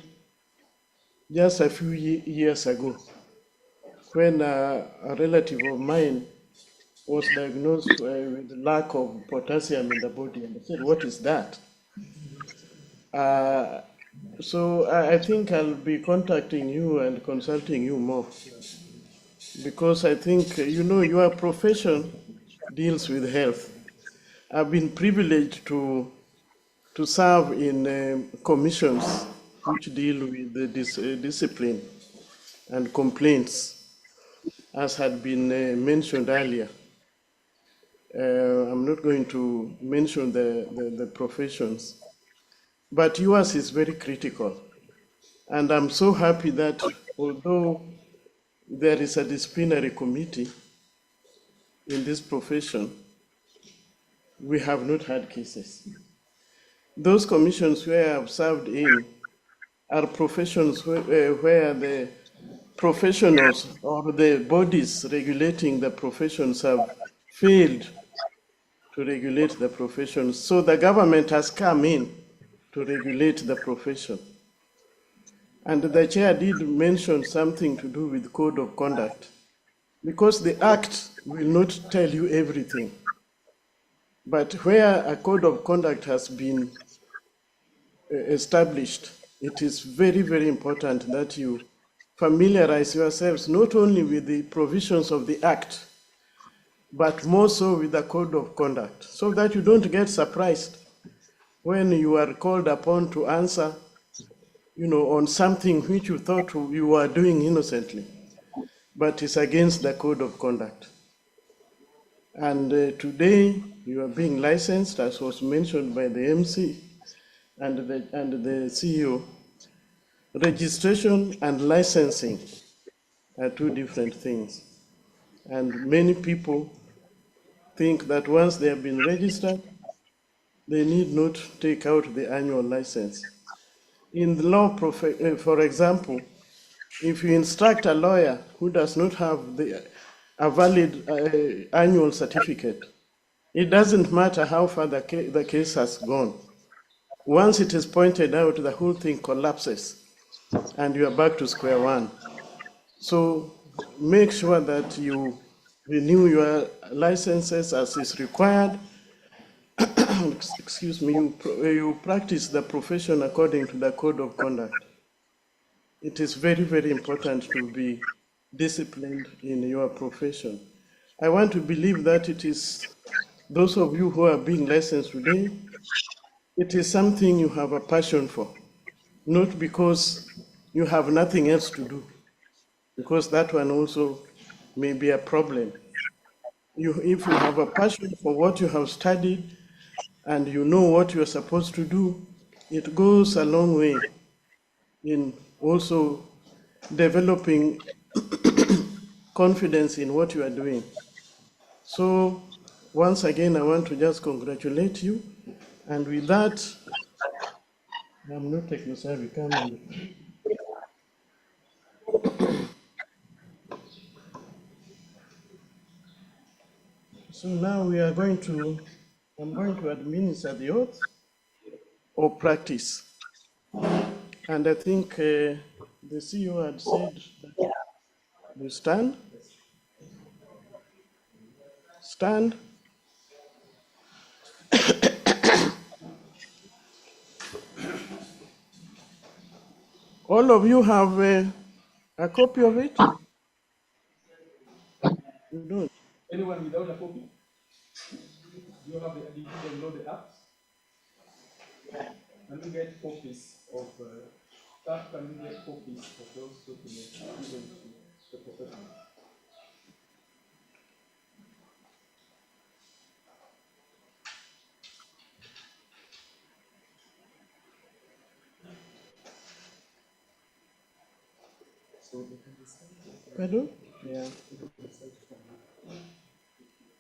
just a few years ago, when a relative of mine was diagnosed with lack of potassium in the body. And I said, what is that? So I think I'll be contacting you and consulting you more, because I think, your profession deals with health. I've been privileged to serve in commissions which deal with the discipline and complaints, as had been mentioned earlier. I'm not going to mention the professions, but yours is very critical. And I'm so happy that although there is a disciplinary committee in this profession, we have not had cases. Those commissions where I've served in are professions where the professionals or the bodies regulating the professions have failed to regulate the professions. So the government has come in to regulate the profession. And the chair did mention something to do with code of conduct, because the act will not tell you everything. But where a code of conduct has been established, it is very, very important that you familiarize yourselves not only with the provisions of the act, but more so with the code of conduct, so that you don't get surprised when you are called upon to answer, on something which you thought you were doing innocently, but it's against the code of conduct. And today you are being licensed, as was mentioned by the MC and the CEO. Registration and licensing are two different things. And many people think that once they have been registered, they need not take out the annual license. In the law, for example, if you instruct a lawyer who does not have a valid annual certificate, it doesn't matter how far the case has gone. Once it is pointed out, the whole thing collapses and you are back to square one. So make sure that you renew your licenses as is required. Excuse me, you practice the profession according to the code of conduct. It is very, very important to be disciplined in your profession. I want to believe that it is those of you who are being licensed today, it is something you have a passion for, not because you have nothing else to do, because that one also may be a problem. If you have a passion for what you have studied and you know what you're supposed to do, it goes a long way in also developing confidence in what you are doing. So once again, I want to just congratulate you. And with that, I'm not techno-savvy, come on. So now I'm going to administer the oath or practice. And I think the CEO had said that you stand. Stand. All of you have a copy of it? You don't? Anyone without a copy? Do you have did you download the app? Can we get copies of staff? Can we get copies of those documents given to the professionals? Pardon? Yeah.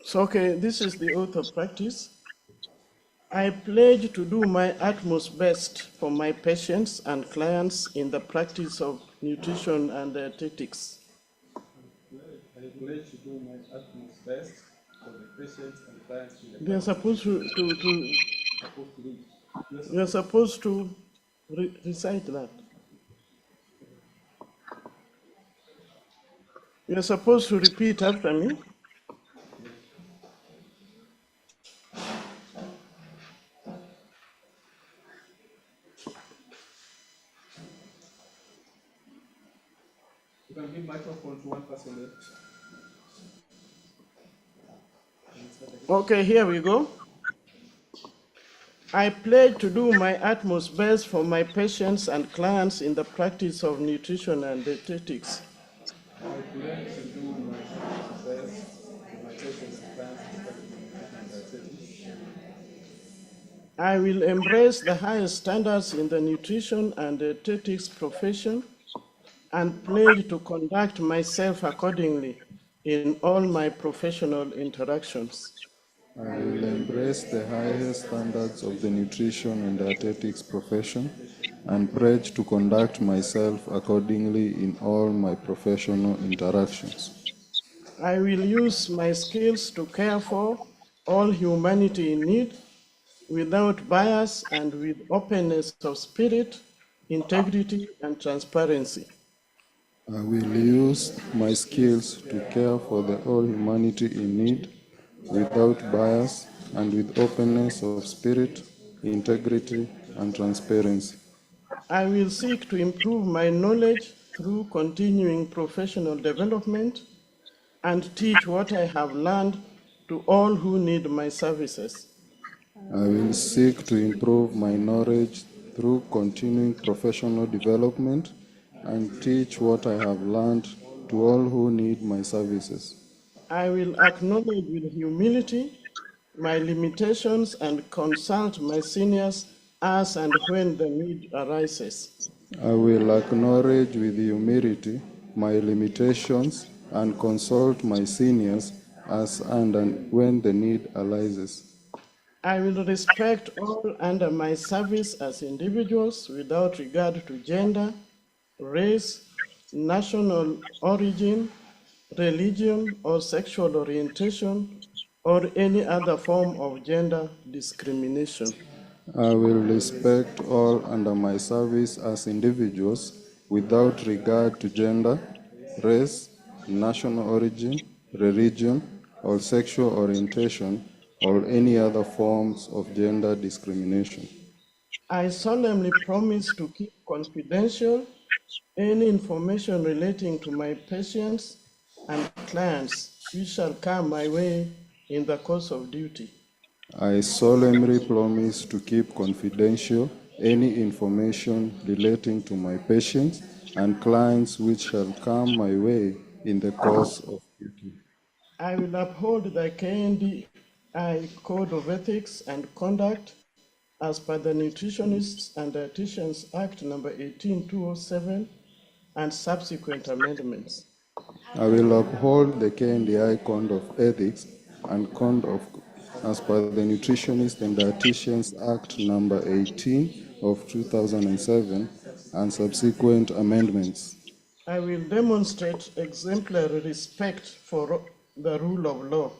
So, okay, this is the oath of practice. I pledge to do my utmost best for my patients and clients in the practice of nutrition and dietetics. I pledge to do my utmost best for the patients and clients in the They are supposed you're supposed to recite that. You're supposed to repeat after me. You can give microphone to one person there. Okay, here we go. I pledge to do my utmost best for my patients and clients in the practice of nutrition and dietetics. I pledge to do my utmost best for my patients and clients in the practice of nutrition and dietetics. I will embrace the highest standards in the nutrition and dietetics profession and pledge to conduct myself accordingly in all my professional interactions. I will embrace the highest standards of the nutrition and dietetics profession and pledge to conduct myself accordingly in all my professional interactions. I will use my skills to care for all humanity in need without bias and with openness of spirit, integrity, and transparency. I will use my skills to care for the whole humanity in need without bias and with openness of spirit, integrity, and transparency. I will seek to improve my knowledge through continuing professional development and teach what I have learned to all who need my services. I will seek to improve my knowledge through continuing professional development and teach what I have learned to all who need my services. I will acknowledge with humility my limitations and consult my seniors as and when the need arises. I will acknowledge with humility my limitations and consult my seniors as and when the need arises. I will respect all under my service as individuals without regard to gender, race, national origin, religion, or sexual orientation, or any other form of gender discrimination. I will respect all under my service as individuals without regard to gender, race, national origin, religion, or sexual orientation, or any other forms of gender discrimination. I solemnly promise to keep confidential any information relating to my patients and clients which shall come my way in the course of duty. I solemnly promise to keep confidential any information relating to my patients and clients which shall come my way in the course of duty. I will uphold the KNDI Code of Ethics and Conduct as per the Nutritionists and Dietitians Act number 18-207 and subsequent amendments. I will uphold the KNDI Code of Ethics and Conduct as per the Nutritionists and Dietitians Act number 18 of 2007 and subsequent amendments. I will demonstrate exemplary respect for the rule of law.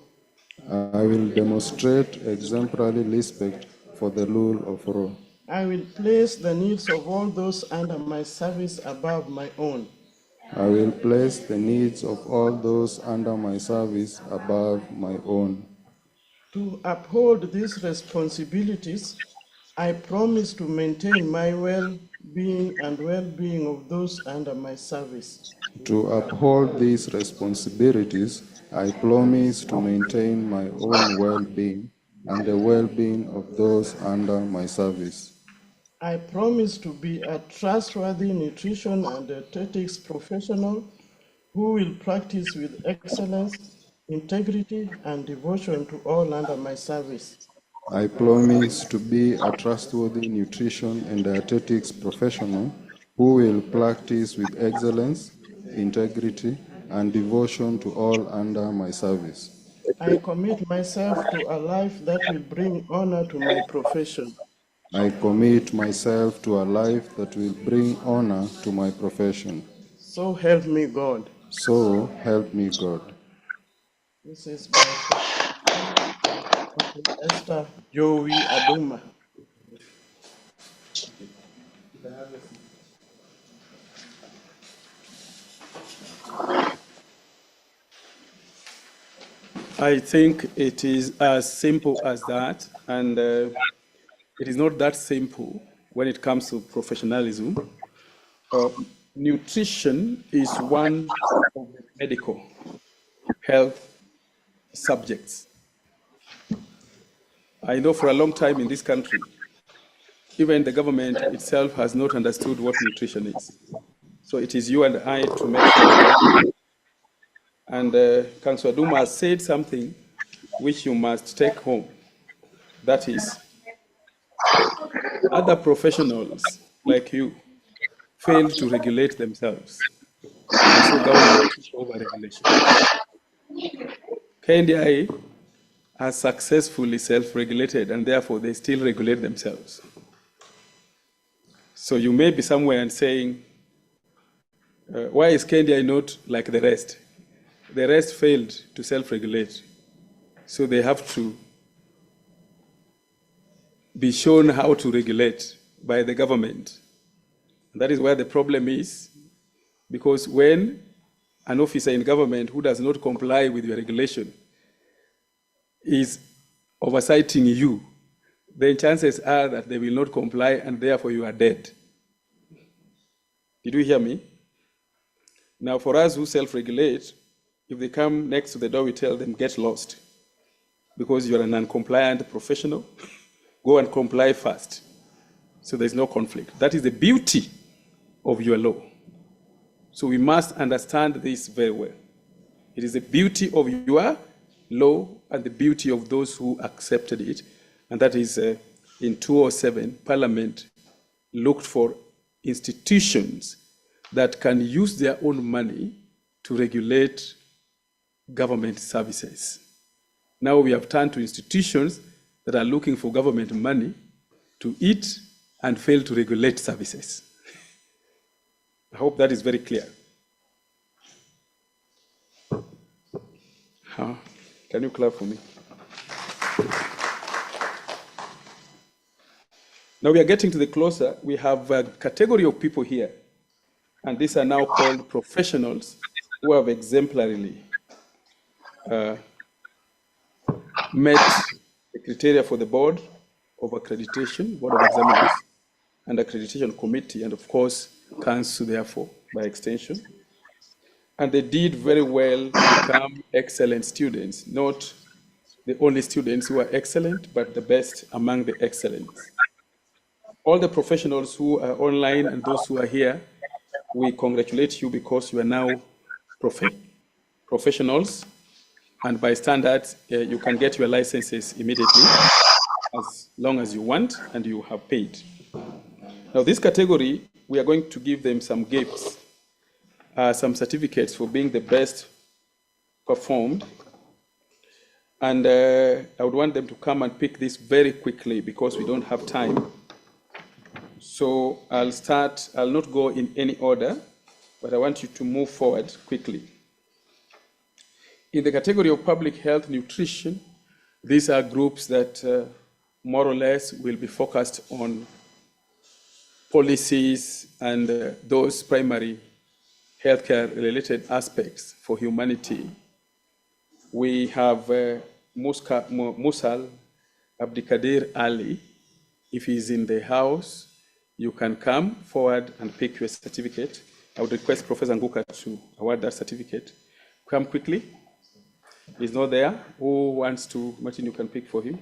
I will demonstrate exemplary respect for the rule of law. I will place the needs of all those under my service above my own. I will place the needs of all those under my service above my own. To uphold these responsibilities, I promise to maintain my well-being and well-being of those under my service. To uphold these responsibilities, I promise to maintain my own well-being and the well-being of those under my service. I promise to be a trustworthy nutrition and dietetics professional who will practice with excellence, integrity, and devotion to all under my service. I promise to be a trustworthy nutrition and dietetics professional who will practice with excellence, integrity, and devotion to all under my service. I commit myself to a life that will bring honor to my profession. I commit myself to a life that will bring honor to my profession. So help me God. So help me God. This is by Esther Joey Aduma. I think it is as simple as that, and it is not that simple when it comes to professionalism. Nutrition is one of the medical health subjects. I know for a long time in this country, even the government itself has not understood what nutrition is. So it is you and I to make sure. And Councillor Aduma has said something which you must take home. That is, other professionals like you fail to regulate themselves. And so government is over-regulation. KNDI has successfully self-regulated, and therefore they still regulate themselves. So you may be somewhere and saying, why is KNDI not like the rest? The rest failed to self-regulate. So they have to be shown how to regulate by the government. And that is where the problem is, because when an officer in government who does not comply with your regulation is oversighting you, then chances are that they will not comply and therefore you are dead. Did you hear me? Now for us who self-regulate, if they come next to the door, we tell them, get lost. because you're a non-compliant professional, go and comply first. So there's no conflict. That is the beauty of your law. So we must understand this very well. It is the beauty of your law and the beauty of those who accepted it. And that is in 2007, Parliament looked for institutions that can use their own money to regulate government services. Now we have turned to institutions that are looking for government money to eat and fail to regulate services. I hope that is very clear. Can you clap for me? Now we are getting to the closer. We have a category of people here, and these are now called professionals who have exemplarily met the criteria for the Board of Accreditation, Board of Examiners, and Accreditation Committee, and of course, Council, therefore, by extension. And they did very well to become excellent students, not the only students who are excellent, but the best among the excellents. All the professionals who are online and those who are here, we congratulate you because you are now professionals, and by standards, you can get your licenses immediately as long as you want and you have paid. Now, this category, we are going to give them some gifts, some certificates for being the best performed. And I would want them to come and pick this very quickly because we don't have time. So I'll not go in any order, but I want you to move forward quickly. In the category of public health nutrition, these are groups that more or less will be focused on policies and those primary healthcare related aspects for humanity. We have Musal Abdikadir Ali. If he's in the house, you can come forward and pick your certificate. I would request Professor Nguka to award that certificate. Come quickly. He's not there. Who wants to? Martin, you can pick for him.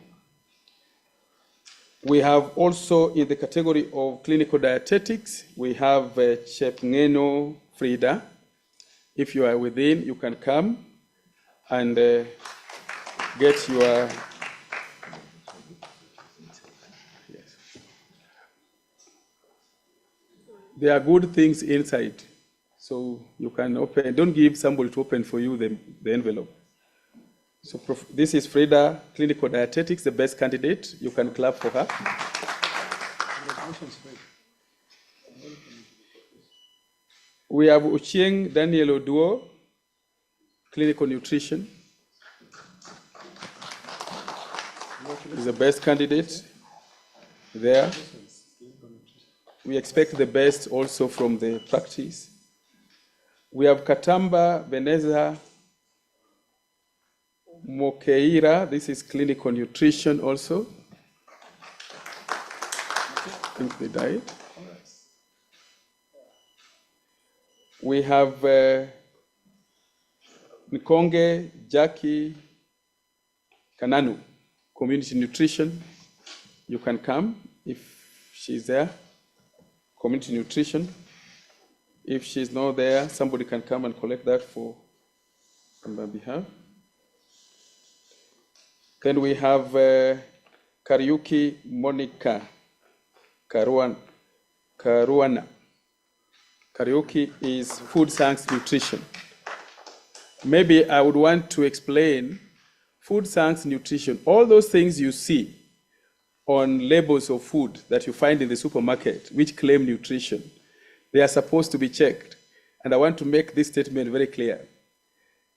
We have also in the category of clinical dietetics, we have Chepngeno Frida. If you are within, you can come and get your. Yes. There are good things inside, so you can open. Don't give somebody to open for you the envelope. So this is Frida, clinical dietetics, the best candidate. You can clap for her. We have Uchieng Daniel Oduo, clinical nutrition. He's the best candidate there. We expect the best also from the practice. We have Katamba Veneza Mokeira, this is clinical nutrition also. I think they died. We have Nkonge Jackie Kananu, community nutrition. You can come if she's there. Community nutrition. If she's not there, somebody can come and collect that on my behalf. Then we have Kariuki Monica Karuana. Kariuki is food science nutrition. Maybe I would want to explain food science nutrition. All those things you see on labels of food that you find in the supermarket, which claim nutrition, they are supposed to be checked. And I want to make this statement very clear.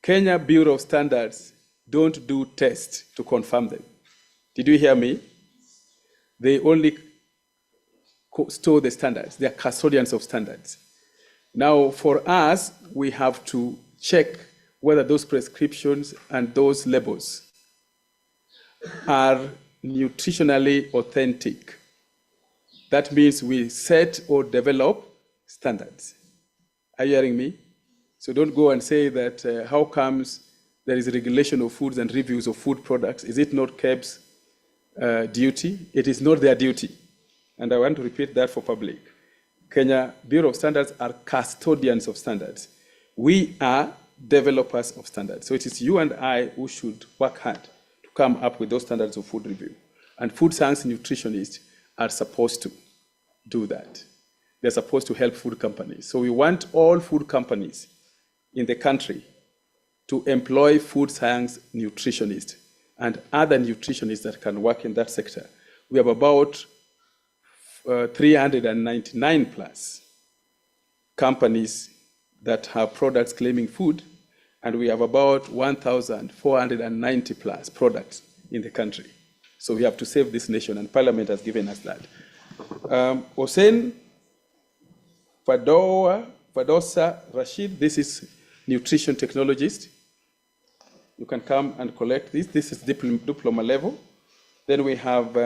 Kenya Bureau of Standards don't do tests to confirm them. Did you hear me? They only store the standards. They are custodians of standards. Now, for us, we have to check whether those prescriptions and those labels are nutritionally authentic. That means we set or develop standards. Are you hearing me? So don't go and say that how comes there is regulation of foods and reviews of food products. Is it not KEB's duty? It is not their duty. And I want to repeat that for public. Kenya Bureau of Standards are custodians of standards. We are developers of standards. So it is you and I who should work hard to come up with those standards of food review. And food science nutritionists are supposed to do that. They're supposed to help food companies. So we want all food companies in the country to employ food science nutritionists and other nutritionists that can work in that sector. We have about 399 plus companies that have products claiming food, and we have about 1,490 plus products in the country. So we have to save this nation, and Parliament has given us that. Hossein Fadosa Rashid, this is nutrition technologist. You can come and collect this. This is diploma level. Then we have,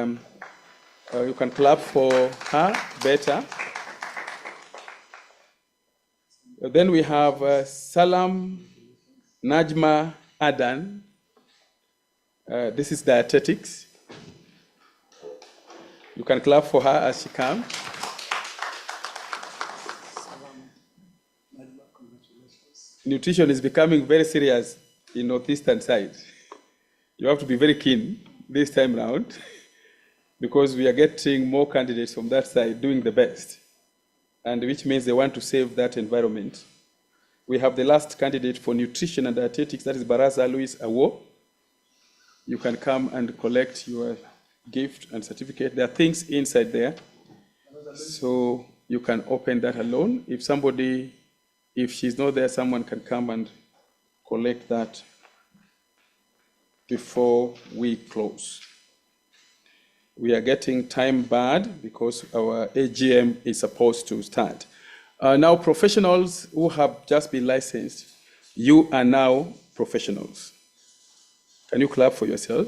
you can clap for her, better. Then we have Salam Najma Adan. This is dietetics. You can clap for her as she comes. Nutrition is becoming very serious in northeastern side. You have to be very keen this time round because we are getting more candidates from that side doing the best, and which means they want to save that environment. We have the last candidate for nutrition and dietetics, that is Baraza Louis Awo. You can come and collect your gift and certificate. There are things inside there, so you can open that alone. If she's not there, someone can come and collect that before we close. We are getting time bad because our AGM is supposed to start. Now, professionals who have just been licensed, you are now professionals. Can you clap for yourself?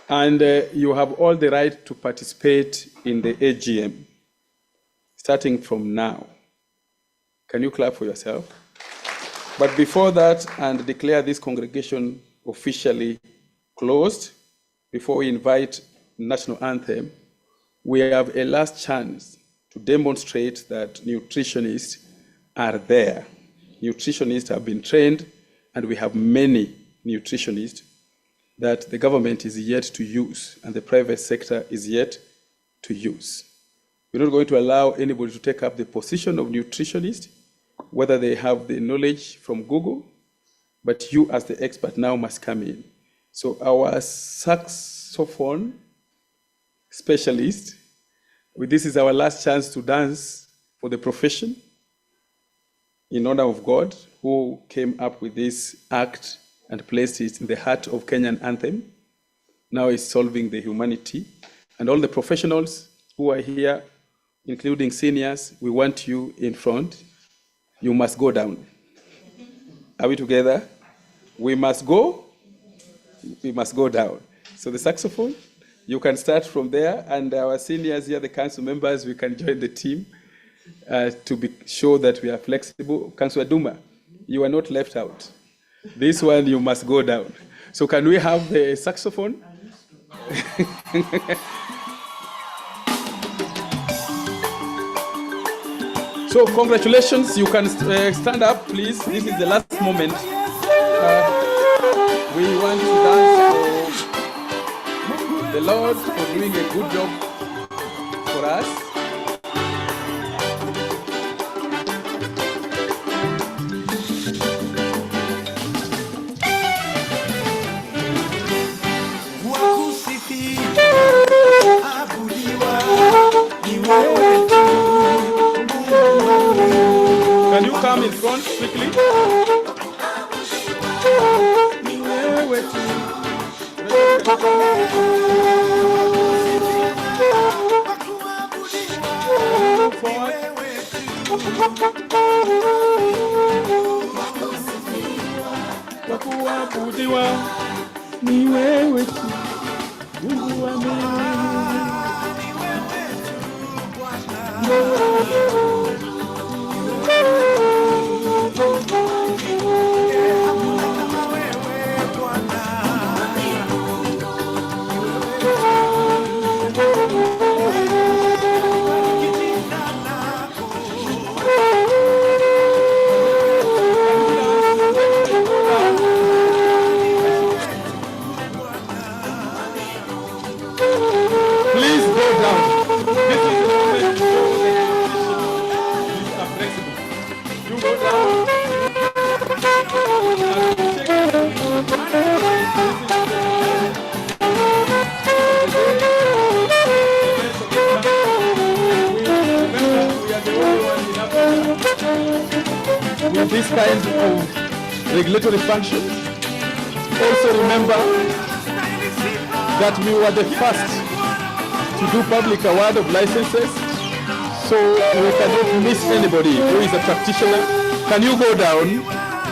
And you have all the right to participate in the AGM, starting from now. Can you clap for yourself? But before that, and declare this congregation officially closed, before we invite national anthem, we have a last chance to demonstrate that nutritionists are there. Nutritionists have been trained, and we have many nutritionists that the government is yet to use and the private sector is yet to use. We're not going to allow anybody to take up the position of nutritionist, whether they have the knowledge from Google, but you as the expert now must come in. So our saxophone specialist, this is our last chance to dance for the profession in honor of God, who came up with this act and placed it in the heart of Kenyan anthem. Now it's solving the humanity. And all the professionals who are here, including seniors, we want you in front. You must go down. Are we together? We must go down. So the saxophone, you can start from there, and our seniors here, the council members, we can join the team to be sure that we are flexible. Councillor Duma, you are not left out. This one, you must go down. So can we have the saxophone? So congratulations, you can stand up, please. This is the last moment. We want to dance for the Lord for doing a good job for us. Can you come in front quickly? Wakuabudiwa ni wewe tu, Mungu wa milele. kind of regulatory functions. Also remember that we were the first to do public award of licenses, so we cannot miss anybody who is a practitioner. Can you go down?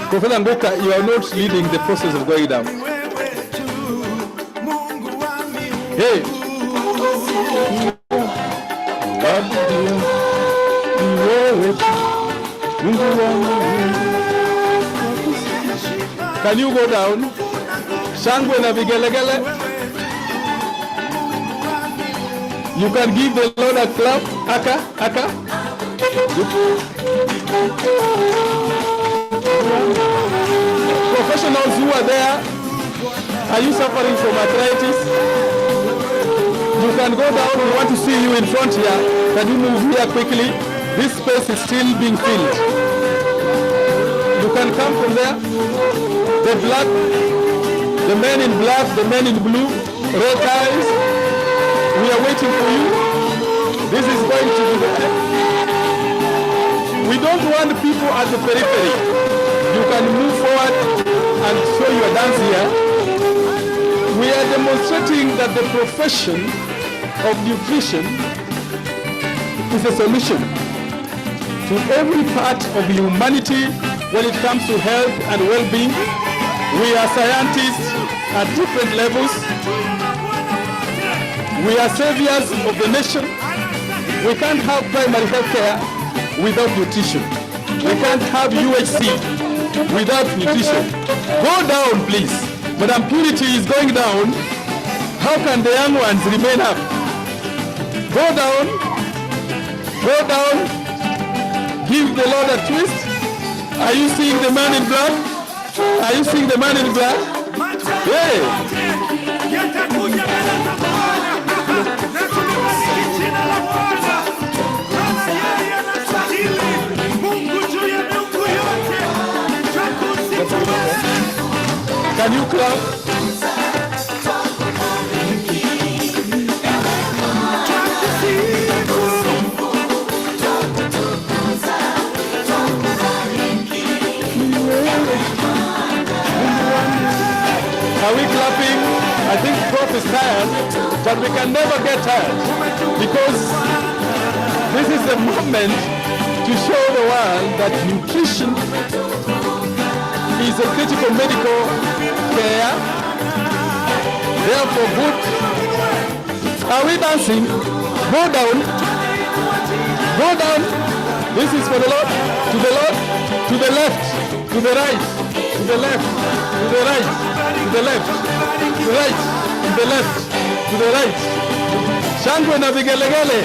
Professor Ngoka, you are not leading the process of going down. Hey. Can you go down? Shangwe na vigelegele. You can give the Lord a clap. Aka. Professionals who are there, are you suffering from arthritis? You can go down. We want to see you in front here. Can you move here quickly? This space is still being filled. You can come from there. The black, the men in black, the men in blue, red ties. We are waiting for you. This is going to be the end. We don't want people at the periphery. You can move forward and show your dance here. We are demonstrating that the profession of nutrition is a solution to every part of humanity when it comes to health and well-being. We are scientists at different levels. We are saviors of the nation. We can't have primary health care without nutrition. We can't have UHC without nutrition. Go down, please. Madam Purity is going down. How can the young ones remain up? Go down. Go down. Give the Lord a twist. Are you seeing the man in black? Are you seeing the man in black? Hey! Can you clap? Are we clapping? I think Prof is tired, but we can never get tired because this is the moment to show the world that nutrition is a critical medical care. Therefore, good. Are we dancing? Go down. Go down. This is for the Lord. To the Lord. To the left. To the right. To the left. To the right. To the left. To the right. To the left. To the right. Shangwe na vigelegele.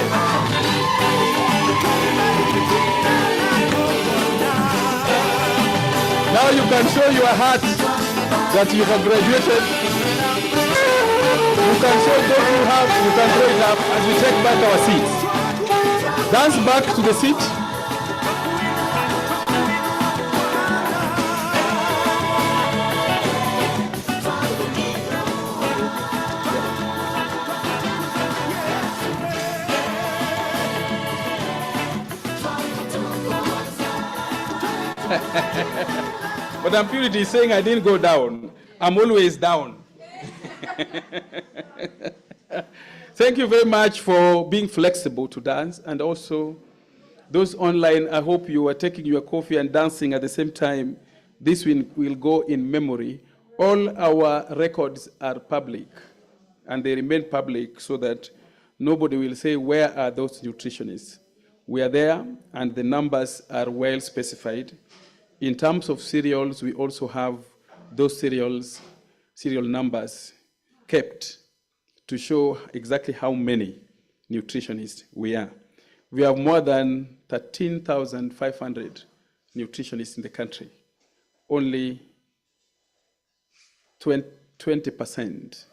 Now you can show your heart that you have graduated. You can show those who have, you can throw it up as we take back our seats. Dance back to the seat. Madam Purity is saying I didn't go down. I'm always down. Thank you very much for being flexible to dance. And also, those online, I hope you are taking your coffee and dancing at the same time. This will go in memory. All our records are public, and they remain public so that nobody will say, where are those nutritionists? We are there, and the numbers are well specified. In terms of cereals, we also have those serial numbers kept to show exactly how many nutritionists we are. We have more than 13,500 nutritionists in the country. Only 20%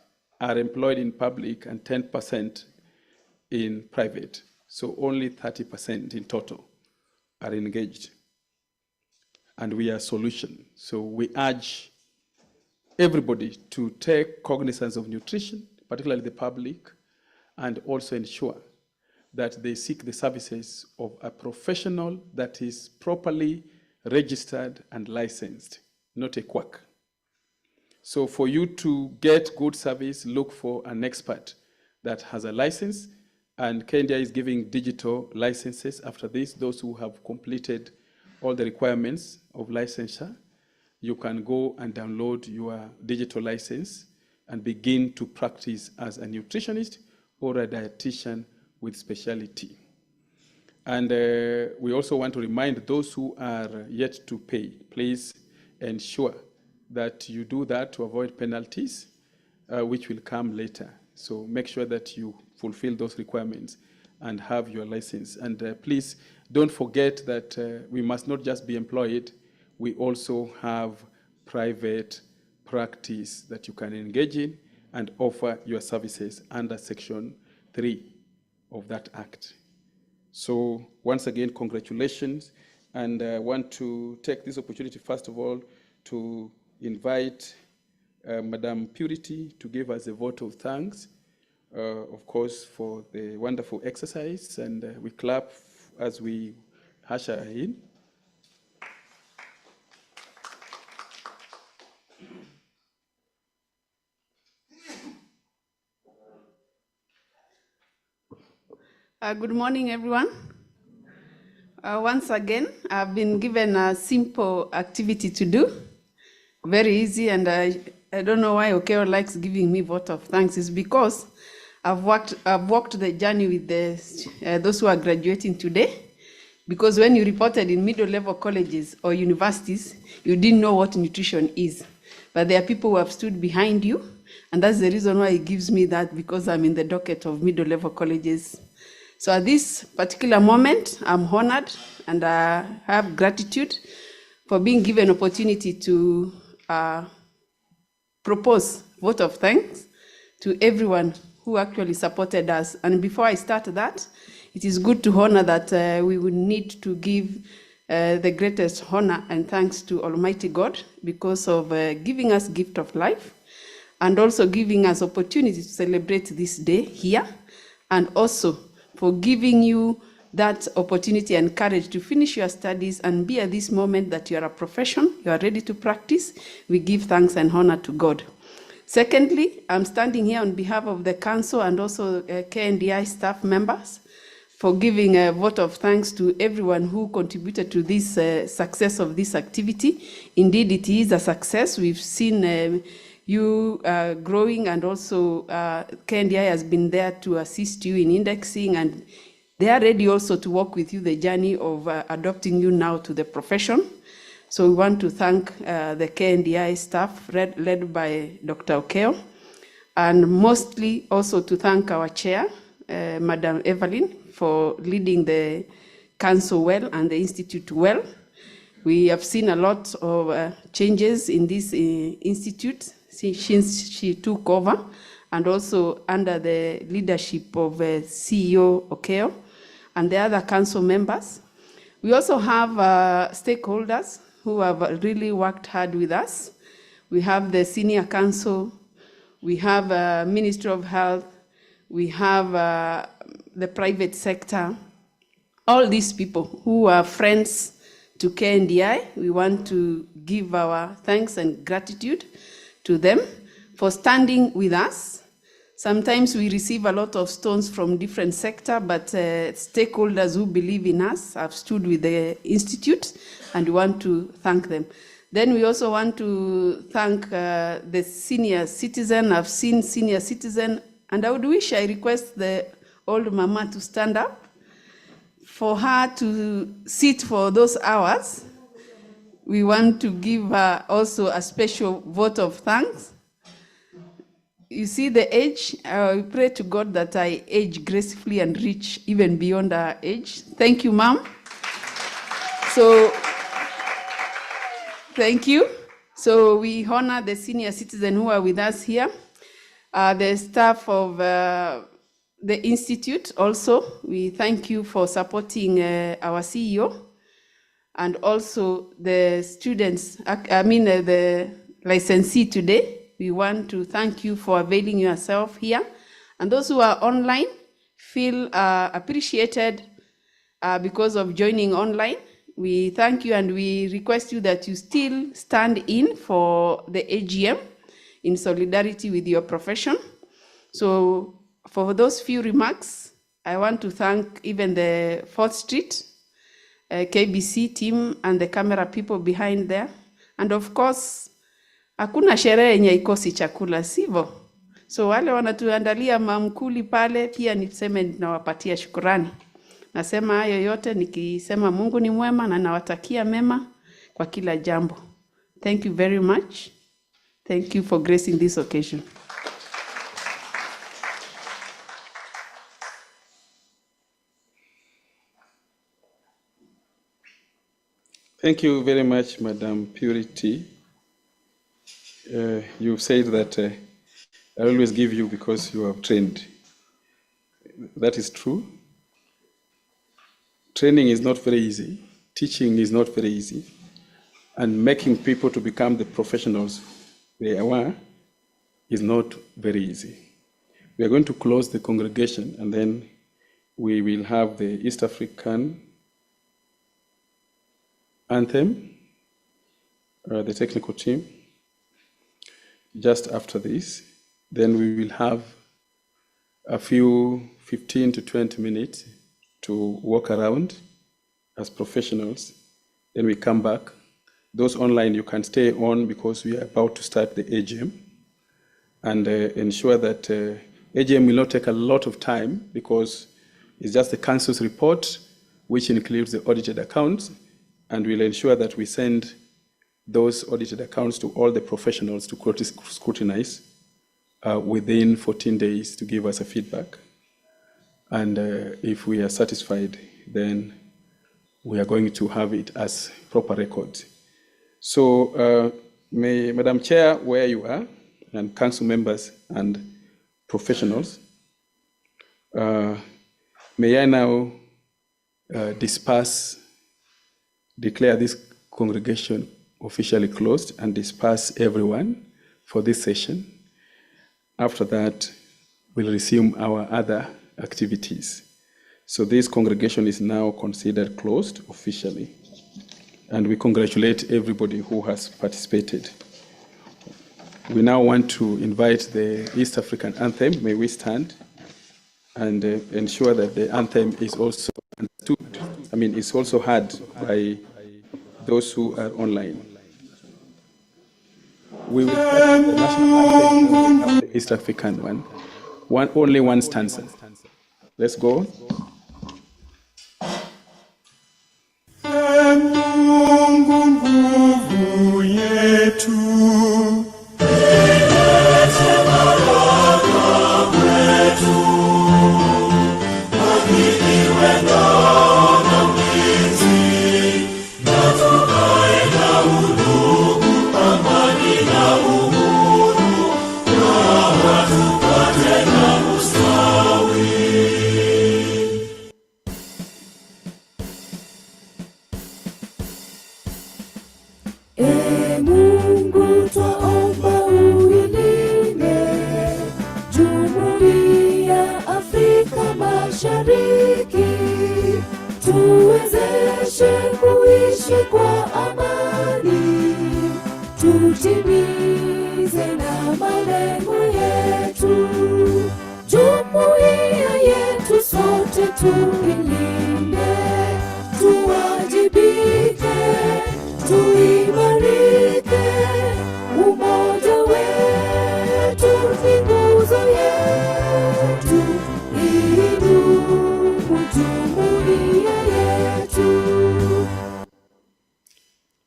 are employed in public and 10% in private. So only 30% in total are engaged. And we are a solution. So we urge everybody to take cognizance of nutrition, particularly the public, and also ensure that they seek the services of a professional that is properly registered and licensed, not a quack. So for you to get good service, look for an expert that has a license, and KNDI is giving digital licenses after this. Those who have completed all the requirements of licensure, you can go and download your digital license and begin to practice as a nutritionist or a dietitian with specialty. And we also want to remind those who are yet to pay, please ensure that you do that to avoid penalties, which will come later. So make sure that you fulfill those requirements and have your license. And please don't forget that we must not just be employed, we also have private practice that you can engage in and offer your services under Section 3 of that Act. So once again, congratulations. And I want to take this opportunity, first of all, to invite Madam Purity to give us a vote of thanks, of course, for the wonderful exercise. And we clap as we usher her in. Good morning, everyone. Once again, I've been given a simple activity to do, very easy, and I don't know why Okeo likes giving me vote of thanks. It's because I've walked the journey with those who are graduating today. Because when you reported in middle-level colleges or universities, you didn't know what nutrition is. But there are people who have stood behind you, and that's the reason why it gives me that, because I'm in the docket of middle-level colleges. So at this particular moment, I'm honored and I have gratitude for being given opportunity to propose vote of thanks to everyone who actually supported us. And before I start that, it is good to honor that we would need to give the greatest honor and thanks to Almighty God because of giving us gift of life and also giving us opportunity to celebrate this day here, and also for giving you that opportunity and courage to finish your studies and be at this moment that you are a profession, you are ready to practice. We give thanks and honor to God. Secondly, I'm standing here on behalf of the council and also KNDI staff members for giving a vote of thanks to everyone who contributed to this success of this activity. Indeed, it is a success. We've seen you growing, and also KNDI has been there to assist you in indexing, and they are ready also to walk with you the journey of adopting you now to the profession. So we want to thank the KNDI staff led by Dr. Okeo, and mostly also to thank our chair, Madam Evelyn, for leading the council well and the institute well. We have seen a lot of changes in this institute since she took over, and also under the leadership of CEO Okeo and the other council members. We also have stakeholders who have really worked hard with us. We have the Senior Council, we have Ministry of Health, we have the private sector, all these people who are friends to KNDI. We want to give our thanks and gratitude to them for standing with us. Sometimes we receive a lot of stones from different sectors, but stakeholders who believe in us have stood with the institute, and we want to thank them. Then we also want to thank the senior citizen. I've seen senior citizen, and I would wish I request the old mama to stand up for her to sit for those hours. We want to give her also a special vote of thanks. You see the age, I pray to God that I age gracefully and reach even beyond our age. Thank you, ma'am. So, thank you. So we honor the senior citizens who are with us here. The staff of the Institute also, we thank you for supporting our CEO, and also the students, the licensee today. We want to thank you for availing yourself here. And those who are online feel appreciated because of joining online. we thank you and we request you that you still stand in for the AGM in solidarity with your profession. So for those few remarks, I want to thank even the 4th Street KBC team and the camera people behind there. And of course, hakuna sherehe yenye ikosi chakula, sivyo? So wale wanatuandalia mamkuli pale, pia niseme ninawapatia shukrani. Nasema hayo yote nikisema Mungu ni mwema na nawatakia mema kwa kila jambo. Thank you very much. Thank you for gracing this occasion. Thank you very much, Madam Purity. You said that I always give you because you have trained. That is true. Training is not very easy. Teaching is not very easy. And making people to become the professionals they are is not very easy. We are going to close the congregation and then we will have the East African anthem, the technical team. Just after this, then we will have a few 15 to 20 minutes to walk around as professionals. Then we come back. Those online, you can stay on because we are about to start the AGM and ensure that AGM will not take a lot of time because it's just the council's report, which includes the audited accounts, and we'll ensure that we send those audited accounts to all the professionals to scrutinize within 14 days to give us a feedback. And if we are satisfied, then we are going to have it as proper records. So, Madam Chair, where you are, and council members and professionals, may I now declare this congregation officially closed and disperse everyone for this session. After that, we'll resume our other activities. So this congregation is now considered closed officially. And we congratulate everybody who has participated. We now want to invite the East African anthem. May we stand and ensure that the anthem is also understood. I mean, it's also heard by those who are online. We will start the national anthem, the East African one. Only one stanza. Let's go. Mungu yetu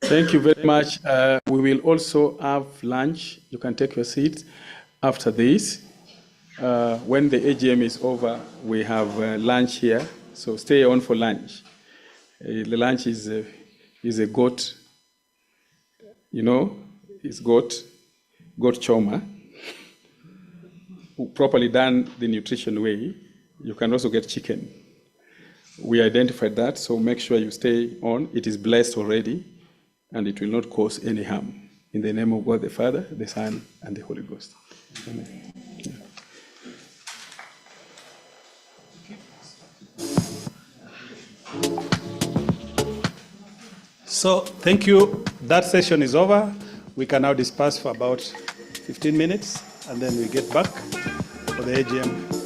Thank you very much. We will also have lunch. You can take your seats after this. When the AGM is over, we have lunch here. So stay on for lunch. The lunch is a goat, it's goat choma, properly done the nutrition way. You can also get chicken. We identified that, so make sure you stay on. It is blessed already, and it will not cause any harm. In the name of God the Father, the Son, and the Holy Ghost. Amen. Yeah. So thank you. That session is over. We can now disperse for about 15 minutes, and then we get back for the AGM.